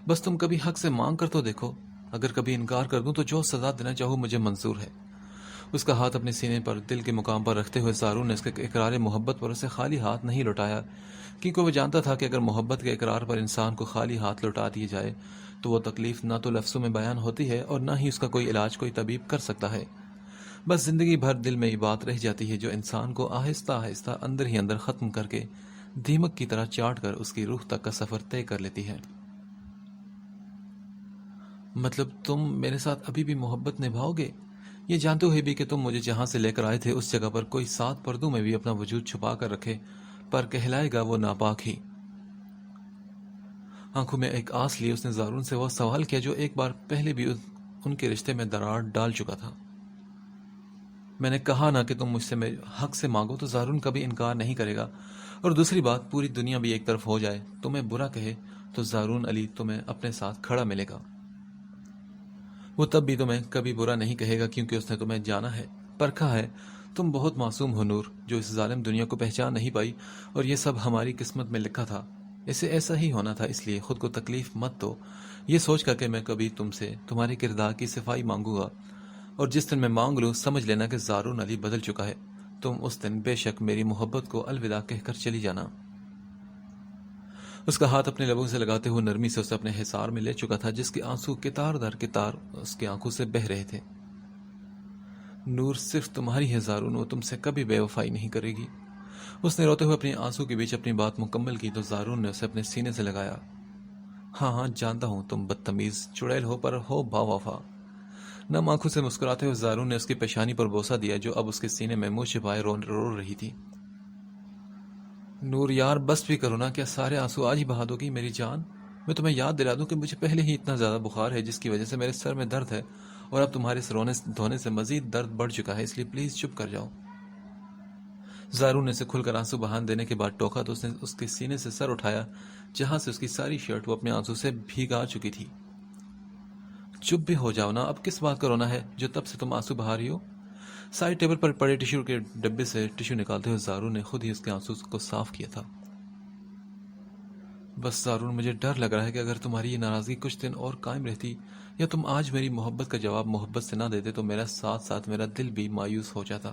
بس تم کبھی حق سے مانگ کر تو دیکھو، اگر کبھی انکار کر دوں تو جو سزا دینا چاہو مجھے منظور ہے۔ اس کا ہاتھ اپنے سینے پر دل کے مقام پر رکھتے ہوئے زارون نے اس کے اقرار محبت پر اسے خالی ہاتھ نہیں لوٹایا، کیونکہ وہ جانتا تھا کہ اگر محبت کے اقرار پر انسان کو خالی ہاتھ لوٹا دیے جائے تو وہ تکلیف نہ تو لفظوں میں بیان ہوتی ہے اور نہ ہی اس کا کوئی علاج کوئی طبیب کر سکتا ہے، بس زندگی بھر دل میں یہ بات رہ جاتی ہے جو انسان کو آہستہ آہستہ اندر ہی اندر ختم کر کے دیمک کی طرح چاٹ کر اس کی روح تک کا سفر طے کر لیتی ہے۔ مطلب تم میرے ساتھ ابھی بھی محبت نبھاؤ گے، یہ جانتے ہوئے بھی کہ تم مجھے جہاں سے لے کر آئے تھے اس جگہ پر کوئی 7 پردوں میں بھی اپنا وجود چھپا کر رکھے پر کہلائے گا وہ ناپاک ہی۔ آنکھوں میں ایک آس لیے اس نے زارون سے وہ سوال کیا جو ایک بار پہلے بھی ان کے رشتے میں دراڑ ڈال چکا تھا۔ میں نے کہا نا کہ تم مجھ سے حق سے مانگو تو زارون کبھی انکار نہیں کرے گا، اور دوسری بات پوری دنیا بھی ایک طرف ہو جائے تمہیں برا کہے تو زارون علی تمہیں اپنے ساتھ کھڑا ملے گا، وہ تب بھی تمہیں کبھی برا نہیں کہے گا کیونکہ اس نے تمہیں جانا ہے، پرکھا ہے۔ تم بہت معصوم ہو نور جو اس ظالم دنیا کو پہچان نہیں پائی، اور یہ سب ہماری قسمت میں لکھا تھا، اسے ایسا ہی ہونا تھا، اس لیے خود کو تکلیف مت دو یہ سوچ کر کہ میں کبھی تم سے تمہارے کردار کی صفائی مانگوں گا، اور جس دن میں مانگ لوں سمجھ لینا کہ زارون علی بدل چکا ہے، تم اس دن بے شک میری محبت کو الوداع کہہ کر چلی جانا۔ اس کا ہاتھ اپنے لبوں سے لگاتے ہوئے نرمی سے اسے اپنے حصار میں لے چکا تھا جس کے آنسو قطار در قطار اس کی آنکھوں سے بہہ رہے تھے۔ نور صرف تمہاری ہے زارون، وہ تم سے کبھی بے وفائی نہیں کرے گی۔ اس نے روتے ہوئے اپنی آنسو کے بیچ اپنی بات مکمل کی تو زارون نے اسے اپنے سینے سے لگایا۔ ہاں ہاں جانتا ہوں تم بدتمیز چڑیل ہو پر ہو با وفا۔ نم آنکھوں سے مسکراتے ہوئے زارون نے اس کی پیشانی پر بوسہ دیا جو اب اس کے سینے میں منہ چھپائے رو رہی تھی۔ نور یار بس بھی کرو نا، کیا سارے آنسو آج ہی بہا دو گی میری جان؟ میں تمہیں یاد دلا دوں کہ مجھے پہلے ہی اتنا زیادہ بخار ہے جس کی وجہ سے میرے سر میں درد ہے، اور اب تمہارے رونے دھونے سے مزید درد بڑھ چکا ہے، اس لیے پلیز چپ کر جاؤ۔ زارون نے اسے کھل کر آنسو بہان دینے کے بعد ٹوکا تو اس نے اس کے سینے سے سر اٹھایا جہاں سے اس کی ساری شرٹ وہ اپنے آنسو سے بھیگا چکی تھی۔ چپ بھی ہو جاؤ نا، اب کس بات کا رونا ہے جو تب سے تم آنسو بہا رہی ہو؟ سائڈ ٹیبل پر پڑے ٹشو کے ڈبے سے ٹشو نکالتے ہوئے زارون نے خود ہی اس کے آنسو کو صاف کیا تھا۔ بس زارون، مجھے ڈر لگ رہا ہے کہ اگر تمہاری یہ ناراضگی کچھ دن اور قائم رہتی یا تم آج میری محبت کا جواب محبت سے نہ دیتے تو میرا ساتھ ساتھ میرا دل بھی مایوس ہو جاتا۔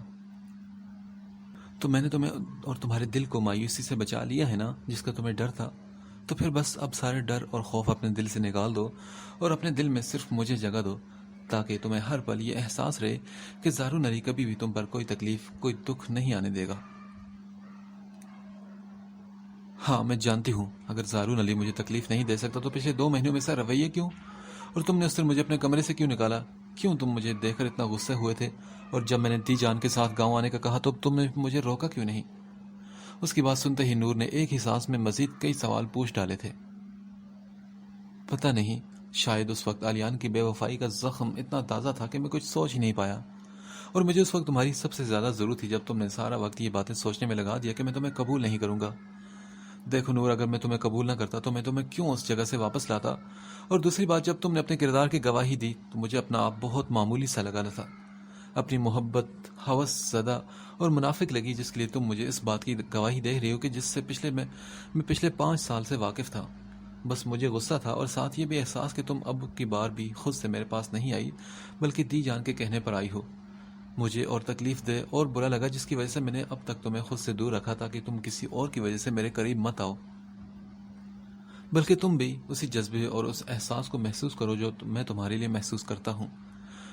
تو میں نے تمہیں اور تمہارے دل کو مایوسی سے بچا لیا ہے نا، جس کا تمہیں ڈر تھا۔ تو پھر بس اب سارے ڈر اور خوف اپنے دل سے نکال دو اور اپنے دل میں صرف مجھے جگہ دو، تاکہ تمہیں ہر پل یہ احساس رہے کہ زارون علی کبھی بھی تم پر کوئی تکلیف کوئی دکھ نہیں آنے دے گا۔ ہاں میں جانتی ہوں، اگر زارون علی مجھے تکلیف نہیں دے سکتا تو پچھلے 2 مہینوں میں سے رویے کیوں؟ اور تم نے اس دن مجھے اپنے کمرے سے کیوں نکالا؟ کیوں تم مجھے دیکھ کر اتنا غصے ہوئے تھے؟ اور جب میں نے دی جان کے ساتھ گاؤں آنے کا کہا تو تم نے مجھے روکا کیوں نہیں؟ اس کی بات سنتے ہی نور نے ایک ہی سانس میں مزید کئی سوال پوچھ ڈالے تھے۔ پتہ نہیں، شاید اس وقت آلیان کی بے وفائی کا زخم اتنا تازہ تھا کہ میں کچھ سوچ ہی نہیں پایا، اور مجھے اس وقت تمہاری سب سے زیادہ ضرورت تھی جب تم نے سارا وقت یہ باتیں سوچنے میں لگا دیا کہ میں تمہیں قبول نہیں کروں گا۔ دیکھو نور، اگر میں تمہیں قبول نہ کرتا تو میں تمہیں کیوں اس جگہ سے واپس لاتا؟ اور دوسری بات، جب تم نے اپنے کردار کی گواہی دی تو مجھے اپنا آپ بہت معمولی سا لگا تھا، اپنی محبت ہوس زدہ اور منافق لگی، جس کے لیے تم مجھے اس بات کی گواہی دے رہی ہو کہ جس سے میں پچھلے 5 سال سے واقف تھا۔ بس مجھے غصہ تھا اور ساتھ یہ بھی احساس کہ تم اب کی بار بھی خود سے میرے پاس نہیں آئی بلکہ دی جان کے کہنے پر آئی ہو۔ مجھے اور تکلیف دے اور برا لگا، جس کی وجہ سے میں نے اب تک تمہیں خود سے دور رکھا تاکہ تم کسی اور کی وجہ سے میرے قریب مت آؤ، بلکہ تم بھی اسی جذبے اور اس احساس کو محسوس کرو جو میں تمہارے لیے محسوس کرتا ہوں۔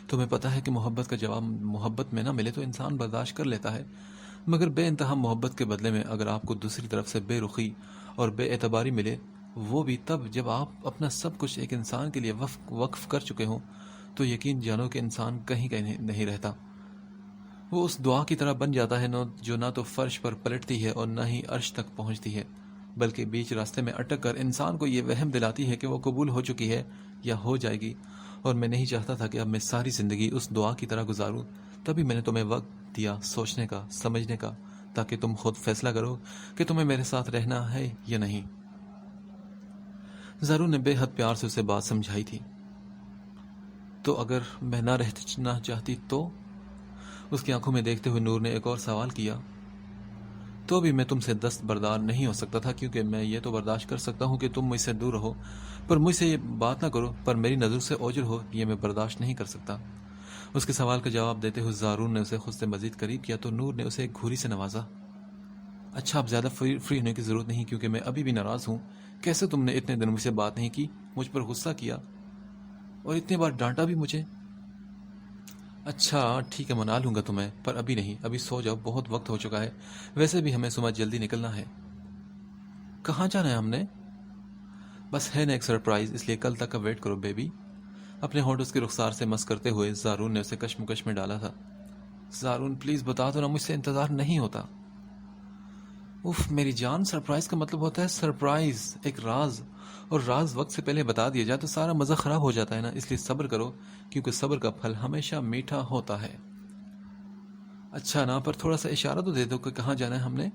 تمہیں پتہ ہے کہ محبت کا جواب محبت میں نہ ملے تو انسان برداشت کر لیتا ہے، مگر بے انتہا محبت کے بدلے میں اگر آپ کو دوسری طرف سے بے رخی اور بے اعتباری ملے، وہ بھی تب جب آپ اپنا سب کچھ ایک انسان کے لیے وقف کر چکے ہوں، تو یقین جانو کہ انسان کہیں نہیں رہتا۔ وہ اس دعا کی طرح بن جاتا ہے جو نہ تو فرش پر پلٹتی ہے اور نہ ہی عرش تک پہنچتی ہے، بلکہ بیچ راستے میں اٹک کر انسان کو یہ وہم دلاتی ہے کہ وہ قبول ہو چکی ہے یا ہو جائے گی۔ اور میں نہیں چاہتا تھا کہ اب میں ساری زندگی اس دعا کی طرح گزاروں، تبھی میں نے تمہیں وقت دیا سوچنے کا، سمجھنے کا، تاکہ تم خود فیصلہ کرو کہ تمہیں میرے ساتھ رہنا ہے یا نہیں۔ زارون نے بے حد پیار سے اسے بات سمجھائی تھی۔ تو اگر میں نہ رہنا چاہتی تو؟ اس کی آنکھوں میں دیکھتے ہوئے نور نے ایک اور سوال کیا۔ تو بھی میں تم سے دستبردار نہیں ہو سکتا تھا، کیونکہ میں یہ تو برداشت کر سکتا ہوں کہ تم مجھ سے دور رہو، پر مجھ سے یہ بات نہ کرو، پر میری نظر سے اوجھل ہو، یہ میں برداشت نہیں کر سکتا۔ اس کے سوال کا جواب دیتے ہوئے زارون نے اسے خود سے مزید قریب کیا تو نور نے اسے ایک گھوری سے نوازا۔ اچھا، اب زیادہ فری ہونے کی ضرورت نہیں، کیونکہ میں ابھی بھی ناراض ہوں۔ کیسے تم نے اتنے دن مجھ سے بات نہیں کی، مجھ پر غصہ کیا اور اتنی بار ڈانٹا بھی مجھے؟ اچھا ٹھیک ہے، منا لوں گا تمہیں، پر ابھی نہیں، ابھی سو جاؤ، بہت وقت ہو چکا ہے، ویسے بھی ہمیں صبح جلدی نکلنا ہے۔ کہاں جانا ہے ہم نے؟ بس ہے نا ایک سرپرائز، اس لیے کل تک کا ویٹ کرو بیبی۔ اپنے ہونٹ اس کے رخسار سے مس کرتے ہوئے زارون نے اسے کشمکش میں ڈالا تھا۔ زارون پلیز بتا دو نا، مجھ سے انتظار نہیں ہوتا۔ اف میری جان، سرپرائز کا مطلب ہوتا ہے سرپرائز، ایک راز، اور راز وقت سے پہلے بتا دیا جائے تو سارا مزہ خراب ہو جاتا ہے نا، اس لیے صبر کرو، کیونکہ صبر کا پھل ہمیشہ میٹھا ہوتا ہے۔ اچھا نا، پر تھوڑا سا اشارہ تو دے دو کہ کہاں جانا ہے ہم نے۔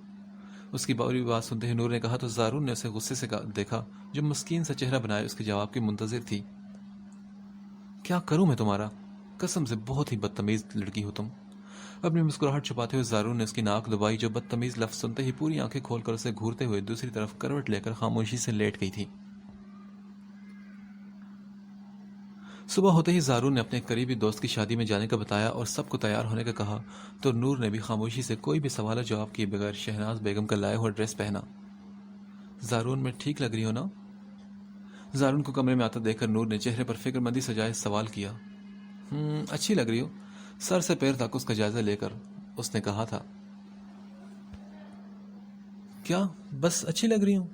اس کی باری بات سنتے ہی نور نے کہا تو زارون نے اسے غصے سے دیکھا، جو مسکین سا چہرہ بنائے اس کے جواب کی منتظر تھی۔ کیا کروں میں تمہارا؟ قسم سے بہت ہی بدتمیز لڑکی ہو تم۔ اپنی مسکراہٹ چھپاتے ہوئے زارون نے اس کی ناک دبائی، جو بدتمیز لفظ سنتے ہی پوری آنکھیں کھول کر اسے گھورتے ہوئے دوسری طرف کروٹ لے کر خاموشی سے لیٹ گئی تھی۔ صبح ہوتے ہی زارون نے اپنے قریبی دوست کی شادی میں جانے کا بتایا اور سب کو تیار ہونے کا کہا، تو نور نے بھی خاموشی سے کوئی بھی سوال و جواب کیے بغیر شہناز بیگم کا لائے ہوا ڈریس پہنا۔ زارون میں ٹھیک لگ رہی ہو نا؟ زارون کو کمرے میں آتا دیکھ کر نور نے چہرے پر فکر مندی سجائے سوال کیا۔ اچھی لگ رہی ہو، سر سے پیر تک اس کا جائزہ لے کر اس نے کہا تھا۔ کیا بس اچھی لگ رہی ہوں؟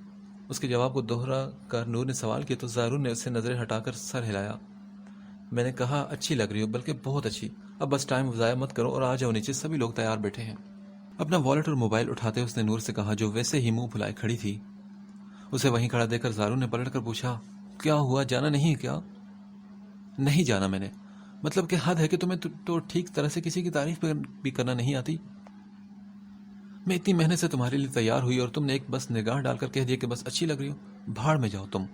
اس کے جواب کو دوہرا کر نور نے سوال کیا تو زارون نے اس سے نظریں ہٹا کر سر ہلایا۔ میں نے کہا اچھی لگ رہی ہو، بلکہ بہت اچھی۔ اب بس ٹائم ضائع مت کرو اور آ جاؤ نیچے، سبھی لوگ تیار بیٹھے ہیں۔ اپنا والٹ اور موبائل اٹھاتے اس نے نور سے کہا جو ویسے ہی منہ پھلائے کھڑی تھی. اسے وہیں کھڑا دیکھ کر زارون نے پلٹ کر پوچھا کیا ہوا, جانا نہیں کیا؟ نہیں جانا میں نے. مطلب کہ حد ہے کہ تمہیں تو ٹھیک طرح سے کسی کی تعریف بھی کرنا نہیں آتی. میں اتنی محنت سے تمہارے لیے تیار ہوئی اور تم نے ایک بس نگاہ ڈال کر کہہ دیا کہ بس اچھی لگ رہی ہو. بھاڑ میں جاؤ تم.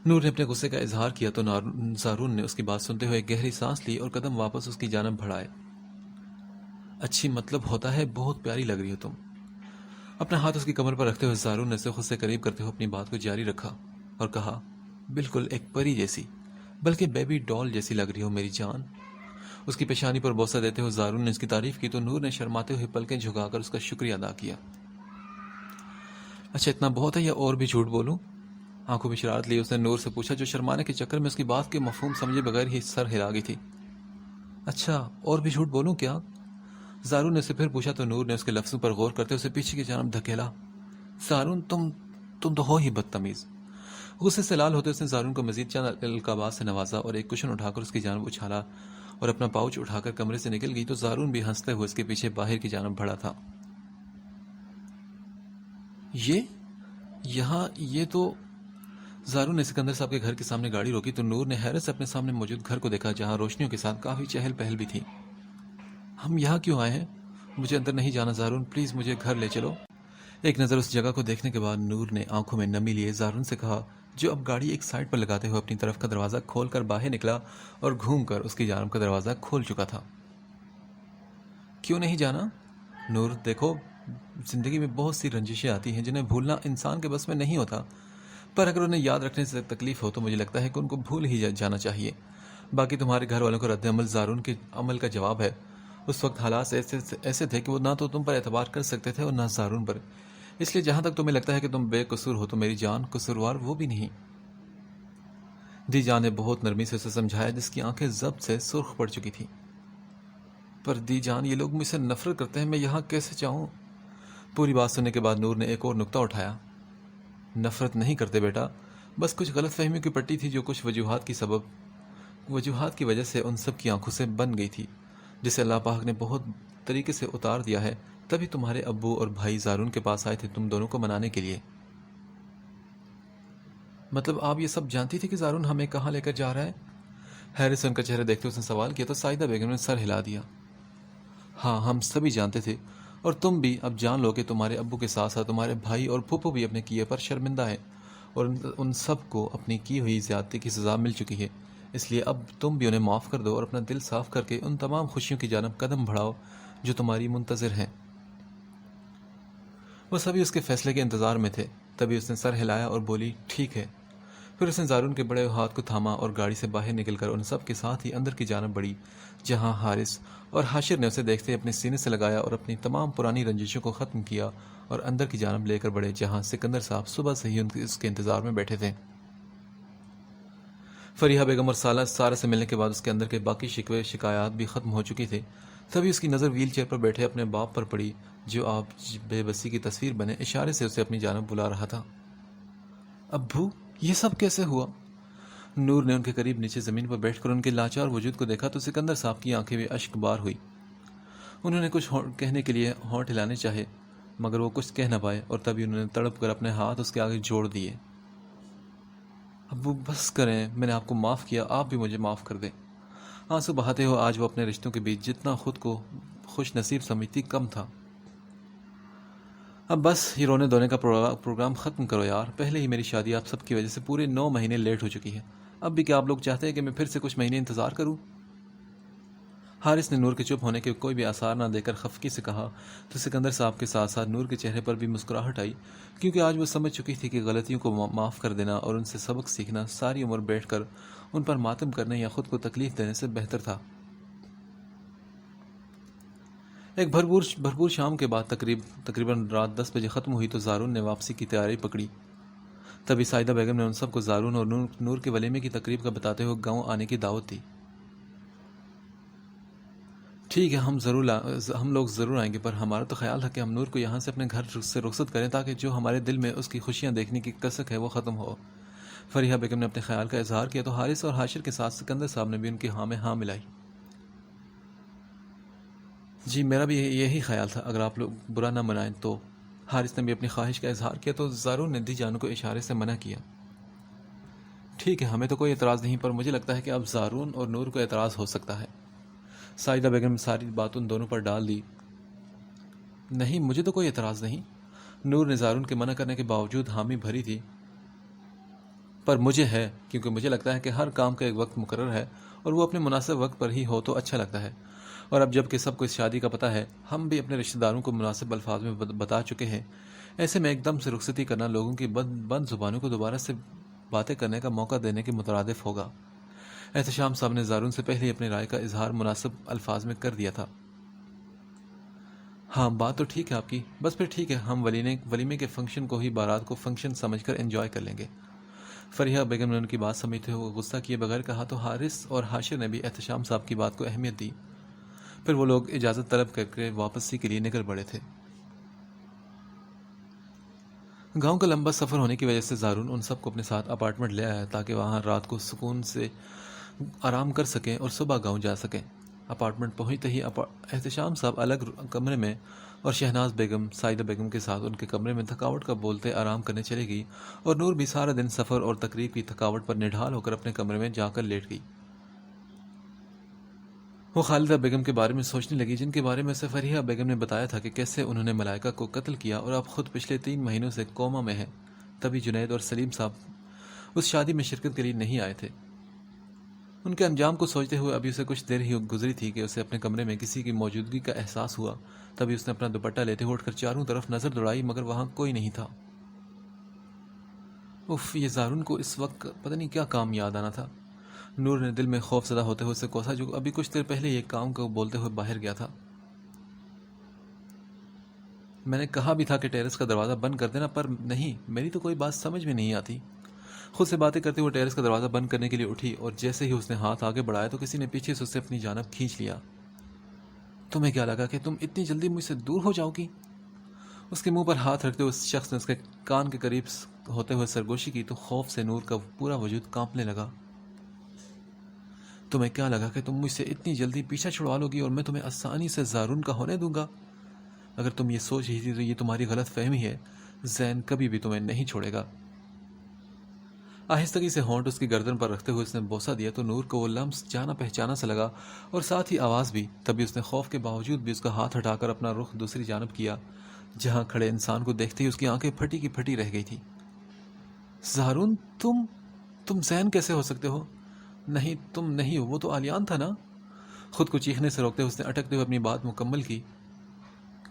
نور نے اپنے غصے کا اظہار کیا تو زارون نے اس کی بات سنتے ہوئے گہری سانس لی اور قدم واپس اس کی جانب بڑھائے. اچھی مطلب ہوتا ہے بہت پیاری لگ رہی ہو تم. اپنا ہاتھ اس کی کمر پر رکھتے ہوئے زارون نے اسے خود سے قریب کرتے ہوئے اپنی بات کو جاری رکھا اور کہا بالکل ایک پری جیسی, بلکہ بیبی ڈال جیسی لگ رہی ہو میری جان. اس کی پیشانی پر بوسہ دیتے ہوئے زارون نے اس کی تعریف کی تو نور نے شرماتے ہوئے پلکیں جھکا کر اس کا شکریہ ادا کیا. اچھا اتنا بہت ہے یا اور بھی جھوٹ بولوں؟ آنکھوں میں شرارت لی اس نے نور سے پوچھا جو شرمانے کے چکر میں اس کی بات کے مفہوم سمجھے بغیر ہی سر ہلا گئی تھی. اچھا اور بھی جھوٹ بولوں کیا؟ زارون نے اسے پھر پوچھا تو نور نے اس کے لفظوں پر غور کرتے اسے پیچھے کی جانب دھکیلا. زارون تم تو ہو ہی بدتمیز. غصے سے لال ہوتے اس نے زارون کو مزید چند القابات سے نوازا اور ایک کشن اٹھا کر اس کی جانب اچھالا اور اپنا پاؤچ اٹھا کر کمرے سے نکل گئی تو زارون بھی ہنستے ہوئے اس کے پیچھے باہر کی جانب بڑھا تھا. یہ تو زارون نے سکندر صاحب کے گھر کے سامنے گاڑی روکی تو نور نے حیرت سے اپنے سامنے موجود گھر کو دیکھا جہاں روشنیوں کے ساتھ کافی چہل پہل بھی تھی. ہم یہاں کیوں آئے ہیں؟ مجھے اندر نہیں جانا زارون, پلیز مجھے گھر لے چلو. ایک نظر اس جگہ کو دیکھنے کے بعد نور نے آنکھوں میں نمی لیے زارون سے کہا جو اب گاڑی ایک سائڈ پر لگاتے ہوئے اپنی طرف کا دروازہ کھول کر باہر نکلا اور گھوم کر اس کی جانب کا دروازہ کھول چکا تھا. کیوں نہیں جانا؟ نور دیکھو زندگی میں بہت سی رنجشیں آتی ہیں جنہیں بھولنا انسان کے بس میں نہیں ہوتا, پر اگر انہیں یاد رکھنے سے تکلیف ہو تو مجھے لگتا ہے کہ ان کو بھول ہی جانا چاہیے. باقی تمہارے گھر والوں کا رد عمل زارون کے عمل کا جواب ہے. اس وقت حالات ایسے تھے کہ وہ نہ تو تم پر اعتبار کر سکتے تھے اور نہ زارون پر, اس لیے جہاں تک تمہیں لگتا ہے کہ تم بے قصور ہو تو میری جان قصوروار وہ بھی نہیں. دی جان نے بہت نرمی سے اسے سمجھایا جس کی آنکھیں ضبط سے سرخ پڑ چکی تھی. پر دی جان یہ لوگ مجھ سے نفرت کرتے ہیں, میں یہاں کیسے جاؤں؟ پوری بات سننے کے بعد نور نے ایک اور نقطہ اٹھایا. نفرت نہیں کرتے بیٹا, بس کچھ غلط فہمیوں کی پٹی تھی جو کچھ وجوہات کی وجہ سے ان سب کی آنکھوں سے بن گئی تھی, جسے اللہ پاک نے بہت طریقے سے اتار دیا ہے. تبھی تمہارے ابو اور بھائی زارون کے پاس آئے تھے تم دونوں کو منانے کے لیے. مطلب آپ یہ سب جانتی تھی کہ زارون ہمیں کہاں لے کر جا رہا ہے؟ حیرت سے ان کا چہرہ دیکھتے اس نے سوال کیا تو سائدہ بیگم نے سر ہلا دیا. ہاں ہم سبھی جانتے تھے, اور تم بھی اب جان لو کہ تمہارے ابو کے ساتھ ساتھ تمہارے بھائی اور پھوپھو بھی اپنے کیے پر شرمندہ ہیں اور ان سب کو اپنی کی ہوئی زیادتی کی سزا مل چکی ہے. اس لیے اب تم بھی انہیں معاف کر دو اور اپنا دل صاف کر کے ان تمام خوشیوں کی جانب قدم بڑھاؤ جو تمہاری منتظر ہیں. وہ سبھی اس کے فیصلے کے انتظار میں تھے. تبھی اس نے سر ہلایا اور بولی ٹھیک ہے. پھر اس نے زارون کے بڑے ہاتھ کو تھاما اور گاڑی سے باہر نکل کر ان سب کے ساتھ ہی اندر کی جانب بڑھی جہاں حارث اور حاشر نے اسے دیکھتے اپنے سینے سے لگایا اور اپنی تمام پرانی رنجشوں کو ختم کیا اور اندر کی جانب لے کر بڑھے جہاں سکندر صاحب صبح سے ہی اس کے انتظار میں بیٹھے تھے. فریحہ بیگم اور سارا سے ملنے کے بعد اس کے اندر کے باقی شکوے شکایات بھی ختم ہو چکی تھے. تبھی اس کی نظر ویل چیئر پر بیٹھے اپنے باپ پر پڑی جو آپ بے بسی کی تصویر بنے اشارے سے اسے اپنی جانب بلا رہا تھا. ابو یہ سب کیسے ہوا؟ نور نے ان کے قریب نیچے زمین پر بیٹھ کر ان کے لاچار وجود کو دیکھا تو سکندر صاحب کی آنکھیں بھی اشک بار ہوئی. انہوں نے کچھ کہنے کے لیے ہونٹ ہلانے چاہے مگر وہ کچھ کہہ نہ پائے اور تبھی انہوں نے تڑپ کر اپنے ہاتھ اس کے آگے جوڑ دیے. ابو بس کریں, میں نے آپ کو معاف کیا, آپ بھی مجھے معاف کر دیں. آنسو بہاتے ہو آج وہ اپنے رشتوں کے بیچ جتنا خود کو خوش نصیب سمجھتی کم تھا. اب بس یہ رونے دھونے کا پروگرام ختم کرو یار. پہلے ہی میری شادی آپ سب کی وجہ سے پورے 9 مہینے لیٹ ہو چکی ہے. اب بھی کیا آپ لوگ چاہتے ہیں کہ میں پھر سے کچھ مہینے انتظار کروں؟ حارث نے نور کے چپ ہونے کے کوئی بھی آثار نہ دے کر خفگی سے کہا تو سکندر صاحب کے ساتھ ساتھ نور کے چہرے پر بھی مسکراہٹ آئی کیونکہ آج وہ سمجھ چکی تھی کہ غلطیوں کو معاف کر دینا اور ان سے سبق سیکھنا ساری عمر بیٹھ کر ان پر ماتم کرنے یا خود کو تکلیف دینے سے بہتر تھا. ایک بھرپور شام کے بعد تقریباً رات 10 بجے ختم ہوئی تو زارون نے واپسی کی تیاری پکڑی. تبھی سائدہ بیگم نے ان سب کو زارون اور نور کے ولیمے کی تقریب کا بتاتے ہوئے گاؤں آنے کی دعوت دی. ٹھیک ہے ہم لوگ ضرور آئیں گے, پر ہمارا تو خیال ہے کہ ہم نور کو یہاں سے اپنے گھر سے رخصت کریں تاکہ جو ہمارے دل میں اس کی خوشیاں دیکھنے کی کسک ہے وہ ختم ہو. فریحہ بیگم نے اپنے خیال کا اظہار کیا تو حارث اور حاشر کے ساتھ سکندر صاحب نے بھی ان کی ہاں میں ہاں ملائی. جی میرا بھی یہی خیال تھا، اگر آپ لوگ برا نہ منائیں تو۔ حارث نے بھی اپنی خواہش کا اظہار کیا تو زارون نے دی جانو کو اشارے سے منع کیا۔ ٹھیک ہے، ہمیں تو کوئی اعتراض نہیں، پر مجھے لگتا ہے کہ اب زارون اور نور کو اعتراض ہو سکتا ہے۔ سائدہ بیگم نے ساری بات ان دونوں پر ڈال دی۔ نہیں، مجھے تو کوئی اعتراض نہیں۔ نور نے زارون کے منع کرنے کے باوجود حامی بھری تھی۔ پر مجھے ہے، کیونکہ مجھے لگتا ہے کہ ہر کام کا ایک وقت مقرر ہے اور وہ اپنے مناسب وقت پر ہی ہو تو اچھا لگتا ہے۔ اور اب جب کہ سب کو اس شادی کا پتہ ہے، ہم بھی اپنے رشتہ داروں کو مناسب الفاظ میں بتا چکے ہیں، ایسے میں ایک دم سے رخصتی کرنا لوگوں کی بند زبانوں کو دوبارہ سے باتیں کرنے کا موقع دینے کے مترادف ہوگا۔ احتشام صاحب نے زارون سے پہلے اپنی رائے کا اظہار مناسب الفاظ میں کر دیا تھا۔ ہاں بات تو ٹھیک ہے آپ کی، بس پھر ٹھیک ہے، ہم ولیمے کے فنکشن کو ہی بارات کو فنکشن سمجھ کر انجوائے کر لیں گے۔ فریحہ بیگم نے ان کی بات سمجھتے ہوئے غصہ کیے بغیر کہا تو حارث اور حاشر نے بھی احتشام صاحب کی بات کو اہمیت دی۔ پھر وہ لوگ اجازت طلب کر کے واپسی کے لیے نکل پڑے تھے۔ گاؤں کا لمبا سفر ہونے کی وجہ سے زارون ان سب کو اپنے ساتھ اپارٹمنٹ لے آیا تاکہ وہاں رات کو سکون سے آرام کر سکیں اور صبح گاؤں جا سکیں۔ اپارٹمنٹ پہنچتے ہی احتشام صاحب الگ کمرے میں اور شہناز بیگم سائدہ بیگم کے ساتھ ان کے کمرے میں تھکاوٹ کا بولتے آرام کرنے چلے گئی، اور نور بھی سارا دن سفر اور تقریب کی تھکاوٹ پر نڈھال ہو کر اپنے کمرے میں جا کر لیٹ گئی۔ وہ خالدہ بیگم کے بارے میں سوچنے لگی، جن کے بارے میں اسے فریحہ بیگم نے بتایا تھا کہ کیسے انہوں نے ملائکہ کو قتل کیا اور اب خود پچھلے 3 مہینوں سے کوما میں ہیں۔ تبھی جنید اور سلیم صاحب اس شادی میں شرکت کے لیے نہیں آئے تھے۔ ان کے انجام کو سوچتے ہوئے ابھی اسے کچھ دیر ہی گزری تھی کہ اسے اپنے کمرے میں کسی کی موجودگی کا احساس ہوا۔ تبھی اس نے اپنا دوپٹہ لیتے ہوئے اٹھ کر چاروں طرف نظر دوڑائی، مگر وہاں کوئی نہیں تھا۔ اف، یہ زارون کو اس وقت پتہ نہیں کیا کام یاد آنا تھا۔ نور نے دل میں خوف زدہ ہوتے ہوئے اسے کوسا، جو ابھی کچھ دیر پہلے یہ کام کو بولتے ہوئے باہر گیا تھا۔ میں نے کہا بھی تھا کہ ٹیرس کا دروازہ بند کر دینا، پر نہیں، میری تو کوئی بات سمجھ میں نہیں آتی۔ خود سے باتیں کرتے ہوئے ٹیرس کا دروازہ بند کرنے کے لیے اٹھی، اور جیسے ہی اس نے ہاتھ آگے بڑھایا تو کسی نے پیچھے سے اسے اپنی جانب کھینچ لیا۔ تمہیں کیا لگا کہ تم اتنی جلدی مجھ سے دور ہو جاؤ گی؟ اس کے منہ پر ہاتھ رکھتے ہوئے اس شخص نے اس کے کان کے قریب ہوتے ہوئے سرگوشی کی تو خوف سے نور کا پورا وجود کانپنے لگا۔ تمہیں کیا لگا کہ تم مجھ سے اتنی جلدی پیچھا چھڑوا لو گی اور میں تمہیں آسانی سے زارون کا ہونے دوں گا؟ اگر تم یہ سوچ رہی تھی تو یہ تمہاری غلط فہمی ہے۔ زین کبھی بھی تمہیں نہیں چھوڑے گا۔ آہستگی سے ہونٹ اس کی گردن پر رکھتے ہوئے اس نے بوسہ دیا تو نور کو وہ لمس جانا پہچانا سا لگا، اور ساتھ ہی آواز بھی۔ تبھی اس نے خوف کے باوجود بھی اس کا ہاتھ ہٹا کر اپنا رخ دوسری جانب کیا، جہاں کھڑے انسان کو دیکھتے ہی اس کی آنکھیں پھٹی کی پھٹی رہ گئی تھی۔ زارون، تم زین کیسے ہو سکتے ہو؟ نہیں، تم نہیں ہو، وہ تو آلیان تھا نا؟ خود کو چیخنے سے روکتے ہوئے اس نے اٹکتے ہوئے اپنی بات مکمل کی۔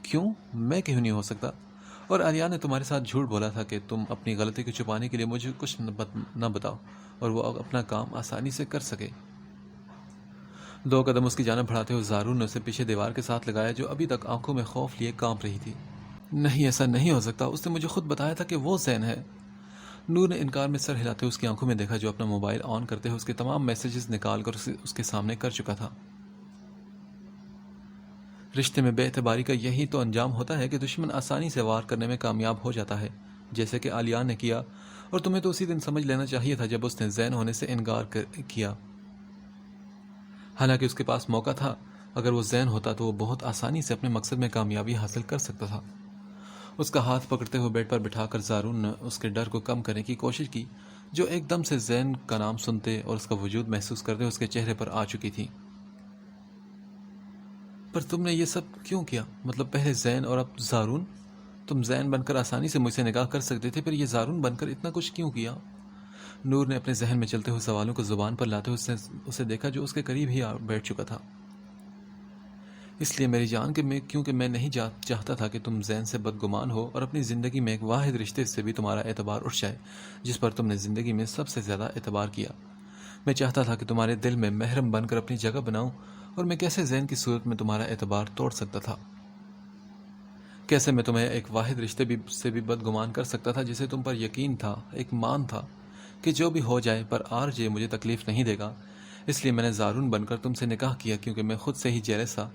کیوں؟ میں کیوں نہیں ہو سکتا؟ اور آلیان نے تمہارے ساتھ جھوٹ بولا تھا کہ تم اپنی غلطی کو چھپانے کے لیے مجھے کچھ نہ بتاؤ اور وہ اپنا کام آسانی سے کر سکے۔ 2 قدم اس کی جانب بڑھاتے ہوئے زارون نے اسے پیچھے دیوار کے ساتھ لگایا، جو ابھی تک آنکھوں میں خوف لیے کانپ رہی تھی۔ نہیں، ایسا نہیں ہو سکتا، اس نے مجھے خود بتایا تھا کہ وہ زین ہے۔ نور نے انکار میں سر ہلاتے ہوئے اس کی آنکھوں میں دیکھا، جو اپنا موبائل آن کرتے ہوئے اس کے تمام میسیجز نکال کر اس کے سامنے کر چکا تھا۔ رشتے میں بے اعتباری کا یہی تو انجام ہوتا ہے کہ دشمن آسانی سے وار کرنے میں کامیاب ہو جاتا ہے، جیسے کہ آلیان نے کیا، اور تمہیں تو اسی دن سمجھ لینا چاہیے تھا جب اس نے زین ہونے سے انکار کیا۔ حالانکہ اس کے پاس موقع تھا، اگر وہ زین ہوتا تو وہ بہت آسانی سے اپنے مقصد میں کامیابی حاصل کر سکتا تھا۔ اس کا ہاتھ پکڑتے ہوئے بیڈ پر بٹھا کر زارون نے اس کے ڈر کو کم کرنے کی کوشش کی، جو ایک دم سے زین کا نام سنتے اور اس کا وجود محسوس کرتے اس کے چہرے پر آ چکی تھی۔ پر تم نے یہ سب کیوں کیا؟ مطلب پہلے زین اور اب زارون؟ تم زین بن کر آسانی سے مجھ سے نکاح کر سکتے تھے، پھر یہ زارون بن کر اتنا کچھ کیوں کیا؟ نور نے اپنے ذہن میں چلتے ہوئے سوالوں کو زبان پر لاتے ہوئے اسے دیکھا، جو اس کے قریب ہی بیٹھ چکا تھا۔ اس لیے میری جان کیونکہ میں نہیں چاہتا تھا کہ تم زین سے بدگمان ہو اور اپنی زندگی میں ایک واحد رشتے سے بھی تمہارا اعتبار اٹھ جائے، جس پر تم نے زندگی میں سب سے زیادہ اعتبار کیا۔ میں چاہتا تھا کہ تمہارے دل میں محرم بن کر اپنی جگہ بناؤں، اور میں کیسے زین کی صورت میں تمہارا اعتبار توڑ سکتا تھا؟ کیسے میں تمہیں ایک واحد رشتے سے بھی بدگمان کر سکتا تھا، جسے تم پر یقین تھا، ایک مان تھا کہ جو بھی ہو جائے پر آرجے مجھے تکلیف نہیں دے گا۔ اس لیے میں نے زارون بن کر تم سے نکاح کیا، کیونکہ میں خود سے ہی جیلس تھا۔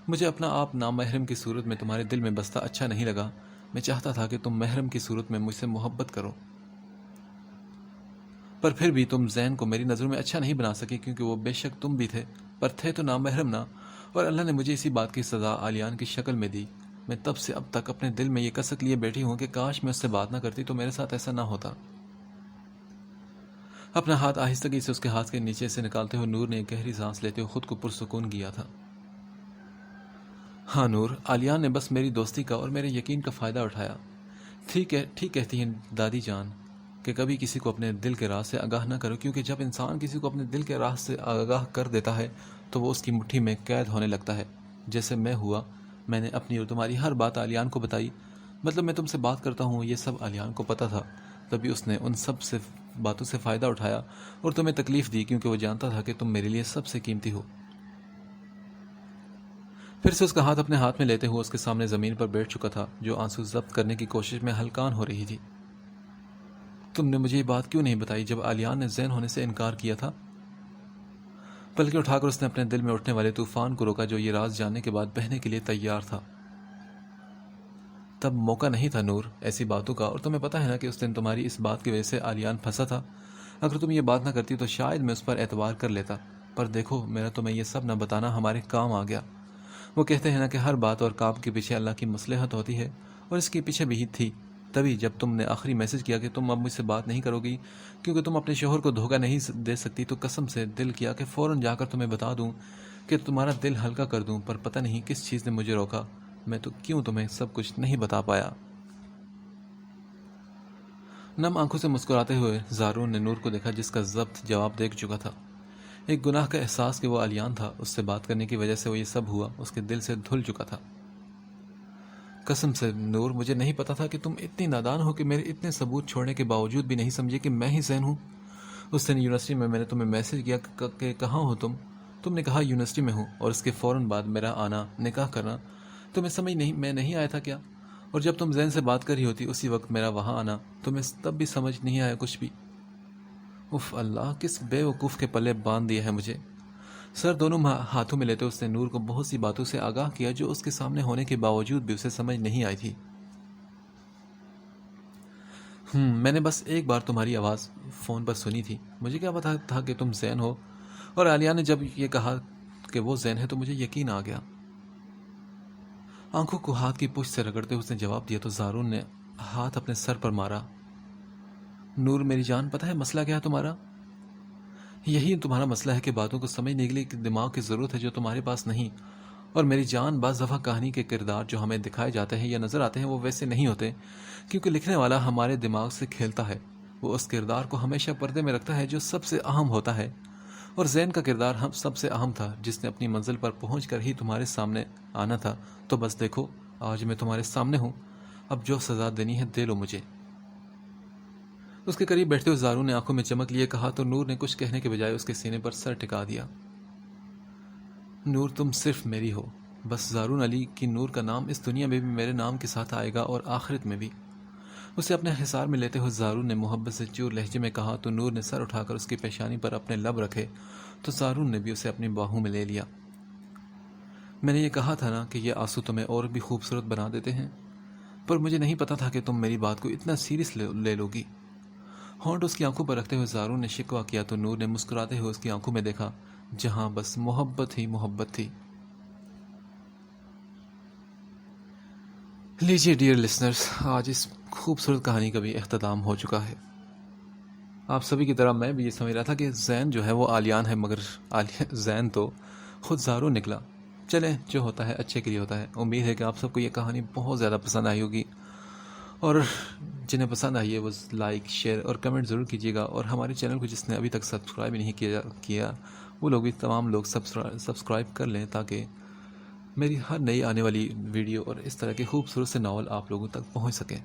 مجھے اپنا آپ نامحرم کی صورت میں تمہارے دل میں بستا اچھا نہیں لگا۔ میں چاہتا تھا کہ تم محرم کی صورت میں مجھ سے محبت کرو، پر پھر بھی تم زین کو میری نظروں میں اچھا نہیں بنا سکے، کیونکہ وہ بے شک تم بھی تھے، پر تھے تو نامحرم نہ، اور اللہ نے مجھے اسی بات کی سزا آلیان کی شکل میں دی۔ میں تب سے اب تک اپنے دل میں یہ کسک لیے بیٹھی ہوں کہ کاش میں اس سے بات نہ کرتی تو میرے ساتھ ایسا نہ ہوتا۔ اپنا ہاتھ آہستگی سے اس کے ہاتھ کے نیچے سے نکالتے ہوئے نور نے ایک گہری سانس لیتے ہوئے خود کو پرسکون کیا تھا۔ ہاں نور، آلیان نے بس میری دوستی کا اور میرے یقین کا فائدہ اٹھایا۔ ٹھیک کہتی ہیں دادی جان کہ کبھی کسی کو اپنے دل کے راز سے آگاہ نہ کرو، کیونکہ جب انسان کسی کو اپنے دل کے راز سے آگاہ کر دیتا ہے تو وہ اس کی مٹھی میں قید ہونے لگتا ہے، جیسے میں ہوا۔ میں نے اپنی اور تمہاری ہر بات آلیان کو بتائی، مطلب میں تم سے بات کرتا ہوں یہ سب آلیان کو پتہ تھا، تبھی اس نے ان سب سے باتوں سے فائدہ اٹھایا اور تمہیں تکلیف دی، کیونکہ وہ جانتا تھا کہ تم میرے لیے سب سے قیمتی ہو۔ پھر سے اس کا ہاتھ اپنے ہاتھ میں لیتے ہوئے اس کے سامنے زمین پر بیٹھ چکا تھا، جو آنسو ضبط کرنے کی کوشش میں ہلکان ہو رہی تھی۔ تم نے مجھے یہ بات کیوں نہیں بتائی جب آلیان نے زین ہونے سے انکار کیا تھا؟ پلکیں اٹھا کر اس نے اپنے دل میں اٹھنے والے طوفان کو روکا جو یہ راز جاننے کے بعد بہنے کے لیے تیار تھا۔ تب موقع نہیں تھا نور ایسی باتوں کا، اور تمہیں پتہ ہے نا کہ اس دن تمہاری اس بات کی وجہ سے آلیان پھنسا تھا۔ اگر تم یہ بات نہ کرتی تو شاید میں اس پر اعتبار کر لیتا، پر دیکھو میرا تمہیں یہ سب نہ بتانا ہمارے کام آ گیا۔ وہ کہتے ہیں نا کہ ہر بات اور کام کے پیچھے اللہ کی مصلحت ہوتی ہے، اور اس کے پیچھے بھی تھی۔ تبھی جب تم نے آخری میسج کیا کہ تم اب مجھ سے بات نہیں کرو گی کیونکہ تم اپنے شوہر کو دھوکہ نہیں دے سکتی، تو قسم سے دل کیا کہ فوراً جا کر تمہیں بتا دوں کہ تمہارا دل ہلکا کر دوں، پر پتہ نہیں کس چیز نے مجھے روکا۔ میں تو کیوں تمہیں سب کچھ نہیں بتا پایا۔ نم آنکھوں سے مسکراتے ہوئے زارون نے نور کو دیکھا، جس کا ضبط جواب دیکھ چکا تھا۔ ایک گناہ کا احساس کہ وہ آلیان تھا، اس سے بات کرنے کی وجہ سے وہ یہ سب ہوا، اس کے دل سے دھل چکا تھا۔ قسم سے نور، مجھے نہیں پتا تھا کہ تم اتنی نادان ہو کہ میرے اتنے ثبوت چھوڑنے کے باوجود بھی نہیں سمجھے کہ میں ہی زین ہوں۔ اس دن یونیورسٹی میں نے تمہیں میسج کیا کہ کہاں ہو تم نے کہا یونیورسٹی میں ہوں، اور اس کے فوراً بعد میرا آنا، نکاح کرنا۔ تمہیں سمجھ نہیں میں نہیں آیا تھا کیا؟ اور جب تم زین سے بات کر رہی ہوتی اسی وقت میرا وہاں آنا، تمہیں تب بھی سمجھ نہیں آیا کچھ بھی؟ اف اللہ، کس بے وقوف کے پلے باندھ دیا ہے مجھے۔ سر دونوں ہاتھوں میں لیتے اس نے نور کو بہت سی باتوں سے آگاہ کیا جو اس کے سامنے ہونے کے باوجود بھی اسے سمجھ نہیں آئی تھی۔ میں نے بس ایک بار تمہاری آواز فون پر سنی تھی، مجھے کیا پتا تھا کہ تم زین ہو، اور عالیہ نے جب یہ کہا کہ وہ زین ہے تو مجھے یقین آ گیا۔ آنکھوں کو ہاتھ کی پشت سے رگڑتے اس نے جواب دیا تو زارون نے ہاتھ اپنے سر پر مارا۔ نور میری جان، پتہ ہے مسئلہ کیا ہے تمہارا؟ یہی تمہارا مسئلہ ہے کہ باتوں کو سمجھنے کے لیے دماغ کی ضرورت ہے جو تمہارے پاس نہیں۔ اور میری جان، بعض دفعہ کہانی کے کردار جو ہمیں دکھائے جاتے ہیں یا نظر آتے ہیں وہ ویسے نہیں ہوتے، کیونکہ لکھنے والا ہمارے دماغ سے کھیلتا ہے، وہ اس کردار کو ہمیشہ پردے میں رکھتا ہے جو سب سے اہم ہوتا ہے، اور زین کا کردار ہم سب سے اہم تھا، جس نے اپنی منزل پر پہنچ کر ہی تمہارے سامنے آنا تھا۔ تو بس دیکھو، آج میں تمہارے سامنے ہوں، اب جو سزا دینی ہے دے لو مجھے۔ اس کے قریب بیٹھتے ہوئے زارون نے آنکھوں میں چمک لیے کہا تو نور نے کچھ کہنے کے بجائے اس کے سینے پر سر ٹکا دیا۔ نور، تم صرف میری ہو، بس زارون علی کی نور کا نام اس دنیا میں بھی میرے نام کے ساتھ آئے گا اور آخرت میں بھی۔ اسے اپنے حصار میں لیتے ہوئے زارون نے محبت سے چور لہجے میں کہا تو نور نے سر اٹھا کر اس کی پیشانی پر اپنے لب رکھے تو زارون نے بھی اسے اپنی باہوں میں لے لیا۔ میں نے یہ کہا تھا نا کہ یہ آنسو تمہیں اور بھی خوبصورت بنا دیتے ہیں، پر مجھے نہیں پتا تھا کہ تم میری بات کو اتنا سیریس لے لو گی۔ ہونٹ اس کی آنکھوں پر رکھتے ہوئے زارون نے شکوہ کیا تو نور نے مسکراتے ہوئے اس کی آنکھوں میں دیکھا جہاں بس محبت ہی محبت تھی۔ لیجیے ڈیئر لسنرز، آج اس خوبصورت کہانی کا بھی اختتام ہو چکا ہے۔ آپ سبھی کی طرح میں بھی یہ سمجھ رہا تھا کہ زین جو ہے وہ آلیان ہے، مگر زین تو خود زارون نکلا۔ چلیں، جو ہوتا ہے اچھے کے لیے ہوتا ہے۔ امید ہے کہ آپ سب کو یہ کہانی بہت زیادہ پسند آئی ہوگی، اور جنہیں پسند آئی ہے وہ لائک، شیئر اور کمنٹ ضرور کیجیے گا، اور ہمارے چینل کو جس نے ابھی تک سبسکرائب نہیں کیا وہ لوگ بھی تمام لوگ سبسکرائب کر لیں تاکہ میری ہر نئی آنے والی ویڈیو اور اس طرح کے خوبصورت سے ناول آپ لوگوں تک پہنچ سکیں۔